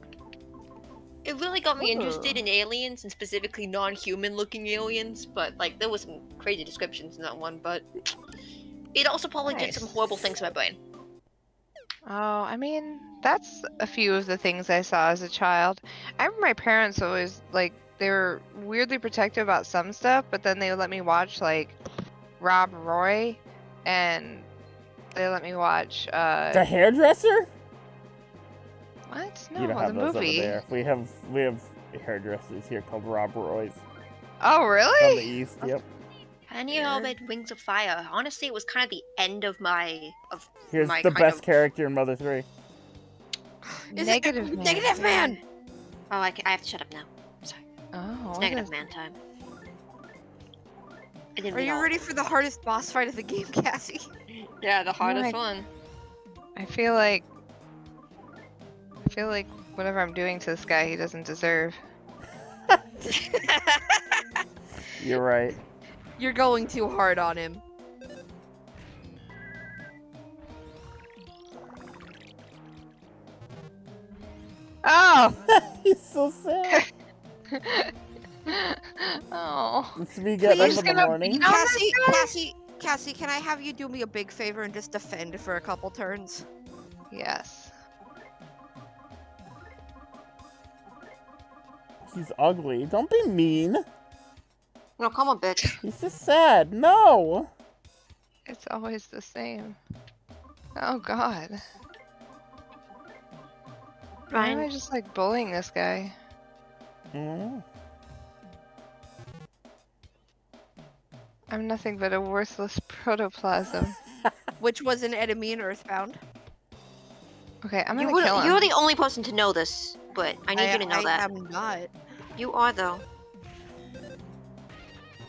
Speaker 2: It really got me interested
Speaker 3: Ooh.
Speaker 2: in aliens and specifically non-human looking aliens, but like there was some crazy descriptions in that one, but it also probably did some
Speaker 3: Nice.
Speaker 2: horrible things to my brain.
Speaker 3: Oh, I mean, that's a few of the things I saw as a child. I remember my parents always, like, they were weirdly protective about some stuff, but then they would let me watch, like, Rob Roy, and they let me watch,
Speaker 1: The hairdresser?
Speaker 3: what?
Speaker 1: You don't
Speaker 3: No,
Speaker 1: have
Speaker 3: the
Speaker 1: those
Speaker 3: movie.
Speaker 1: over there. We have hairdressers here called Rob Roy's
Speaker 3: Oh,
Speaker 1: on the
Speaker 3: really?
Speaker 1: east. Yep.
Speaker 2: I knew all read Wings of Fire. Honestly, it was kind of the end of my
Speaker 1: Here's
Speaker 2: my
Speaker 1: the
Speaker 2: kind
Speaker 1: best
Speaker 2: of.
Speaker 1: character in Mother 3.
Speaker 4: Is
Speaker 3: Negative
Speaker 4: it
Speaker 3: Man.
Speaker 4: Negative Man?
Speaker 2: Oh, I have to shut up now. Sorry.
Speaker 3: Oh,
Speaker 2: It's
Speaker 3: what
Speaker 2: Negative
Speaker 3: is-
Speaker 2: Man time. I didn't
Speaker 4: Are
Speaker 2: read
Speaker 4: you
Speaker 2: all
Speaker 4: ready
Speaker 2: of
Speaker 4: for the hardest boss fight of the game, Cassie?
Speaker 2: them. Yeah, the hardest
Speaker 3: my-
Speaker 2: one.
Speaker 3: I feel like whatever I'm doing to this guy, he doesn't deserve.
Speaker 1: You're right.
Speaker 4: You're going too hard on him.
Speaker 3: Oh!
Speaker 1: He's so sad.
Speaker 3: Oh.
Speaker 1: It's me getting
Speaker 4: Please
Speaker 1: up in the
Speaker 3: gonna
Speaker 1: morning.
Speaker 3: beat up-
Speaker 4: Cassie, can I have you do me a big favor and just defend for a couple turns?
Speaker 3: Yes.
Speaker 1: He's ugly. Don't be mean.
Speaker 2: No, come on, bitch.
Speaker 1: He's just sad. No.
Speaker 3: It's always the same. Oh god. Why am I
Speaker 2: Ryan,
Speaker 3: just like bullying this guy?
Speaker 1: Mm.
Speaker 3: I'm nothing but a worthless protoplasm.
Speaker 4: Which was an enemy in Earthbound.
Speaker 3: Okay, I'm gonna kill him.
Speaker 2: you're the only person to know this, but I need you to know
Speaker 4: I
Speaker 2: that.
Speaker 4: am not.
Speaker 2: You are, though.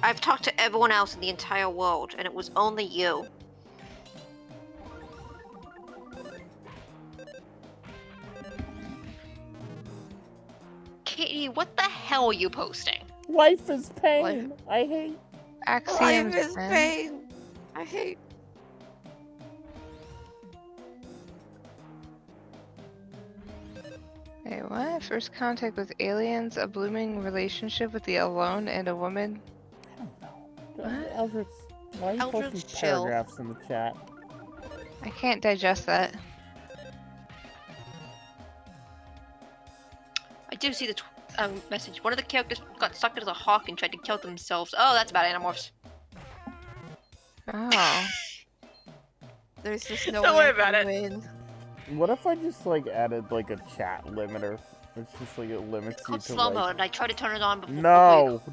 Speaker 2: I've talked to everyone else in the entire world, and it was only you. Katie, what the hell are you posting?
Speaker 1: Life is pain. I hate.
Speaker 3: Axioms,
Speaker 4: Life is
Speaker 3: man.
Speaker 4: pain. I hate.
Speaker 3: Wait, what? First contact with aliens, a blooming relationship with the alone and a woman. What?
Speaker 1: Eldritch, why are you
Speaker 4: Eldritch,
Speaker 1: posting
Speaker 4: chill.
Speaker 1: paragraphs in the chat?
Speaker 3: I can't digest that.
Speaker 2: I do see the message. One of the characters got sucked as a hawk and tried to kill themselves. Oh, that's about Animorphs.
Speaker 3: Oh.
Speaker 4: There's just no
Speaker 2: Don't
Speaker 4: way
Speaker 2: worry
Speaker 4: I
Speaker 2: about
Speaker 4: can
Speaker 2: it.
Speaker 4: win.
Speaker 1: What if I just like added like a chat limiter? It's just like it limits
Speaker 2: It's
Speaker 1: you
Speaker 2: called
Speaker 1: to
Speaker 2: slow
Speaker 1: like.
Speaker 2: mode. I tried to turn it on before.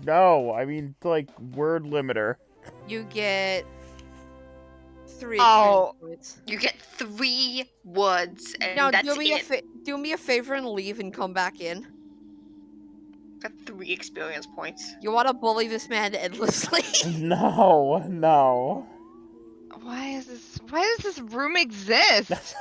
Speaker 1: No. I mean like word limiter.
Speaker 4: You get 3
Speaker 3: Oh.
Speaker 4: experience points.
Speaker 2: You get 3 words, and
Speaker 4: Now
Speaker 2: that's
Speaker 4: do me
Speaker 2: it.
Speaker 4: do me a favor and leave and come back in.
Speaker 2: Got 3 experience points.
Speaker 4: You want to bully this man endlessly?
Speaker 1: No.
Speaker 3: Why does this room exist?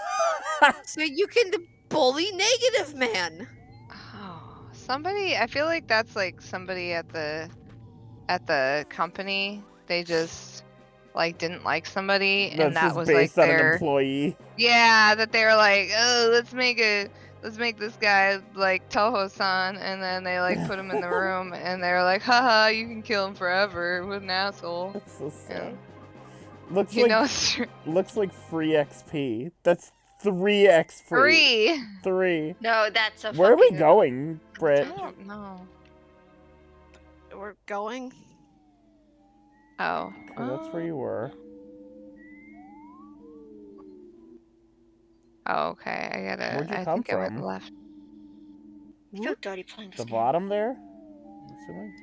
Speaker 4: So you can bully negative man.
Speaker 3: Oh, somebody. I feel like that's like somebody at the company. They just like didn't like somebody,
Speaker 1: That's
Speaker 3: and that
Speaker 1: just
Speaker 3: was like
Speaker 1: based on an
Speaker 3: their
Speaker 1: employee.
Speaker 3: that they were like, oh, let's make this guy like Toho-san, and then they like put him in the room, and they're like, haha, you can kill him forever with an asshole.
Speaker 1: That's so sad.
Speaker 3: And,
Speaker 1: Looks
Speaker 3: you
Speaker 1: like
Speaker 3: know,
Speaker 1: looks like free XP. That's 3x free. 3.
Speaker 2: No, that's a
Speaker 1: Where are we
Speaker 2: fucking-
Speaker 1: going,
Speaker 3: I
Speaker 1: Britt?
Speaker 3: don't know.
Speaker 4: We're going.
Speaker 3: Oh,
Speaker 1: Okay, that's where you were.
Speaker 3: Oh, okay.
Speaker 1: Where'd you
Speaker 3: I
Speaker 1: come
Speaker 3: think I went
Speaker 1: from?
Speaker 3: left.
Speaker 2: I feel dirty playing this
Speaker 1: The
Speaker 2: game.
Speaker 1: bottom there? I'm assuming.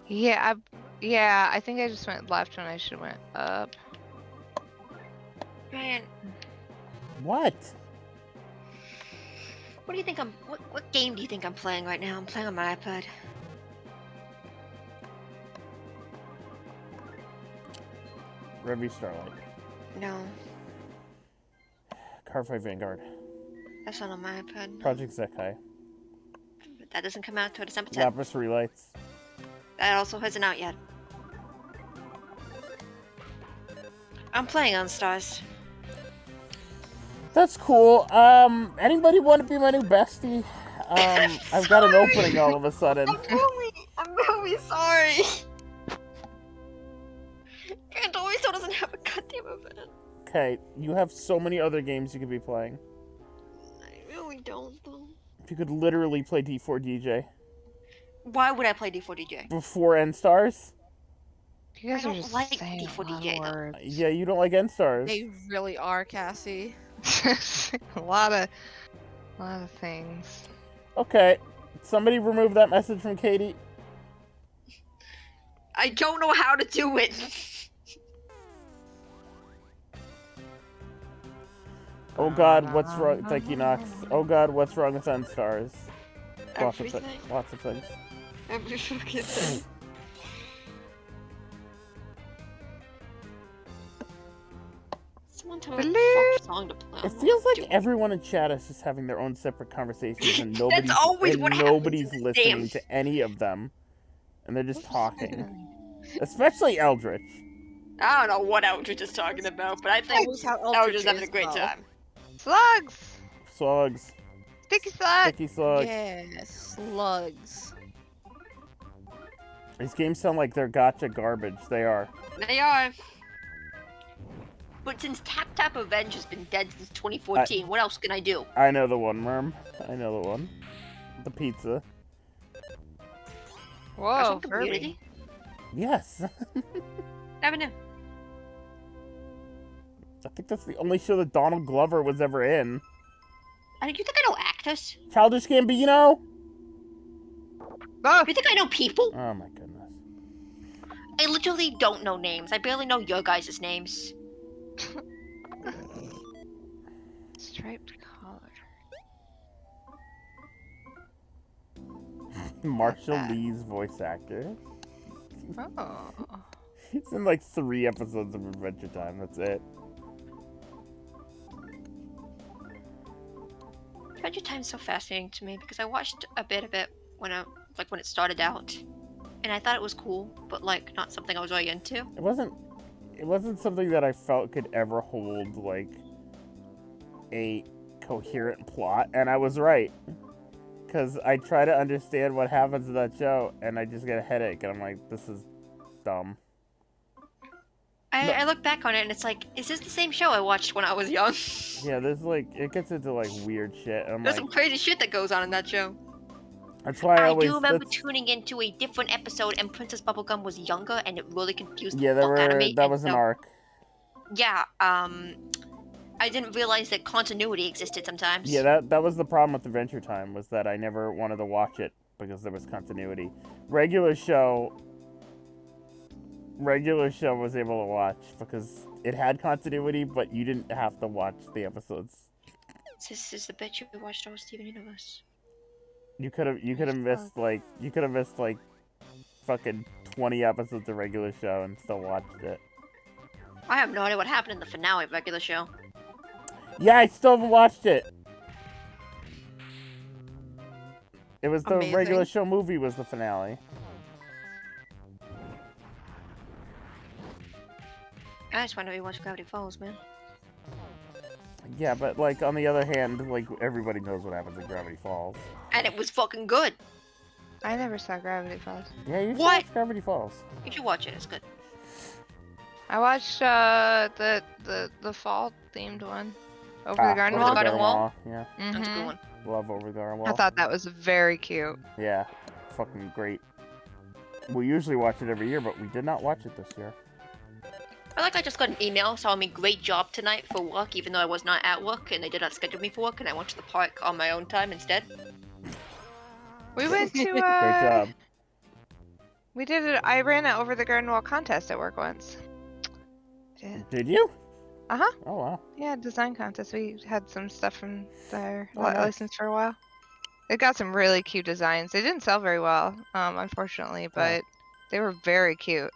Speaker 3: Yeah, I think I just went left when I should have went up.
Speaker 2: Ryan,
Speaker 1: What?
Speaker 2: what do you think what game do you think I'm playing right now? I'm playing on my iPad.
Speaker 1: Revy Starlight.
Speaker 2: No,
Speaker 1: Carfight Vanguard.
Speaker 2: that's not on my iPad.
Speaker 1: Project Zekai.
Speaker 2: But that doesn't come out until December 10th.
Speaker 1: Lapis Relights.
Speaker 2: That also hasn't out yet. I'm playing on Stars.
Speaker 1: That's cool. Anybody want to be my new bestie? I've got an opening all of a sudden.
Speaker 2: I'm really sorry. Grand always still doesn't have a goddamn event.
Speaker 1: Okay, you have so many other games you could be playing.
Speaker 2: I really don't though.
Speaker 1: You could literally play D4 DJ
Speaker 2: Why would I play D4DJ?
Speaker 1: before N Stars.
Speaker 3: You guys
Speaker 2: I
Speaker 3: are
Speaker 2: don't
Speaker 3: just
Speaker 2: like
Speaker 3: saying a lot
Speaker 2: D4DJ
Speaker 3: of
Speaker 2: though.
Speaker 3: words.
Speaker 1: Yeah, you don't like N Stars.
Speaker 4: They really are, Cassie.
Speaker 3: a lot of things.
Speaker 1: Okay, somebody remove that message from Katie.
Speaker 2: I don't know how to do it.
Speaker 1: Oh God, what's wrong? Thank you, Nox. Oh God, what's wrong with N Stars?
Speaker 2: Everything.
Speaker 1: Lots of things.
Speaker 2: Every fucking thing. Someone tell me what the fuck song to play.
Speaker 1: It feels like everyone in chat is just having their own separate conversations, and nobody's
Speaker 2: always what happens
Speaker 1: nobody's
Speaker 2: in this
Speaker 1: listening
Speaker 2: game.
Speaker 1: to any of them, and they're just talking. Especially Eldritch.
Speaker 2: I don't know what Eldridge is talking about, but I think
Speaker 4: Always how
Speaker 2: Eldridge
Speaker 4: Eldritch
Speaker 2: is having a
Speaker 4: is,
Speaker 2: great
Speaker 4: though.
Speaker 2: time.
Speaker 3: Slugs!
Speaker 1: Slugs.
Speaker 3: Sticky slug!
Speaker 1: Sticky slug.
Speaker 4: Yes, slugs.
Speaker 1: These games sound like they're gotcha garbage. They are.
Speaker 2: They are. But since Tap Tap Revenge has been dead since 2014, what else can I do?
Speaker 1: I know the one, Merm. I know the one. The pizza.
Speaker 3: Whoa,
Speaker 2: From
Speaker 3: Kirby.
Speaker 2: Community?
Speaker 1: Yes.
Speaker 2: Never knew.
Speaker 1: I think that's the only show that Donald Glover was ever in.
Speaker 2: You think I know actors?
Speaker 1: Childish Gambino?
Speaker 3: Oh,
Speaker 2: You think I know people?
Speaker 1: Oh my goodness.
Speaker 2: I literally don't know names. I barely know your guys' names.
Speaker 3: striped collar.
Speaker 1: Marshall Lee's voice actor.
Speaker 3: Oh.
Speaker 1: He's in like 3 episodes of Adventure Time. That's it.
Speaker 2: Adventure Time's so fascinating to me because I watched a bit of it when it started out, and I thought it was cool, but like not something I was really into.
Speaker 1: It wasn't something that I felt could ever hold like a coherent plot, and I was right. Because I try to understand what happens in that show, and I just get a headache, and I'm like, this is dumb.
Speaker 2: I look back on it and it's like, is this the same show I watched when I was young?
Speaker 1: Yeah, there's like, it gets into like weird shit, and I'm
Speaker 2: There's
Speaker 1: like,
Speaker 2: some crazy shit that goes on in that show.
Speaker 1: That's why I
Speaker 2: I
Speaker 1: always.
Speaker 2: do remember
Speaker 1: that's-
Speaker 2: tuning into a different episode, and Princess Bubblegum was younger, and it really confused
Speaker 1: Yeah,
Speaker 2: the fuck out of
Speaker 1: there
Speaker 2: me.
Speaker 1: that
Speaker 2: and
Speaker 1: was an
Speaker 2: so-
Speaker 1: arc.
Speaker 2: Yeah, I didn't realize that continuity existed sometimes.
Speaker 1: Yeah, that was the problem with Adventure Time, was that I never wanted to watch it because there was continuity. Regular show was able to watch because it had continuity, but you didn't have to watch the episodes.
Speaker 2: This is the bitch you watched all Steven Universe.
Speaker 1: You could have missed like fucking 20 episodes of regular show and still watched it.
Speaker 2: I have no idea what happened in the finale of regular show.
Speaker 1: Yeah, I still haven't watched it. It was the
Speaker 4: Amazing.
Speaker 1: regular show movie was the finale.
Speaker 2: I just want to rewatch Gravity Falls, man.
Speaker 1: Yeah, but like on the other hand, like everybody knows what happens in Gravity Falls.
Speaker 2: And it was fucking good.
Speaker 3: I never saw Gravity Falls.
Speaker 1: Yeah, you should
Speaker 2: What?
Speaker 1: watch Gravity Falls.
Speaker 2: You should watch it. It's good.
Speaker 3: I watched the fall themed one. Over the Garden
Speaker 2: Over
Speaker 3: Wall.
Speaker 2: the Garden Wall?
Speaker 1: Yeah,
Speaker 2: That's a good
Speaker 3: Mhm.
Speaker 2: one.
Speaker 1: love Over the Garden Wall.
Speaker 3: I thought that was very cute.
Speaker 1: Yeah, fucking great. We usually watch it every year, but we did not watch it this year.
Speaker 2: I just got an email telling me great job tonight for work, even though I was not at work and they did not schedule me for work, and I went to the park on my own time instead.
Speaker 3: We went to
Speaker 1: Great job.
Speaker 3: We did it. I ran an Over the Garden Wall contest at work once. Did.
Speaker 1: Did you?
Speaker 3: Uh-huh.
Speaker 1: Oh wow.
Speaker 3: Yeah, design contest. We had some stuff from their
Speaker 1: Oh, nice.
Speaker 3: license for a while. It got some really cute designs. They didn't sell very well, unfortunately, but they were very cute.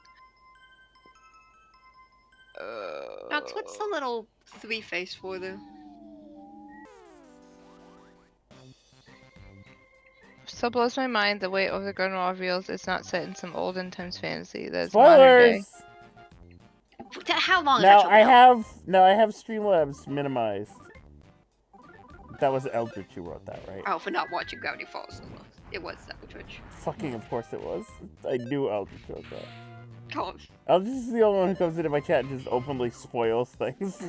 Speaker 2: Max, what's the little three face for there?
Speaker 3: Still blows my mind the way Over the Garden Wall reveals it's not set in some olden times fantasy. That's modern day.
Speaker 1: Spoilers.
Speaker 2: How long is
Speaker 1: Now
Speaker 2: that show
Speaker 1: I
Speaker 2: been out?
Speaker 1: have Streamlabs minimized. That was Eldritch who wrote that, right?
Speaker 2: Oh, for not watching Gravity Falls. It was Eldritch.
Speaker 1: Fucking, of course it was. I knew Eldritch wrote that.
Speaker 2: Come on.
Speaker 1: Eldritch is the only one who comes into my chat and just openly spoils things.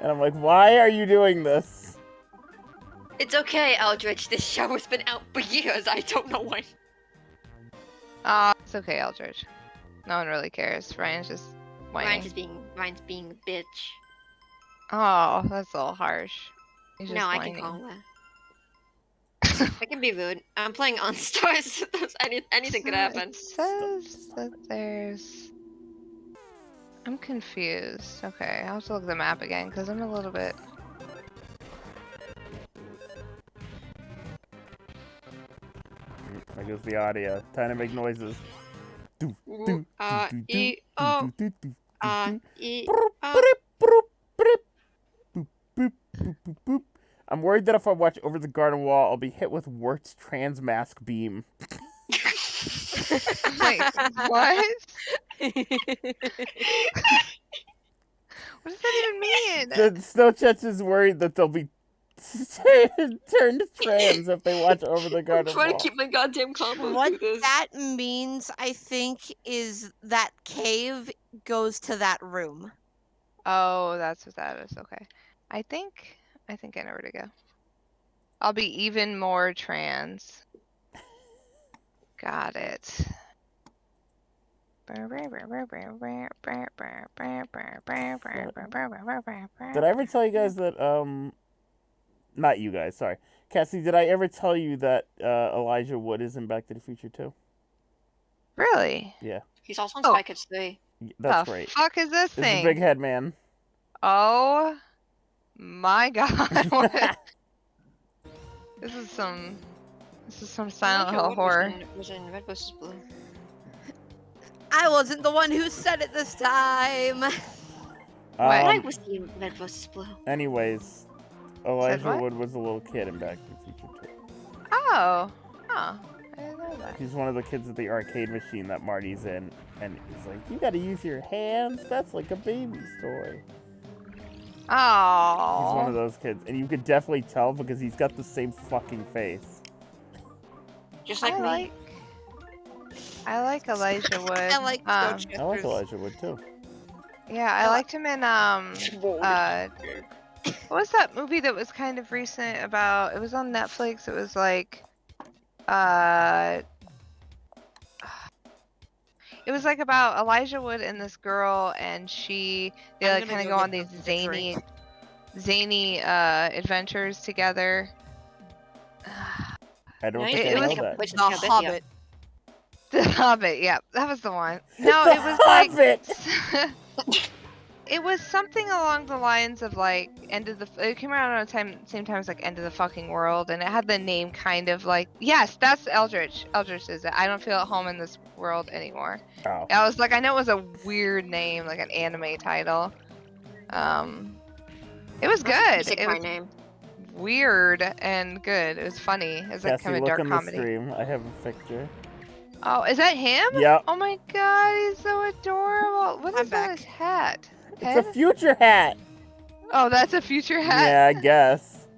Speaker 1: And I'm like, why are you doing this?
Speaker 2: It's okay, Eldritch. This show has been out for years. I don't know when.
Speaker 3: It's okay, Eldritch. No one really cares. Ryan's just whining.
Speaker 2: Ryan's being a bitch.
Speaker 3: Oh, that's a little harsh. He's just
Speaker 2: No, I
Speaker 3: whining.
Speaker 2: can call that. I can be rude. I'm playing on stars. Anything could happen.
Speaker 3: It says that there's. I'm confused. Okay, I'll have to look at the map again because I'm a little bit.
Speaker 1: There goes the audio. Time to make noises.
Speaker 2: E O E O.
Speaker 1: I'm worried that if I watch Over the Garden Wall, I'll be hit with Wirt's trans mask beam.
Speaker 3: Wait, what? What does that even mean?
Speaker 1: The Snowchets is worried that they'll be turned trans if they watch Over the
Speaker 2: I'm
Speaker 1: Garden
Speaker 2: trying
Speaker 1: Wall.
Speaker 2: to keep my goddamn combo
Speaker 4: What
Speaker 2: through this.
Speaker 4: that means, I think, is that cave goes to that room.
Speaker 3: Oh, that's what that is. Okay. I think I know where to go. I'll be even more trans. Got it.
Speaker 1: Did I ever tell you guys that, not you guys, sorry. Cassie, did I ever tell you that Elijah Wood is in Back to the Future too?
Speaker 3: Really?
Speaker 1: Yeah,
Speaker 2: He's also on
Speaker 3: Oh.
Speaker 2: Spy Kids 3.
Speaker 1: that's
Speaker 3: the
Speaker 1: great.
Speaker 3: fuck is this
Speaker 1: It's a
Speaker 3: thing?
Speaker 1: big head man.
Speaker 3: Oh my god. What? This is some Silent
Speaker 2: Elijah
Speaker 3: Hill
Speaker 2: Wood
Speaker 3: horror.
Speaker 2: Was in Red vs. Blue.
Speaker 4: I wasn't the one who said it this time.
Speaker 2: I
Speaker 1: Um,
Speaker 2: was in Red vs. Blue.
Speaker 1: anyways, Elijah
Speaker 3: what?
Speaker 1: Wood was a little kid in Back to the Future too.
Speaker 3: Oh. Huh. I didn't know that.
Speaker 1: He's one of the kids at the arcade machine that Marty's in, and he's like, "You gotta use your hands. That's like a baby's toy." He's one of
Speaker 3: Oh.
Speaker 1: those kids, and you could definitely tell because he's got the same fucking face.
Speaker 2: Just like me.
Speaker 3: I like Elijah Wood.
Speaker 4: I like
Speaker 1: I like
Speaker 4: Snowchippers.
Speaker 1: Elijah Wood too.
Speaker 3: Yeah, I liked him in What was that movie that was kind of recent about? It was on Netflix. It was like, it was like about Elijah Wood and this girl, and they
Speaker 4: I'm
Speaker 3: like
Speaker 4: gonna
Speaker 3: kind of
Speaker 4: go
Speaker 3: go on
Speaker 4: get
Speaker 3: these
Speaker 4: a drink.
Speaker 3: zany adventures together.
Speaker 1: I don't
Speaker 2: Now
Speaker 1: think
Speaker 2: you're
Speaker 1: I know
Speaker 2: making a
Speaker 1: that.
Speaker 2: voice of
Speaker 4: The
Speaker 2: Terabithia.
Speaker 4: Hobbit.
Speaker 3: The Hobbit, yeah, that was the one. No,
Speaker 1: The
Speaker 3: it was like
Speaker 1: Hobbit!
Speaker 3: it was something along the lines of like it came around at the same time as like End of the Fucking World, and it had the name kind of like, yes, that's Eldritch. Eldritch is it. I don't feel at home in this world anymore.
Speaker 1: Oh.
Speaker 3: I was like, I know it was a weird name, like an anime title. It was
Speaker 2: That's a
Speaker 3: good.
Speaker 2: basic
Speaker 3: It
Speaker 2: my
Speaker 3: was
Speaker 2: name.
Speaker 3: weird and good. It was funny. It was like
Speaker 1: Cassie,
Speaker 3: kind of
Speaker 1: look
Speaker 3: dark
Speaker 1: in the
Speaker 3: comedy.
Speaker 1: stream. I have a picture.
Speaker 3: Oh, is that him?
Speaker 1: Yep.
Speaker 3: Oh my god, he's so adorable. What
Speaker 4: I'm
Speaker 3: is on
Speaker 4: back.
Speaker 3: his hat?
Speaker 1: It's
Speaker 3: Head?
Speaker 1: a future hat!
Speaker 3: Oh, that's a future hat.
Speaker 1: Yeah, I guess.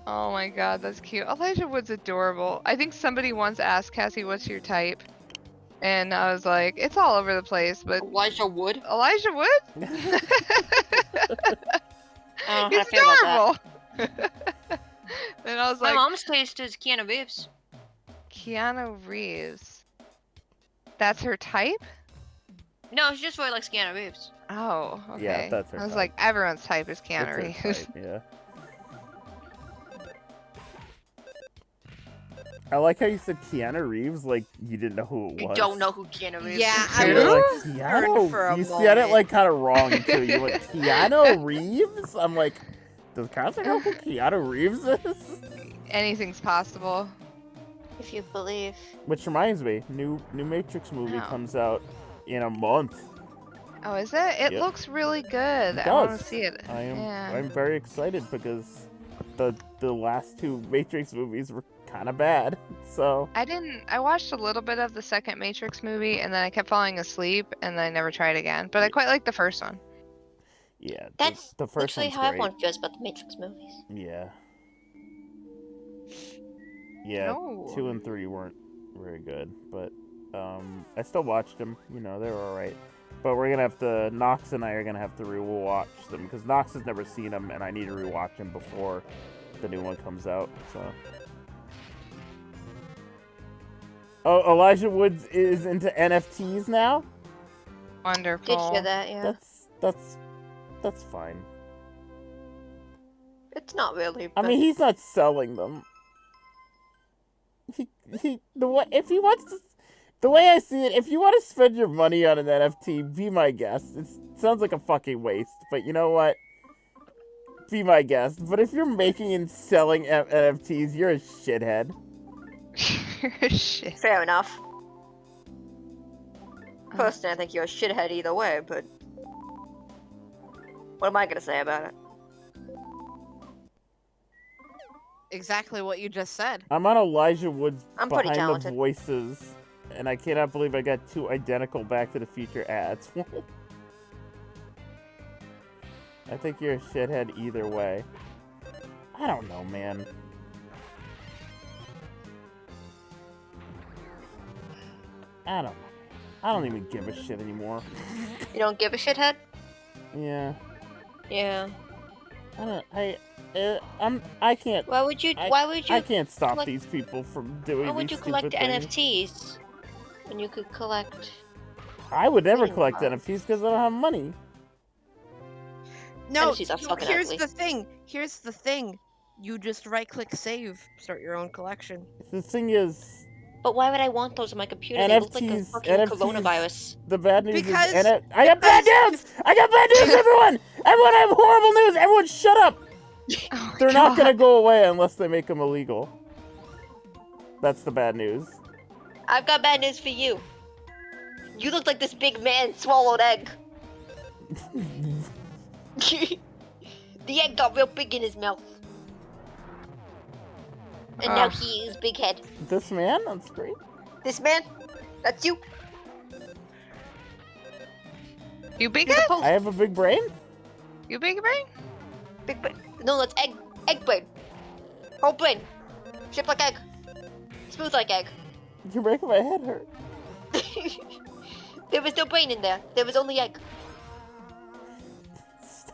Speaker 3: Oh my god, that's cute. Elijah Wood's adorable. I think somebody once asked Cassie, "What's your type?" And I was like, "It's all over the place, but
Speaker 2: Elijah Wood.
Speaker 3: Elijah Wood?
Speaker 2: I don't know how
Speaker 3: He's
Speaker 2: to feel about that.
Speaker 3: adorable." And I was
Speaker 2: My
Speaker 3: like,
Speaker 2: mom's taste is Keanu Reeves.
Speaker 3: Keanu Reeves. That's her type?
Speaker 2: No, she just really likes Keanu Reeves.
Speaker 3: Oh, okay.
Speaker 1: Yeah, that's her
Speaker 3: I was
Speaker 1: type.
Speaker 3: like, everyone's type is Keanu
Speaker 1: That's her
Speaker 3: Reeves.
Speaker 1: type, yeah. I like how you said Keanu Reeves, like you didn't know who it
Speaker 2: You
Speaker 1: was.
Speaker 2: don't know who Keanu Reeves
Speaker 4: Yeah,
Speaker 2: is.
Speaker 4: I
Speaker 1: You
Speaker 3: Who?
Speaker 1: were like,
Speaker 4: Heard for a
Speaker 1: Keanu? You said it
Speaker 4: moment.
Speaker 1: like kind of wrong too. You went, Keanu Reeves? I'm like, does Cassie know who Keanu Reeves is?
Speaker 3: Anything's possible.
Speaker 2: If you believe.
Speaker 1: Which reminds me, new Matrix movie
Speaker 3: Oh.
Speaker 1: comes out in a month.
Speaker 3: Oh, is it? It
Speaker 1: Yep.
Speaker 3: looks really good.
Speaker 1: It
Speaker 3: I want to
Speaker 1: does.
Speaker 3: see it. Yeah.
Speaker 1: I'm very excited because the last two Matrix movies were kind of bad. So
Speaker 3: I watched a little bit of the second Matrix movie, and then I kept falling asleep, and then I never tried again. But I quite like the first one.
Speaker 1: yeah,
Speaker 2: That's
Speaker 1: the first
Speaker 2: literally
Speaker 1: one's
Speaker 2: how
Speaker 1: great.
Speaker 2: everyone feels about the Matrix movies.
Speaker 1: Yeah. Yeah,
Speaker 3: No.
Speaker 1: 2 and 3 weren't very good, but I still watched them. You know, they were all right. But we're gonna have to. Knox and I are gonna have to rewatch them because Knox has never seen them, and I need to rewatch them before the new one comes out. So. Oh, Elijah Woods is into NFTs now.
Speaker 3: Wonderful.
Speaker 2: Did hear that? Yeah.
Speaker 1: That's fine.
Speaker 2: It's not really.
Speaker 1: I
Speaker 2: But
Speaker 1: mean, he's not selling them. If he wants to, the way I see it, if you want to spend your money on an NFT, be my guest. It sounds like a fucking waste, but you know what? Be my guest. But if you're making and selling NFTs, you're a shithead.
Speaker 3: Shit.
Speaker 2: fair enough. Personally, I think you're a shithead either way. But what am I gonna say about it?
Speaker 4: Exactly what you just said.
Speaker 1: I'm on Elijah Wood's
Speaker 2: I'm pretty
Speaker 1: Behind the
Speaker 2: talented.
Speaker 1: Voices, and I cannot believe I got 2 identical Back to the Future ads. I think you're a shithead either way. I don't know, man. I don't even give a shit anymore.
Speaker 2: You don't give a shithead?
Speaker 1: Yeah.
Speaker 2: Yeah.
Speaker 1: I can't.
Speaker 2: Why would you?
Speaker 1: I-
Speaker 2: Why would you?
Speaker 1: I can't stop
Speaker 2: collect-
Speaker 1: these people from doing
Speaker 2: Why would
Speaker 1: these
Speaker 2: you
Speaker 1: stupid
Speaker 2: collect
Speaker 1: things.
Speaker 2: NFTs when you could collect?
Speaker 1: I would never
Speaker 2: Reading
Speaker 1: collect
Speaker 2: cards.
Speaker 1: NFTs because I don't have money.
Speaker 4: No,
Speaker 2: NFTs are
Speaker 4: no,
Speaker 2: fucking
Speaker 4: here's
Speaker 2: ugly.
Speaker 4: the thing. Here's the thing. You just right-click save, start your own collection.
Speaker 1: The thing is,
Speaker 2: But why would I want those on my computer? They look like a
Speaker 1: NFTs
Speaker 2: fucking coronavirus.
Speaker 1: The bad news
Speaker 4: Because-
Speaker 1: is, I got bad news! I got bad news, everyone! Everyone, I have horrible news! Everyone, shut up!
Speaker 3: Oh,
Speaker 1: They're not gonna
Speaker 3: God.
Speaker 1: go away unless they make them illegal. That's the bad news.
Speaker 2: I've got bad news for you. You look like this big man swallowed egg. The egg got real big in his mouth. And now
Speaker 3: Ugh.
Speaker 2: he is big head.
Speaker 1: This man? That's great.
Speaker 2: This man? That's you?
Speaker 3: You big
Speaker 2: You're the
Speaker 3: it?
Speaker 2: post.
Speaker 1: I have a big brain?
Speaker 3: You big brain?
Speaker 2: Big brain. No, that's egg. Egg brain. Whole brain. Shaped like egg. Smooth like egg.
Speaker 1: You're making my head hurt.
Speaker 2: There was no brain in there. There was only egg.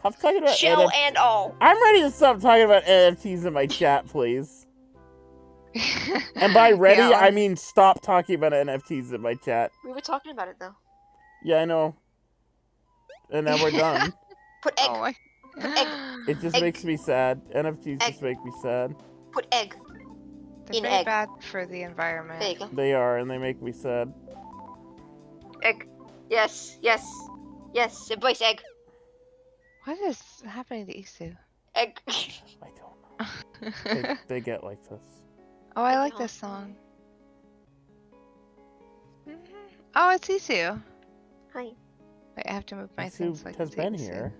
Speaker 1: Stop talking about
Speaker 2: Shell
Speaker 1: NFTs.
Speaker 2: and all.
Speaker 1: I'm ready to stop talking about NFTs in my chat, please. And by ready,
Speaker 3: Yeah.
Speaker 1: I mean stop talking about NFTs in my chat.
Speaker 2: We were talking about it though.
Speaker 1: Yeah, I know. And now we're done.
Speaker 2: Put egg.
Speaker 3: Oh my.
Speaker 2: Put egg.
Speaker 1: It just
Speaker 2: Egg.
Speaker 1: makes me sad. NFTs
Speaker 2: Egg.
Speaker 1: just make me sad.
Speaker 2: Put egg.
Speaker 3: They're
Speaker 2: In
Speaker 3: very
Speaker 2: egg.
Speaker 3: bad for the environment.
Speaker 2: There you go.
Speaker 1: They are, and they make me sad.
Speaker 2: Egg. Yes. Yes. Yes. Embrace egg.
Speaker 3: What is happening to Isu?
Speaker 2: Egg.
Speaker 1: I don't know. They get like this.
Speaker 3: Oh, I like
Speaker 2: don't
Speaker 3: this
Speaker 2: know.
Speaker 3: song. Oh, it's Isu.
Speaker 2: Hi.
Speaker 3: Wait, I have to move my
Speaker 1: Isu
Speaker 3: thing so I can
Speaker 1: has
Speaker 3: see
Speaker 1: been
Speaker 3: Isu.
Speaker 1: here.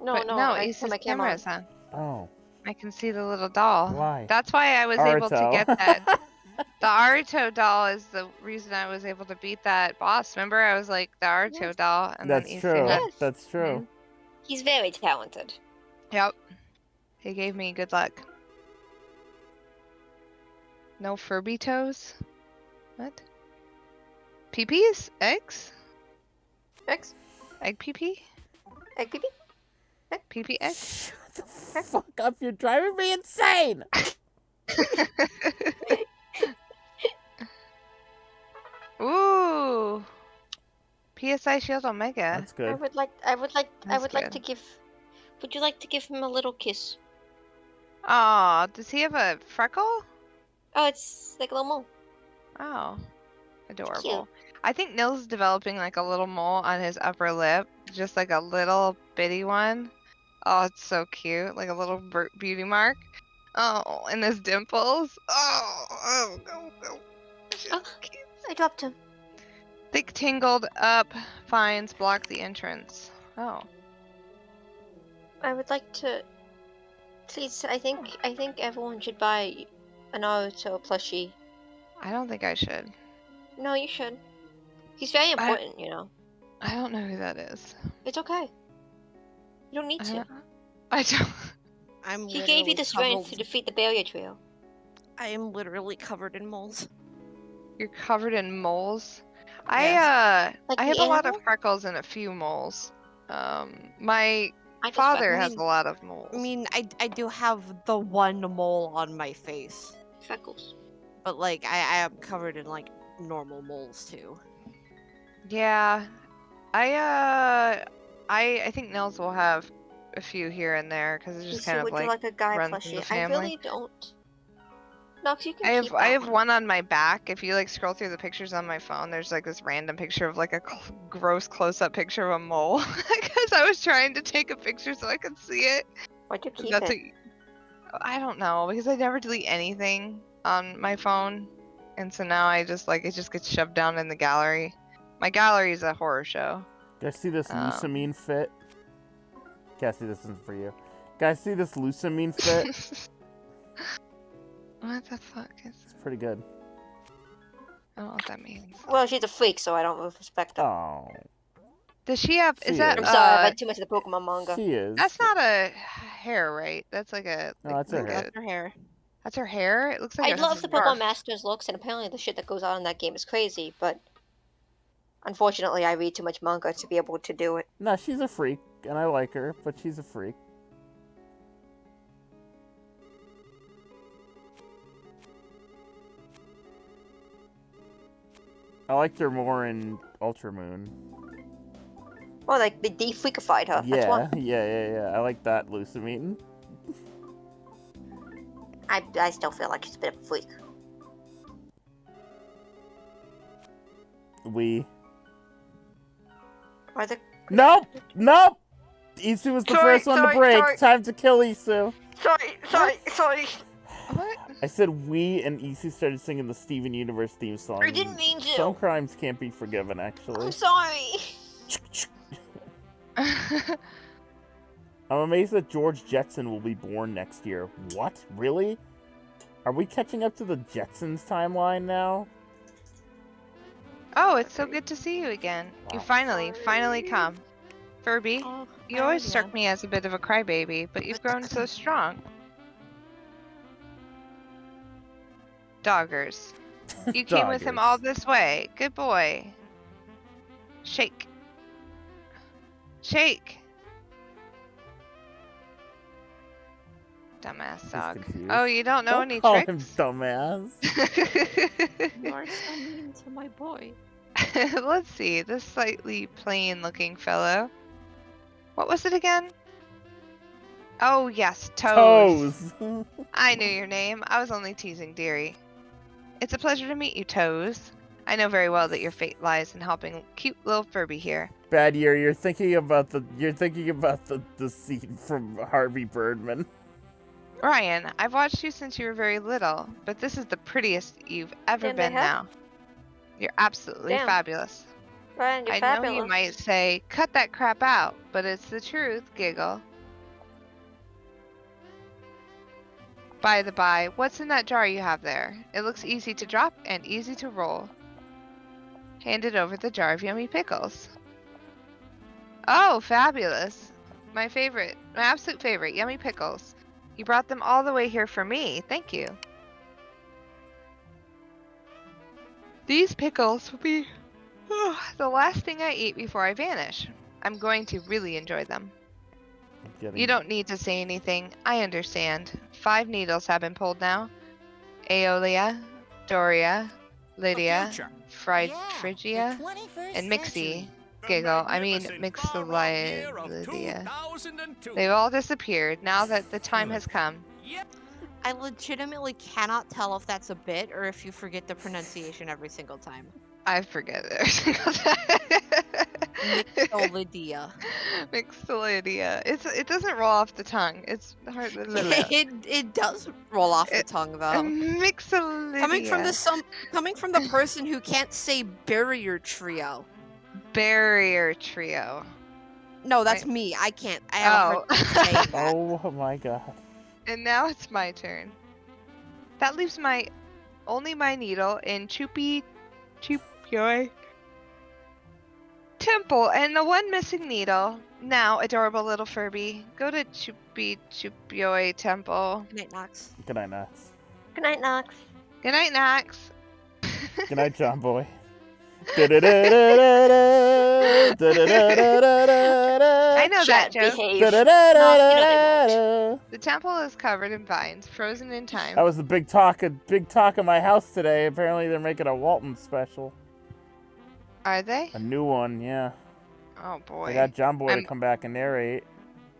Speaker 2: No,
Speaker 3: But
Speaker 2: no.
Speaker 3: no,
Speaker 2: I
Speaker 3: Isu's
Speaker 2: put my
Speaker 3: camera
Speaker 2: camera on.
Speaker 3: is on.
Speaker 1: Oh.
Speaker 3: I can see the little doll.
Speaker 1: Why?
Speaker 3: That's why I was able to
Speaker 1: Aruto.
Speaker 3: get that. The Aruto doll is the reason I was able to beat that boss. Remember, I was like the Aruto
Speaker 2: Yes.
Speaker 3: doll, and
Speaker 1: That's
Speaker 3: then Isu
Speaker 1: true.
Speaker 3: had.
Speaker 2: Yes.
Speaker 1: That's true.
Speaker 2: He's very talented.
Speaker 3: Yep. He gave me good luck. No Furby toes? What? Peepees? Eggs?
Speaker 2: Eggs.
Speaker 3: Egg pee-pee?
Speaker 2: Egg pee pee.
Speaker 3: Pee-pee egg?
Speaker 1: Shut the fuck up! You're driving me insane.
Speaker 3: Ooh. PSI Shield Omega.
Speaker 1: That's good.
Speaker 2: I would like
Speaker 3: That's
Speaker 2: to
Speaker 3: good.
Speaker 2: give. Would you like to give him a little kiss?
Speaker 3: Aw, does he have a freckle?
Speaker 2: Oh, it's like a little mole.
Speaker 3: Oh. Adorable.
Speaker 2: Cute.
Speaker 3: I think Nils is developing like a little mole on his upper lip. Just like a little bitty one. Oh, it's so cute. Like a little beauty mark. Oh, and his dimples. Oh, go.
Speaker 2: Oh, I dropped him.
Speaker 3: Thick tangled up vines block the entrance. Oh.
Speaker 2: I would like to. Please, I think everyone should buy an Naruto plushie.
Speaker 3: I don't think I should.
Speaker 2: No, you should. He's very important, you know.
Speaker 3: I don't know who that is.
Speaker 2: It's okay. You don't need to.
Speaker 3: I don't.
Speaker 4: I'm
Speaker 2: He gave you
Speaker 4: literally
Speaker 2: the strength to
Speaker 4: covered-
Speaker 2: defeat the barrier trio.
Speaker 4: I am literally covered in moles.
Speaker 3: You're covered in moles.
Speaker 4: Yes.
Speaker 2: Like
Speaker 3: I have
Speaker 2: the
Speaker 3: a lot of
Speaker 2: animal?
Speaker 3: freckles and a few moles. My
Speaker 2: I just
Speaker 3: father
Speaker 2: freckles.
Speaker 3: has a lot of moles.
Speaker 4: I mean, I do have the one mole on my face,
Speaker 2: Freckles.
Speaker 4: but like I am covered in like normal moles too.
Speaker 3: Yeah, I think Nils will have a few here and there because it's just
Speaker 2: Issy,
Speaker 3: kind of
Speaker 2: would
Speaker 3: like
Speaker 2: you like a guy
Speaker 3: runs in the
Speaker 2: plushie? I
Speaker 3: family.
Speaker 2: really don't. No, 'cause you can
Speaker 3: I
Speaker 2: keep
Speaker 3: have
Speaker 2: that
Speaker 3: one on my back. If you like scroll through the pictures on my phone, there's like this random picture of like a gross close-up picture of a mole because I was trying to take a picture so I could see it.
Speaker 2: Why'd you keep
Speaker 3: That's
Speaker 2: it?
Speaker 3: I don't know because I never delete anything on my phone, and so now I just like it just gets shoved down in the gallery. My gallery is a horror show.
Speaker 1: Guys, see this Lusamine fit? Cassie, this isn't for you. Guys, see this Lusamine fit?
Speaker 3: What the fuck is?
Speaker 1: It's pretty good.
Speaker 3: I don't know what that means.
Speaker 2: Well, she's a freak, so I don't respect her.
Speaker 1: Oh,
Speaker 3: Does she have?
Speaker 1: She
Speaker 3: Is that?
Speaker 1: is.
Speaker 2: I'm sorry, I've read too much of the Pokemon manga.
Speaker 1: she is.
Speaker 3: That's not a hair, right? That's like a.
Speaker 1: No, that's her
Speaker 3: like
Speaker 1: hair.
Speaker 3: a-
Speaker 4: Her hair.
Speaker 3: That's her hair. It looks like
Speaker 2: I love the
Speaker 3: scarf.
Speaker 2: Pokemon Masters looks, and apparently the shit that goes on in that game is crazy, but unfortunately I read too much manga to be able to do it.
Speaker 1: No, she's a freak, and I like her, but she's a freak. I liked her more in Ultramoon.
Speaker 2: Well, like, they de-freakified her, that's why.
Speaker 1: Yeah. I like that Lusamine.
Speaker 2: I still feel like she's a bit of a freak. Are the...
Speaker 1: Nope! Isu was the first one to break. Time to kill Isu.
Speaker 2: Sorry.
Speaker 3: What?
Speaker 1: I said we, and Isu started singing the Steven Universe theme song.
Speaker 2: I didn't mean to.
Speaker 1: Some crimes can't be forgiven, actually.
Speaker 2: I'm sorry.
Speaker 1: I'm amazed that George Jetson will be born next year. What? Really? Are we catching up to the Jetsons timeline now?
Speaker 3: Oh, it's so good to see you again. You
Speaker 1: Wow.
Speaker 3: finally come. Furby,
Speaker 4: Oh,
Speaker 3: you always struck me as a bit of a crybaby, but you've grown so strong. Doggers. You came with him
Speaker 1: Doggers.
Speaker 3: all this way. Good boy. Shake. Shake. Dumbass
Speaker 1: He's
Speaker 3: dog.
Speaker 1: confused.
Speaker 3: Oh, you don't know
Speaker 1: Don't
Speaker 3: any
Speaker 1: call him
Speaker 3: tricks?
Speaker 1: dumbass.
Speaker 4: You are so mean to my boy.
Speaker 3: Let's see, this slightly plain-looking fellow. What was it again? Oh, yes, Toes.
Speaker 1: Toes.
Speaker 3: I knew your name. I was only teasing Deary. It's a pleasure to meet you, Toes. I know very well that your fate lies in helping cute little Furby here.
Speaker 1: Bad year. You're thinking about the scene from Harvey Birdman.
Speaker 3: Ryan, I've watched you since you were very little, but this is the prettiest you've ever
Speaker 2: Damn, they
Speaker 3: been
Speaker 2: have?
Speaker 3: now. You're absolutely
Speaker 2: Damn.
Speaker 3: fabulous.
Speaker 2: Ryan, you're
Speaker 3: I
Speaker 2: fabulous.
Speaker 3: know you might say, cut that crap out, but it's the truth, giggle. By the by, what's in that jar you have there? It looks easy to drop and easy to roll. Handed over the jar of yummy pickles. Oh, fabulous. My absolute favorite, yummy pickles. You brought them all the way here for me. Thank you. These pickles will be the last thing I eat before I vanish. I'm going to really enjoy them. You don't need to say anything. I understand. 5 needles have been pulled now. Aeolia, Doria, Lydia, Phrygia, and Mixie. Giggle. I mean, Lydia. They've all disappeared now that the time has come.
Speaker 4: I legitimately cannot tell if that's a bit or if you forget the pronunciation every single time.
Speaker 3: I forget it every single time.
Speaker 4: Mixolydia.
Speaker 3: Mixolydia. It doesn't roll off the tongue. It's hard to
Speaker 4: It does roll off the tongue though.
Speaker 3: Mixolydia.
Speaker 4: Coming from the person who can't say barrier trio.
Speaker 3: Barrier trio.
Speaker 4: No, that's me. I can't. I have a hard time saying that.
Speaker 1: Oh my god.
Speaker 3: And now it's my turn. That leaves only my needle in Choopy Temple and the one missing needle. Now, adorable little Furby, go to Choopy Temple.
Speaker 4: Good night, Nox.
Speaker 1: Good night, Knox.
Speaker 2: Good night, Nox.
Speaker 3: Good night, Knox.
Speaker 1: Good night, John Boy.
Speaker 3: I know that
Speaker 2: Chat,
Speaker 3: joke.
Speaker 2: behave. No, you know they won't.
Speaker 3: The temple is covered in vines, frozen in time.
Speaker 1: That was the big talk of my house today. Apparently they're making a Walton special.
Speaker 3: Are they?
Speaker 1: A new one, yeah.
Speaker 3: Oh boy.
Speaker 1: They got John Boy to come back and narrate.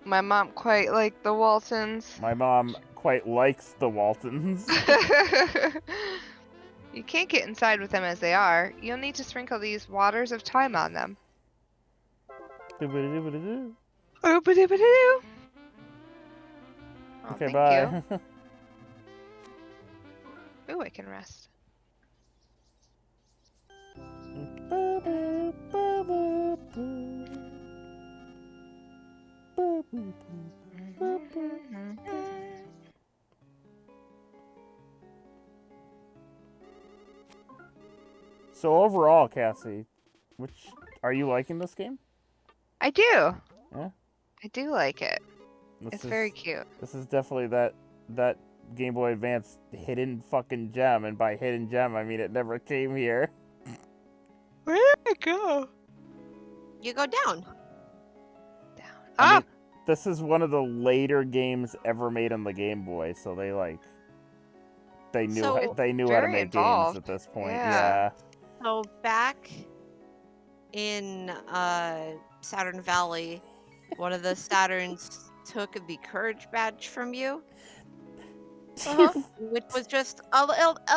Speaker 3: My mom quite liked the Waltons.
Speaker 1: My mom quite likes the Waltons.
Speaker 3: You can't get inside with them as they are. You'll need to sprinkle these waters of time on them.
Speaker 1: Doobity-doobity-doo.
Speaker 3: Oh,
Speaker 1: Okay,
Speaker 3: thank
Speaker 1: bye.
Speaker 3: you. Ooh, I can rest.
Speaker 1: So overall, Cassie, are you liking this game?
Speaker 3: I do.
Speaker 1: Yeah?
Speaker 3: I do like it.
Speaker 1: It's
Speaker 3: very cute.
Speaker 1: This is definitely that Game Boy Advance hidden fucking gem, and by hidden gem, I mean it never came here.
Speaker 3: Where did it go?
Speaker 4: You go down.
Speaker 1: I mean, this is one of the later games ever made on the Game Boy, so they knew how to
Speaker 3: very
Speaker 1: make
Speaker 3: involved.
Speaker 1: games at this point.
Speaker 3: Yeah.
Speaker 4: So back in Saturn Valley, one of the Saturns took the Courage badge from you, which was just a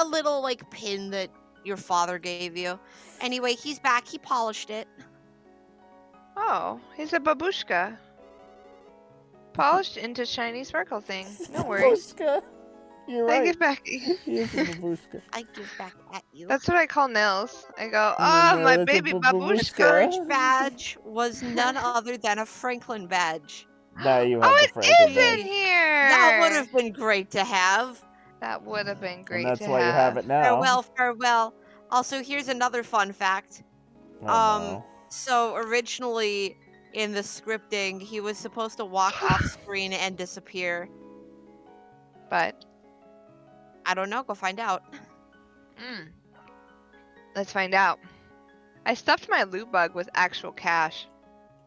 Speaker 4: little like pin that your father gave you. Anyway, he's back. He polished it.
Speaker 3: Oh, he's a babushka. Polished into shiny sparkle thing. No worries.
Speaker 1: Babushka. You're
Speaker 3: I
Speaker 1: right.
Speaker 3: give back.
Speaker 1: He is a babushka.
Speaker 4: I give back at you.
Speaker 3: That's what I call Nils. I go,
Speaker 1: Oh,
Speaker 3: oh, my
Speaker 1: that's a
Speaker 3: baby
Speaker 1: babushka.
Speaker 3: babushka.
Speaker 4: Courage badge was none other than a Franklin badge.
Speaker 1: Now you have
Speaker 3: Oh,
Speaker 1: the
Speaker 3: it
Speaker 1: Franklin
Speaker 3: is
Speaker 1: badge.
Speaker 3: in here.
Speaker 4: That would have been great to have.
Speaker 3: That would have been great
Speaker 1: And that's
Speaker 3: to
Speaker 1: why you have it now.
Speaker 4: Farewell, farewell. Also, here's another fun fact.
Speaker 1: Oh, no.
Speaker 4: So originally in the scripting, he was supposed to walk off screen and disappear.
Speaker 3: But
Speaker 4: I don't know. Go find out.
Speaker 3: Let's find out. I stuffed my loot bug with actual cash.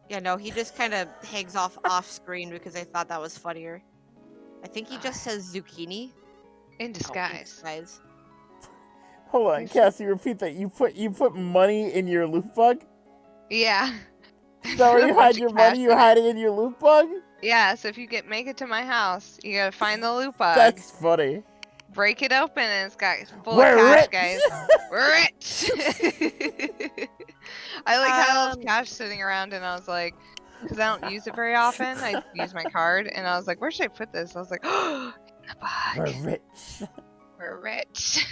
Speaker 4: Yeah, no, he just kind of hangs off screen because I thought that was funnier. I think he just says zucchini.
Speaker 3: In
Speaker 4: In
Speaker 3: disguise.
Speaker 4: disguise.
Speaker 1: Hold on,
Speaker 3: Yes.
Speaker 1: Cassie, repeat that. You put money in your loot bug?
Speaker 3: Yeah.
Speaker 1: Is that where
Speaker 3: A
Speaker 1: you
Speaker 3: bunch
Speaker 1: hide
Speaker 3: of
Speaker 1: your
Speaker 3: cash
Speaker 1: money? You
Speaker 3: in it.
Speaker 1: hide it in your loot bug?
Speaker 3: Yeah, so if you make it to my house, you gotta find the loot bug,
Speaker 1: That's funny.
Speaker 3: break it open, and it's got full
Speaker 1: We're
Speaker 3: of cash,
Speaker 1: rich!
Speaker 3: guys. We're rich! I like had all this
Speaker 4: Um,
Speaker 3: cash sitting around, and I was like, because I don't use it very often, I use my card, and I was like, where should I put this? I was like, oh, in the
Speaker 1: We're
Speaker 3: bug.
Speaker 1: rich.
Speaker 3: We're rich.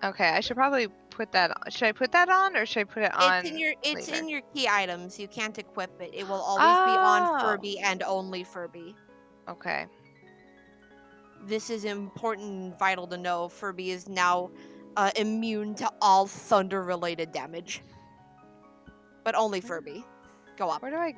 Speaker 3: Okay, I should probably put that on. Should I put that on, or should I put it on
Speaker 4: it's
Speaker 3: later?
Speaker 4: in your key items. You can't equip it. It will always be on
Speaker 3: Oh.
Speaker 4: Furby and only Furby.
Speaker 3: Okay.
Speaker 4: This is important and vital to know. Furby is now immune to all thunder-related damage. But only Furby. Go up.
Speaker 3: Where do I...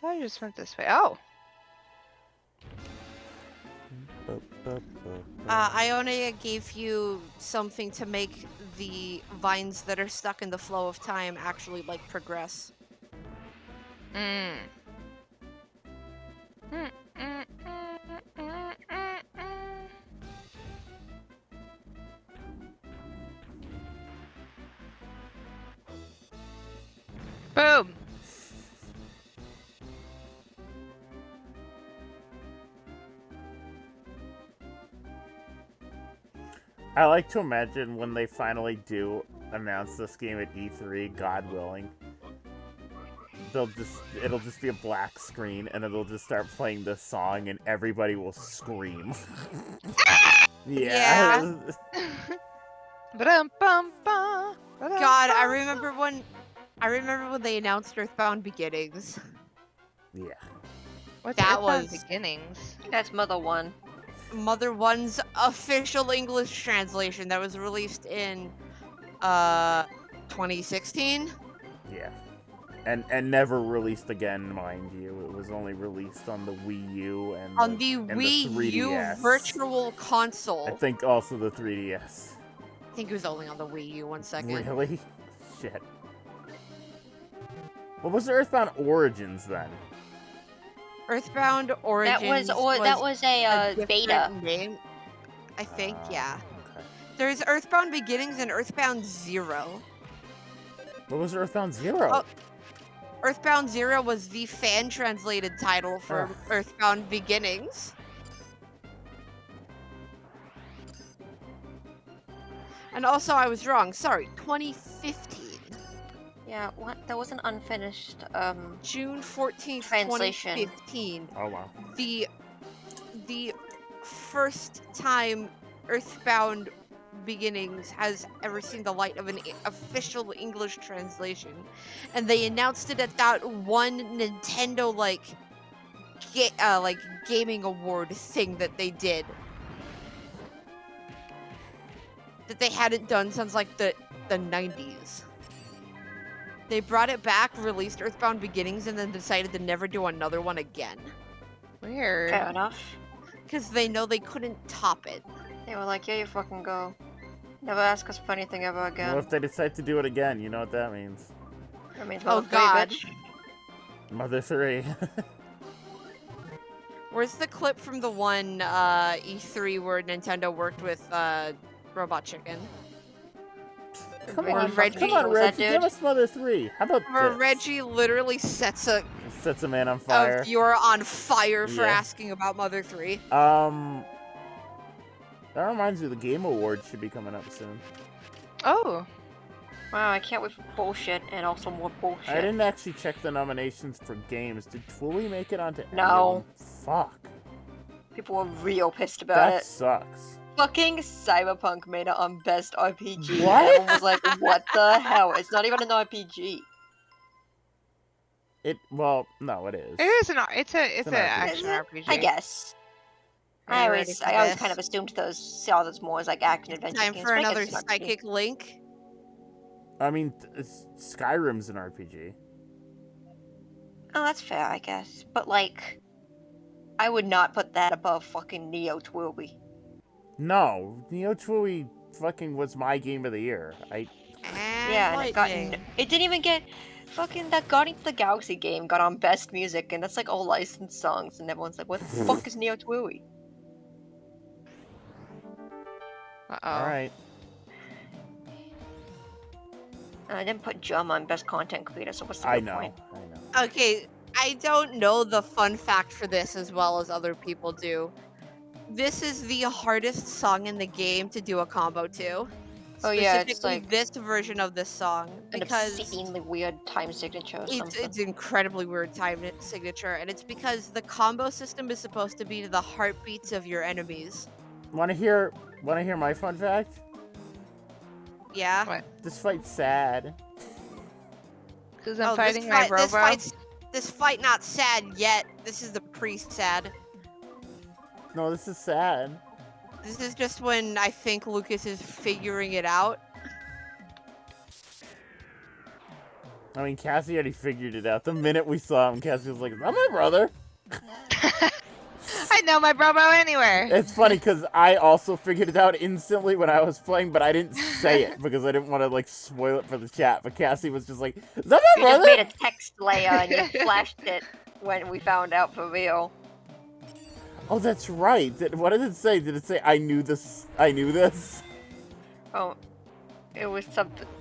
Speaker 3: I just went this way. Oh!
Speaker 4: Ionia gave you something to make the vines that are stuck in the flow of time actually, like, progress.
Speaker 3: Mm. Boom!
Speaker 1: I like to imagine when they finally do announce this game at E3, God willing, it'll just be a black screen and it'll just start playing this song and everybody will scream.
Speaker 4: Yeah.
Speaker 3: Ba-dum-bum-bum,
Speaker 4: God, I
Speaker 3: ba-dum-bum-bum.
Speaker 4: remember when they announced Earthbound Beginnings.
Speaker 1: Yeah.
Speaker 3: What's
Speaker 4: That
Speaker 3: Earthbound
Speaker 4: was-
Speaker 3: Beginnings?
Speaker 2: That's Mother 1.
Speaker 4: Mother 1's official English translation that was released in 2016.
Speaker 1: Yeah. And never released again, mind you. It was only released on the Wii U and
Speaker 4: On the
Speaker 1: and
Speaker 4: Wii U
Speaker 1: 3DS.
Speaker 4: Virtual Console.
Speaker 1: I think also the 3DS.
Speaker 4: I think it was only on the Wii U. 1 second.
Speaker 1: Really? Shit. What was Earthbound Origins then?
Speaker 4: Earthbound Origins
Speaker 2: That was a
Speaker 4: different
Speaker 2: beta.
Speaker 4: name. I think, yeah.
Speaker 1: Okay.
Speaker 4: There's Earthbound Beginnings and Earthbound Zero.
Speaker 1: What was Earthbound Zero?
Speaker 4: Oh. Earthbound Zero was the fan-translated title for
Speaker 1: Ugh.
Speaker 4: Earthbound Beginnings. And also, I was wrong. Sorry, 2015.
Speaker 2: Yeah, what? That was an unfinished,
Speaker 4: June 14th,
Speaker 2: Translation.
Speaker 4: 2015.
Speaker 1: Oh wow.
Speaker 4: The first time Earthbound Beginnings has ever seen the light of an official English translation, and they announced it at that one Nintendo like gaming award thing that they did that they hadn't done since like the 90s. They brought it back, released Earthbound Beginnings, and then decided to never do another one again
Speaker 3: Weird.
Speaker 2: fair enough.
Speaker 4: because they know they couldn't top it.
Speaker 2: They were like, yeah, you fucking go. Never ask us for anything ever again.
Speaker 1: Well, if they decide to do it again, you know what that means.
Speaker 2: That means
Speaker 4: Oh,
Speaker 2: Mother 3,
Speaker 4: God.
Speaker 2: bitch.
Speaker 1: Mother 3.
Speaker 4: Where's the clip from the one E3 where Nintendo worked with Robot Chicken?
Speaker 1: Come
Speaker 2: Where
Speaker 1: on,
Speaker 4: Reggie-
Speaker 1: come on,
Speaker 2: was that
Speaker 1: Reggie,
Speaker 2: dude?
Speaker 1: give us Mother 3. How about
Speaker 4: Where
Speaker 1: this?
Speaker 4: Reggie literally sets a
Speaker 1: Sets a man on fire.
Speaker 4: viewer on fire for
Speaker 1: Yeah.
Speaker 4: asking about Mother 3.
Speaker 1: That reminds me, the Game Awards should be coming up soon.
Speaker 3: Oh.
Speaker 2: Wow, I can't wait for bullshit and also more bullshit.
Speaker 1: I didn't actually check the nominations for games. Did Twilly make it onto any
Speaker 2: No.
Speaker 1: of them? Fuck.
Speaker 2: People were real pissed about
Speaker 1: That
Speaker 2: it.
Speaker 1: sucks.
Speaker 2: Fucking Cyberpunk made it on Best RPG.
Speaker 1: What?
Speaker 2: And everyone was like, what the hell? It's not even an RPG.
Speaker 1: Well, no, it is.
Speaker 3: It is an it's an
Speaker 1: an
Speaker 3: action
Speaker 2: RPG.
Speaker 3: RPG.
Speaker 2: I guess.
Speaker 4: Are
Speaker 2: I
Speaker 4: you
Speaker 2: always
Speaker 4: ready for
Speaker 2: kind
Speaker 4: this?
Speaker 2: of assumed saw those more as like action adventure
Speaker 4: Time
Speaker 2: games.
Speaker 4: for
Speaker 2: but I guess
Speaker 4: another
Speaker 2: it's an RPG.
Speaker 4: psychic link.
Speaker 1: I mean, Skyrim's an RPG.
Speaker 2: Oh, that's fair, I guess. But like, I would not put that above fucking Neo Twilby.
Speaker 1: No, Neo Twilly fucking was my game of the year.
Speaker 4: And
Speaker 2: Yeah, and
Speaker 4: lightning.
Speaker 2: it didn't even get fucking that Guardians of the Galaxy game got on Best Music, and that's like all licensed songs, and everyone's like, "What the fuck is Neo Twooey?"
Speaker 3: Uh
Speaker 1: All
Speaker 3: oh.
Speaker 1: right.
Speaker 2: And I didn't put Jum on Best Content Creator, so what's the
Speaker 1: I
Speaker 2: real
Speaker 1: know.
Speaker 2: point?
Speaker 1: I know.
Speaker 4: Okay, I don't know the fun fact for this as well as other people do. This is the hardest song in the game to do a combo to.
Speaker 2: Oh yeah, it's
Speaker 4: Specifically
Speaker 2: like
Speaker 4: this version of this song
Speaker 2: an
Speaker 4: because
Speaker 2: obscenely weird time signature or something.
Speaker 4: it's incredibly weird time signature, and it's because the combo system is supposed to be to the heartbeats of your enemies.
Speaker 1: Want to hear my fun fact?
Speaker 4: Yeah.
Speaker 3: What?
Speaker 1: This fight's sad.
Speaker 3: Because I'm
Speaker 4: Oh,
Speaker 3: fighting my Robo.
Speaker 4: this fight not sad yet. This is the pre-sad.
Speaker 1: No, this is sad.
Speaker 4: This is just when I think Lucas is figuring it out.
Speaker 1: I mean, Cassie already figured it out. The minute we saw him, Cassie was like, "Is that my brother?"
Speaker 3: I know my Robo anywhere.
Speaker 1: It's funny because I also figured it out instantly when I was playing, but I didn't say it because I didn't want to like spoil it for the chat. But Cassie was just like, "Is that my
Speaker 2: You just
Speaker 1: brother?"
Speaker 2: made a text layer and you flashed it when we found out for real.
Speaker 1: Oh, that's right. What did it say? Did it say I knew this? I knew this.
Speaker 2: Oh, it was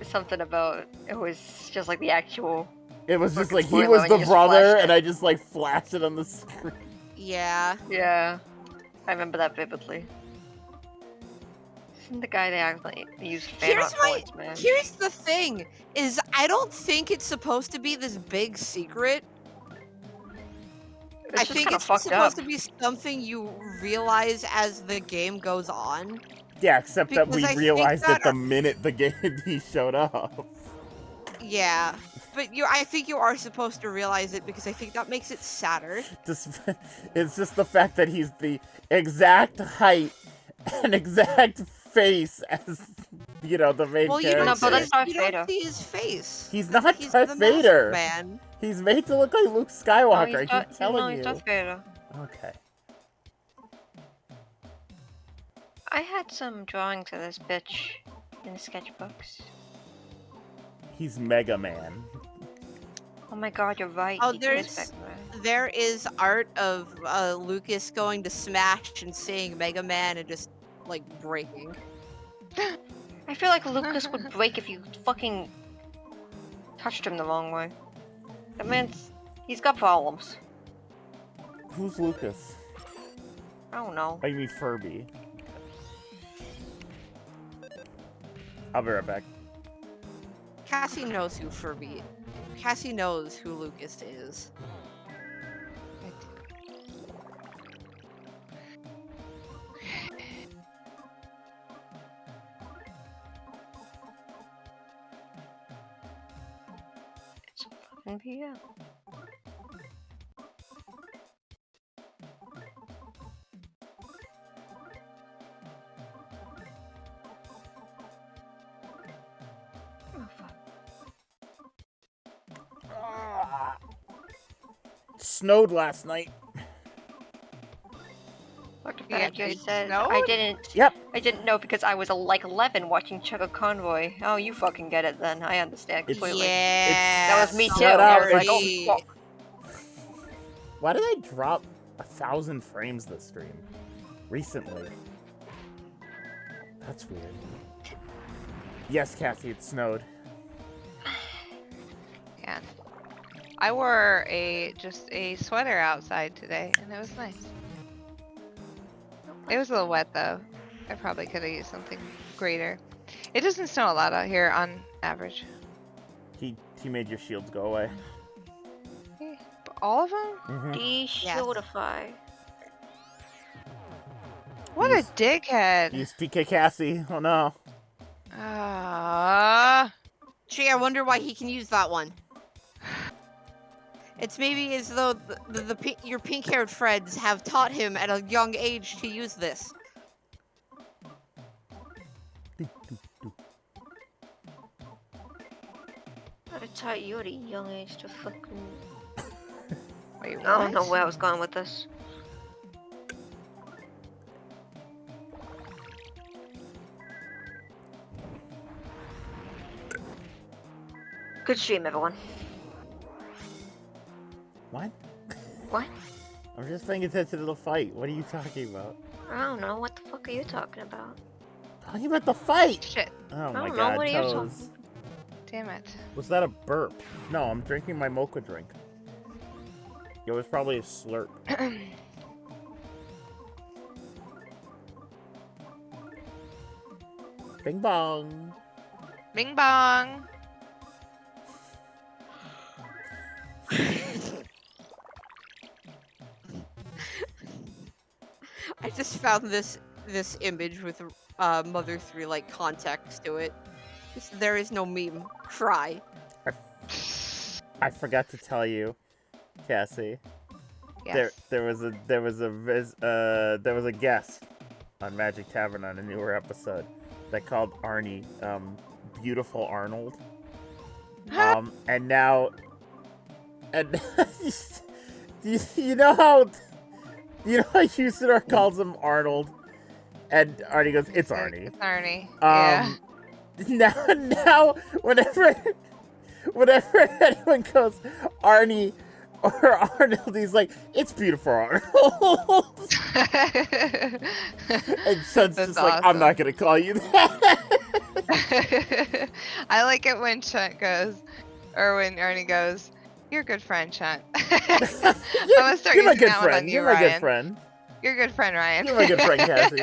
Speaker 2: something about it was just like the actual.
Speaker 1: It was just
Speaker 2: Fucking
Speaker 1: like he
Speaker 2: spoiler,
Speaker 1: was
Speaker 2: and
Speaker 1: the
Speaker 2: you just
Speaker 1: brother,
Speaker 2: flashed
Speaker 1: and
Speaker 2: it.
Speaker 1: I just like flashed it on the screen.
Speaker 4: Yeah.
Speaker 2: Yeah, I remember that vividly. Isn't the guy they actually used fan
Speaker 4: Here's
Speaker 2: art
Speaker 4: my
Speaker 2: for, man?
Speaker 4: here's the thing is I don't think it's supposed to be this big secret.
Speaker 2: It's
Speaker 4: I
Speaker 2: just
Speaker 4: think
Speaker 2: kinda
Speaker 4: it's
Speaker 2: fucked
Speaker 4: supposed
Speaker 2: up.
Speaker 4: to be something you realize as the game goes on.
Speaker 1: Yeah, except that
Speaker 4: Because
Speaker 1: we
Speaker 4: I think
Speaker 1: realized
Speaker 4: that
Speaker 1: it the minute the game he showed up.
Speaker 4: Yeah, but I think you are supposed to realize it because I think that makes it sadder.
Speaker 1: It's just the fact that he's the exact height and exact face as the main
Speaker 4: Well,
Speaker 1: character.
Speaker 2: No, but that's Darth
Speaker 4: you don't
Speaker 2: Vader.
Speaker 4: see his face.
Speaker 1: He's not
Speaker 4: He's
Speaker 1: Darth
Speaker 4: the masked
Speaker 1: Vader.
Speaker 4: man.
Speaker 1: He's made to look like Luke
Speaker 2: Oh,
Speaker 1: Skywalker. I keep telling
Speaker 2: he's
Speaker 1: you.
Speaker 2: Darth Vader.
Speaker 1: Okay.
Speaker 2: I had some drawings of this bitch in the sketchbooks.
Speaker 1: He's Mega Man.
Speaker 2: Oh my god, you're right.
Speaker 4: Oh,
Speaker 2: he is
Speaker 4: there's
Speaker 2: Mega Man.
Speaker 4: there is art of Lucas going to Smash and seeing Mega Man and just like breaking.
Speaker 2: I feel like Lucas would break if you fucking touched him the wrong way. That man's... he's got problems.
Speaker 1: Who's Lucas?
Speaker 2: I don't know.
Speaker 1: Oh, you mean Furby. I'll be right back.
Speaker 4: Cassie knows who Furby. Cassie knows who Lucas is.
Speaker 2: It's 11 p.m. Oh, fuck.
Speaker 1: It snowed last night.
Speaker 2: What the
Speaker 3: Yeah,
Speaker 2: fuck just
Speaker 3: it
Speaker 2: said?
Speaker 3: snowed?
Speaker 2: I didn't.
Speaker 1: Yep.
Speaker 2: I didn't know because I was like 11 watching Chugga Convoy. Oh, you fucking get it then. I understand
Speaker 1: It's-
Speaker 2: completely.
Speaker 4: Yeah,
Speaker 2: That was me too.
Speaker 1: Shut
Speaker 2: I
Speaker 1: up,
Speaker 2: was like, oh
Speaker 1: it's-
Speaker 2: fuck.
Speaker 1: Why did I drop 1,000 frames this stream? Recently. That's weird. Yes, Cassie, it snowed.
Speaker 3: Yeah. I wore just a sweater outside today, and it was nice. It was a little wet though. I probably could have used something greater. It doesn't snow a lot out here on average.
Speaker 1: He made your shields go away.
Speaker 3: But all of them?
Speaker 1: Mm-hmm.
Speaker 2: De-shieldify.
Speaker 3: What a dickhead!
Speaker 1: Use PK Cassie. Oh no.
Speaker 3: Ah.
Speaker 4: Gee, I wonder why he can use that one. It's maybe as though your pink-haired friends have taught him at a young age to use this.
Speaker 2: I taught you at a young age to fucking...
Speaker 3: Wait,
Speaker 2: I don't know
Speaker 3: what?
Speaker 2: where I was going with this. Good stream, everyone.
Speaker 1: What?
Speaker 2: What?
Speaker 1: I'm just paying attention to the fight. What are you talking about?
Speaker 2: I don't know. What the fuck are you talking about?
Speaker 1: Talking about the fight!
Speaker 3: Shit.
Speaker 1: Oh
Speaker 2: I
Speaker 1: my
Speaker 2: don't know.
Speaker 1: god,
Speaker 2: What are you
Speaker 1: Toes.
Speaker 2: talking?
Speaker 3: Damn it.
Speaker 1: Was that a burp? No, I'm drinking my mocha drink. It was probably a slurp. Bing bong.
Speaker 3: Bing bong.
Speaker 4: I just found this image with Mother 3 like context to it. There is no meme. Cry.
Speaker 1: I forgot to tell you, Cassie.
Speaker 3: Yes.
Speaker 1: There was a guest on Magic Tavern on a newer episode that called Arnie Beautiful Arnold. And now, and you know how Usador calls him Arnold, and Arnie goes, "It's Arnie."
Speaker 3: It's Arnie. Yeah.
Speaker 1: Now, whenever anyone goes Arnie or Arnold, he's like, "It's beautiful Arnold." And Shun's
Speaker 3: That's
Speaker 1: just like, "I'm not gonna call you that."
Speaker 3: I like it when Chunt goes, or when Arnie goes, "You're a good friend, Chunt." I'm gonna start
Speaker 1: You're my
Speaker 3: using
Speaker 1: good
Speaker 3: that one on
Speaker 1: friend.
Speaker 3: you,
Speaker 1: You're my
Speaker 3: Ryan.
Speaker 1: good friend.
Speaker 3: You're a good friend, Ryan.
Speaker 1: You're my good friend, Cassie.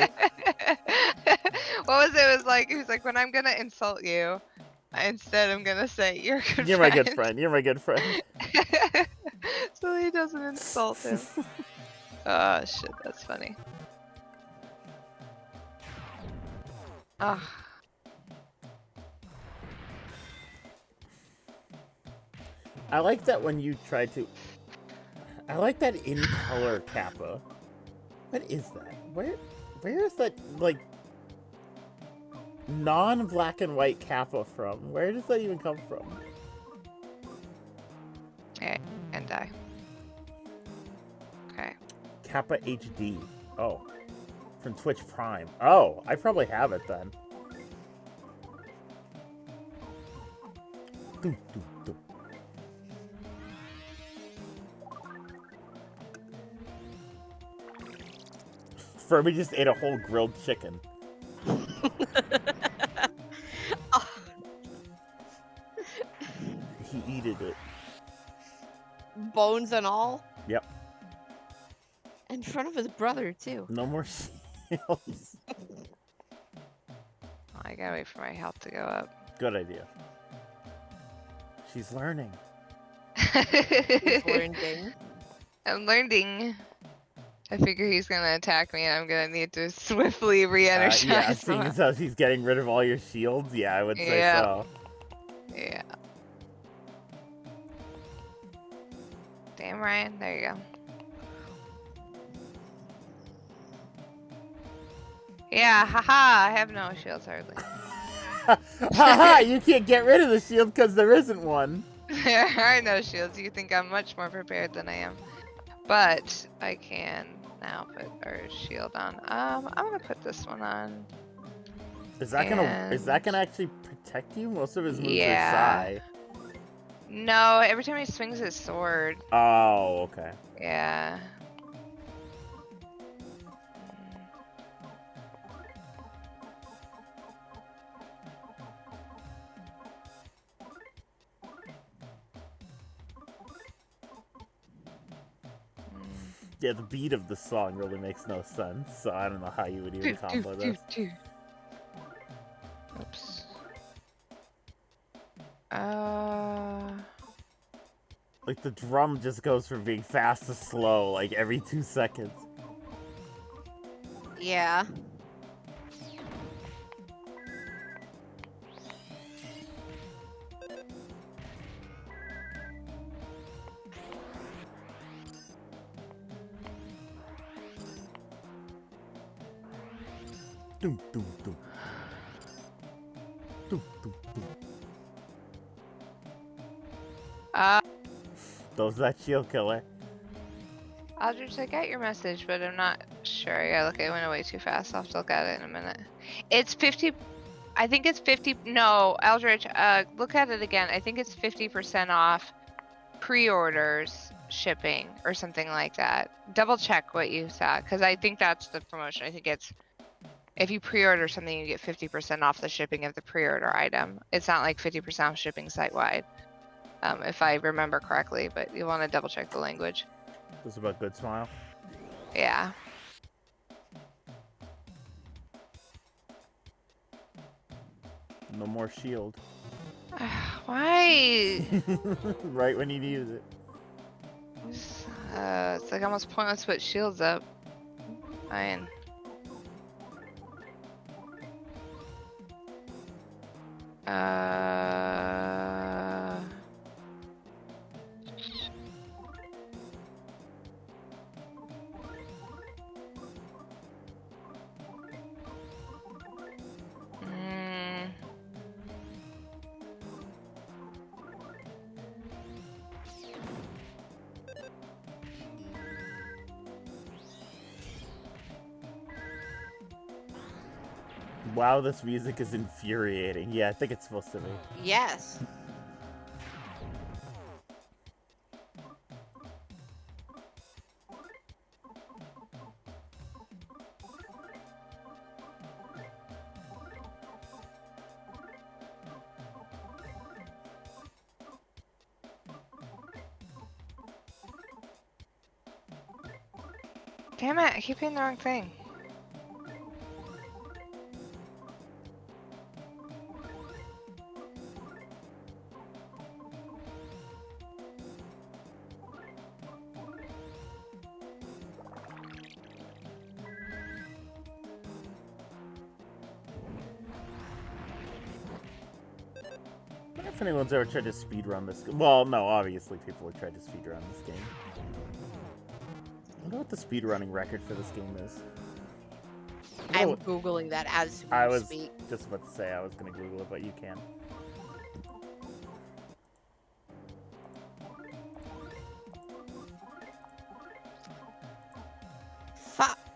Speaker 3: What was it? It was like, he was like, when I'm gonna insult you, instead I'm gonna say, you're a good
Speaker 1: You're my good friend. You're my good friend.
Speaker 3: So he doesn't insult him. Oh, shit, that's funny. Oh.
Speaker 1: I like that when you try to. I like that in color Kappa. What is that? Where is that like non-black and white Kappa from? Where does that even come from?
Speaker 3: Okay, and die. Okay.
Speaker 1: Kappa HD. Oh, from Twitch Prime. Oh, I probably have it then. Doo, doo, doo. Furby just ate a whole grilled chicken. He eated it.
Speaker 4: Bones and all.
Speaker 1: Yep.
Speaker 4: In front of his brother too.
Speaker 1: No more shields.
Speaker 3: I gotta wait for my health to go up.
Speaker 1: Good idea. She's learning.
Speaker 4: He's learning.
Speaker 3: I'm learning. I figure he's gonna attack me and I'm gonna need to swiftly re-energize.
Speaker 1: Yeah, seeing as how he's getting rid of all your shields, yeah, I would say
Speaker 3: Yeah.
Speaker 1: so.
Speaker 3: Yeah. Damn, Ryan. There you go. Yeah, haha. I have no shields hardly.
Speaker 1: Haha, you can't get rid of the shield because there isn't one.
Speaker 3: There are no shields. You think I'm much more prepared than I am. But I can now put our shield on. I'm gonna put this one on.
Speaker 1: Is that gonna actually protect you? Most of his moves
Speaker 3: Yeah.
Speaker 1: are Psy.
Speaker 3: No, every time he swings his sword.
Speaker 1: Oh, okay.
Speaker 3: Yeah.
Speaker 1: Yeah, the beat of the song really makes no sense, so I don't know how you would even combo this.
Speaker 3: Oops.
Speaker 1: Like, the drum just goes from being fast to slow, like, every 2 seconds.
Speaker 4: Yeah.
Speaker 1: Doom, doom, doom. Doom, doom, doom. Those that shield killer.
Speaker 3: Aldrich, I got your message, but I'm not sure. I gotta look. It went away too fast. I'll have to look at it in a minute. It's 50. I think it's 50. No, Eldritch, look at it again. I think it's 50% off pre-orders shipping or something like that. Double check what you saw, because I think that's the promotion. I think it's if you pre-order something, you get 50% off the shipping of the pre-order item. It's not like 50% off shipping site-wide, if I remember correctly, but you want to double check the language.
Speaker 1: This is about Good Smile.
Speaker 3: Yeah.
Speaker 1: No more shield.
Speaker 3: Why?
Speaker 1: Right when you use it.
Speaker 3: It's like almost pointless to put shields up. Fine.
Speaker 1: Wow, this music is infuriating. Yeah, I think it's supposed to be.
Speaker 4: Yes.
Speaker 3: Damn it, I keep hitting the wrong thing.
Speaker 1: I wonder if anyone's ever tried to speedrun this. Well, no, obviously people have tried to speedrun this game. I wonder what the speedrunning record for this game is.
Speaker 4: I'm Googling that as we
Speaker 1: I was
Speaker 4: speak.
Speaker 1: just about to say I was going to Google it, but you can.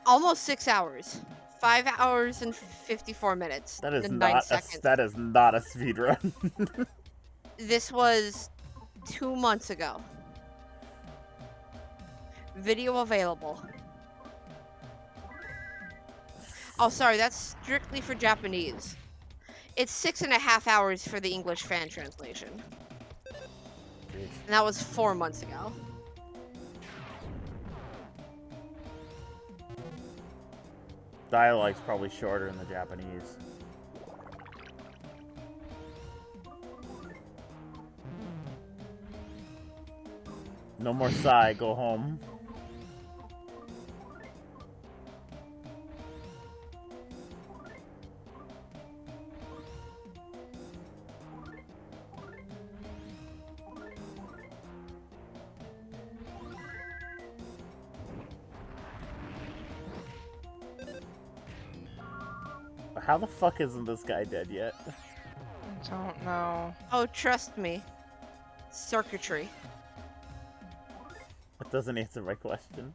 Speaker 4: Almost 6 hours. 5 hours and 54 minutes.
Speaker 1: That is
Speaker 4: and
Speaker 1: not
Speaker 4: 9
Speaker 1: a,
Speaker 4: seconds.
Speaker 1: that is not a speedrun.
Speaker 4: This was 2 months ago. Video available. Oh, sorry, that's strictly for Japanese. It's 6.5 hours for the English fan translation. And that was 4 months ago.
Speaker 1: Dialogue's probably shorter in the Japanese. No more sigh, go home. How the fuck isn't this guy dead yet?
Speaker 3: I don't know.
Speaker 4: Oh, trust me. Circuitry.
Speaker 1: That doesn't answer my question.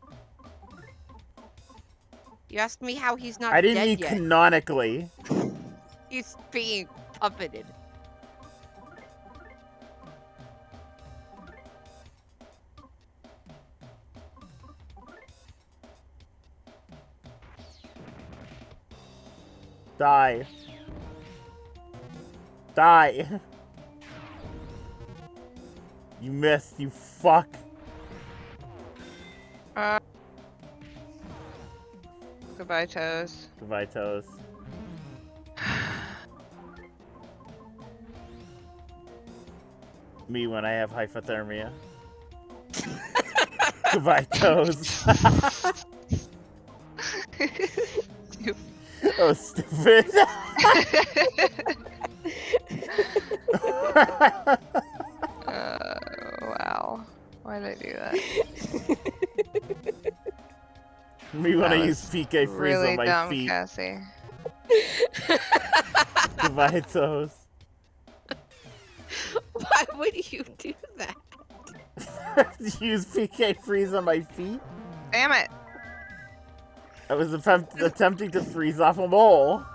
Speaker 4: You asked me how he's not
Speaker 1: I didn't
Speaker 4: dead
Speaker 1: mean
Speaker 4: yet.
Speaker 1: canonically.
Speaker 4: He's being puppeted.
Speaker 1: Die. Die. You missed, you fuck.
Speaker 3: Goodbye, Toes.
Speaker 1: Goodbye, Toes. Me when I have hypothermia. Goodbye, Toes. That was stupid.
Speaker 3: Wow. Why did I do that?
Speaker 1: Me when
Speaker 3: That
Speaker 1: I
Speaker 3: was
Speaker 1: use PK freeze
Speaker 3: really
Speaker 1: on my
Speaker 3: dumb,
Speaker 1: feet.
Speaker 3: Cassie.
Speaker 1: Goodbye, Toes.
Speaker 4: Why would you do that?
Speaker 1: Use PK freeze on my feet?
Speaker 3: Damn it!
Speaker 1: I was attempting to freeze off a mole.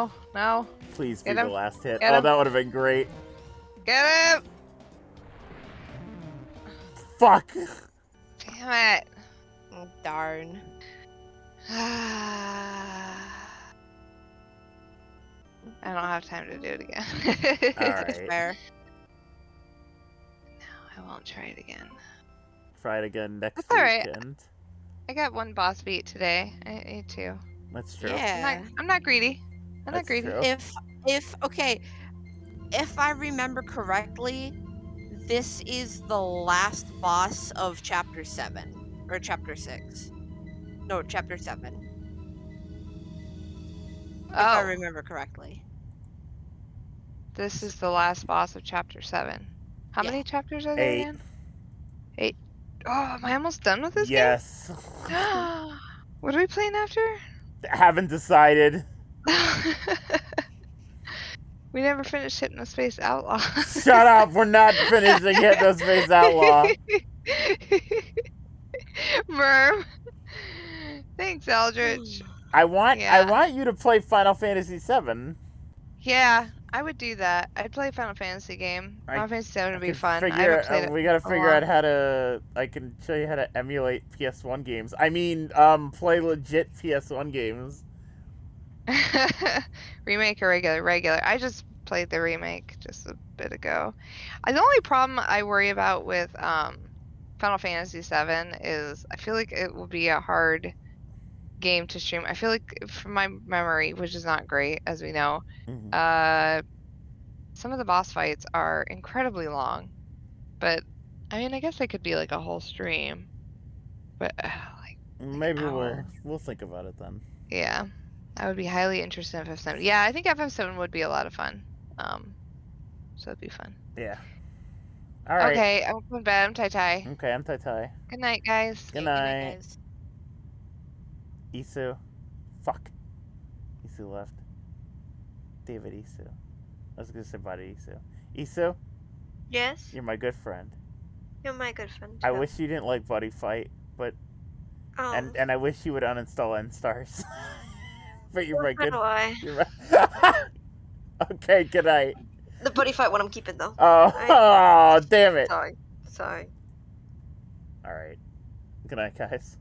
Speaker 3: no, no.
Speaker 1: Please be
Speaker 3: Get
Speaker 1: the
Speaker 3: him.
Speaker 1: last hit.
Speaker 3: Get
Speaker 1: Oh,
Speaker 3: him.
Speaker 1: that would have been great.
Speaker 3: Get him!
Speaker 1: Fuck.
Speaker 3: Damn it.
Speaker 4: Oh, darn.
Speaker 3: I don't have time to do it again.
Speaker 1: All right.
Speaker 4: Fair.
Speaker 3: I won't try it again.
Speaker 1: Try it again next
Speaker 3: That's all right.
Speaker 1: weekend.
Speaker 3: I got one boss beat today. I need two.
Speaker 1: That's true.
Speaker 4: Yeah.
Speaker 3: I'm not greedy. I'm not
Speaker 1: That's
Speaker 3: greedy.
Speaker 1: true.
Speaker 4: If I remember correctly, this is the last boss of chapter 7 or chapter 6. No, chapter 7. If I
Speaker 3: Oh,
Speaker 4: remember correctly.
Speaker 3: this is the last boss of chapter 7. How
Speaker 4: Yeah.
Speaker 3: many chapters are there
Speaker 1: 8.
Speaker 3: again? 8. Oh, am I almost done with this
Speaker 1: Yes.
Speaker 3: game? What are we playing after?
Speaker 1: Haven't decided.
Speaker 3: We never finished Hypnospace Outlaw.
Speaker 1: Shut up. We're not finishing Hypnospace Outlaw.
Speaker 3: Merm. Thanks, Eldritch.
Speaker 1: I want
Speaker 3: Yeah.
Speaker 1: you to play Final Fantasy VII.
Speaker 3: Yeah, I would do that. I'd play a Final Fantasy game. Final Fantasy 7 would be fun. I haven't played it.
Speaker 1: We gotta
Speaker 3: in a
Speaker 1: figure out
Speaker 3: while.
Speaker 1: how to. I can show you how to emulate PS1 games. I mean, play legit PS1 games.
Speaker 3: Remake or regular? I just played the remake just a bit ago. The only problem I worry about with Final Fantasy 7 is I feel like it will be a hard game to stream. I feel like from my memory, which is not great as we know,
Speaker 1: Mhm.
Speaker 3: some of the boss fights are incredibly long. But I mean, I guess it could be like a whole stream. But like
Speaker 1: Maybe
Speaker 3: an hour.
Speaker 1: we'll think about it then.
Speaker 3: Yeah, I would be highly interested in FF7. Yeah, I think FF7 would be a lot of fun. So it'd be fun.
Speaker 1: Yeah. All right.
Speaker 3: Okay, I'm going to bed. I'm tie.
Speaker 1: Okay, I'm Tai Tai.
Speaker 3: Good night, guys.
Speaker 1: Good
Speaker 4: Good night,
Speaker 1: night.
Speaker 4: guys.
Speaker 1: Isu. Fuck. Isu left. David Isu. I was gonna say bye to Isu. Isu,
Speaker 2: Yes,
Speaker 1: you're my good friend.
Speaker 2: you're my good friend.
Speaker 1: I
Speaker 2: too.
Speaker 1: wish you didn't like Buddy Fight, but
Speaker 2: Oh,
Speaker 1: and I wish you would uninstall N-Stars. But you're my
Speaker 2: so
Speaker 1: good.
Speaker 2: do I.
Speaker 1: You're my... Okay, good night.
Speaker 2: The buddy fight one I'm keeping though.
Speaker 1: Oh, damn it.
Speaker 2: Sorry. Sorry.
Speaker 1: All right. Good night, guys.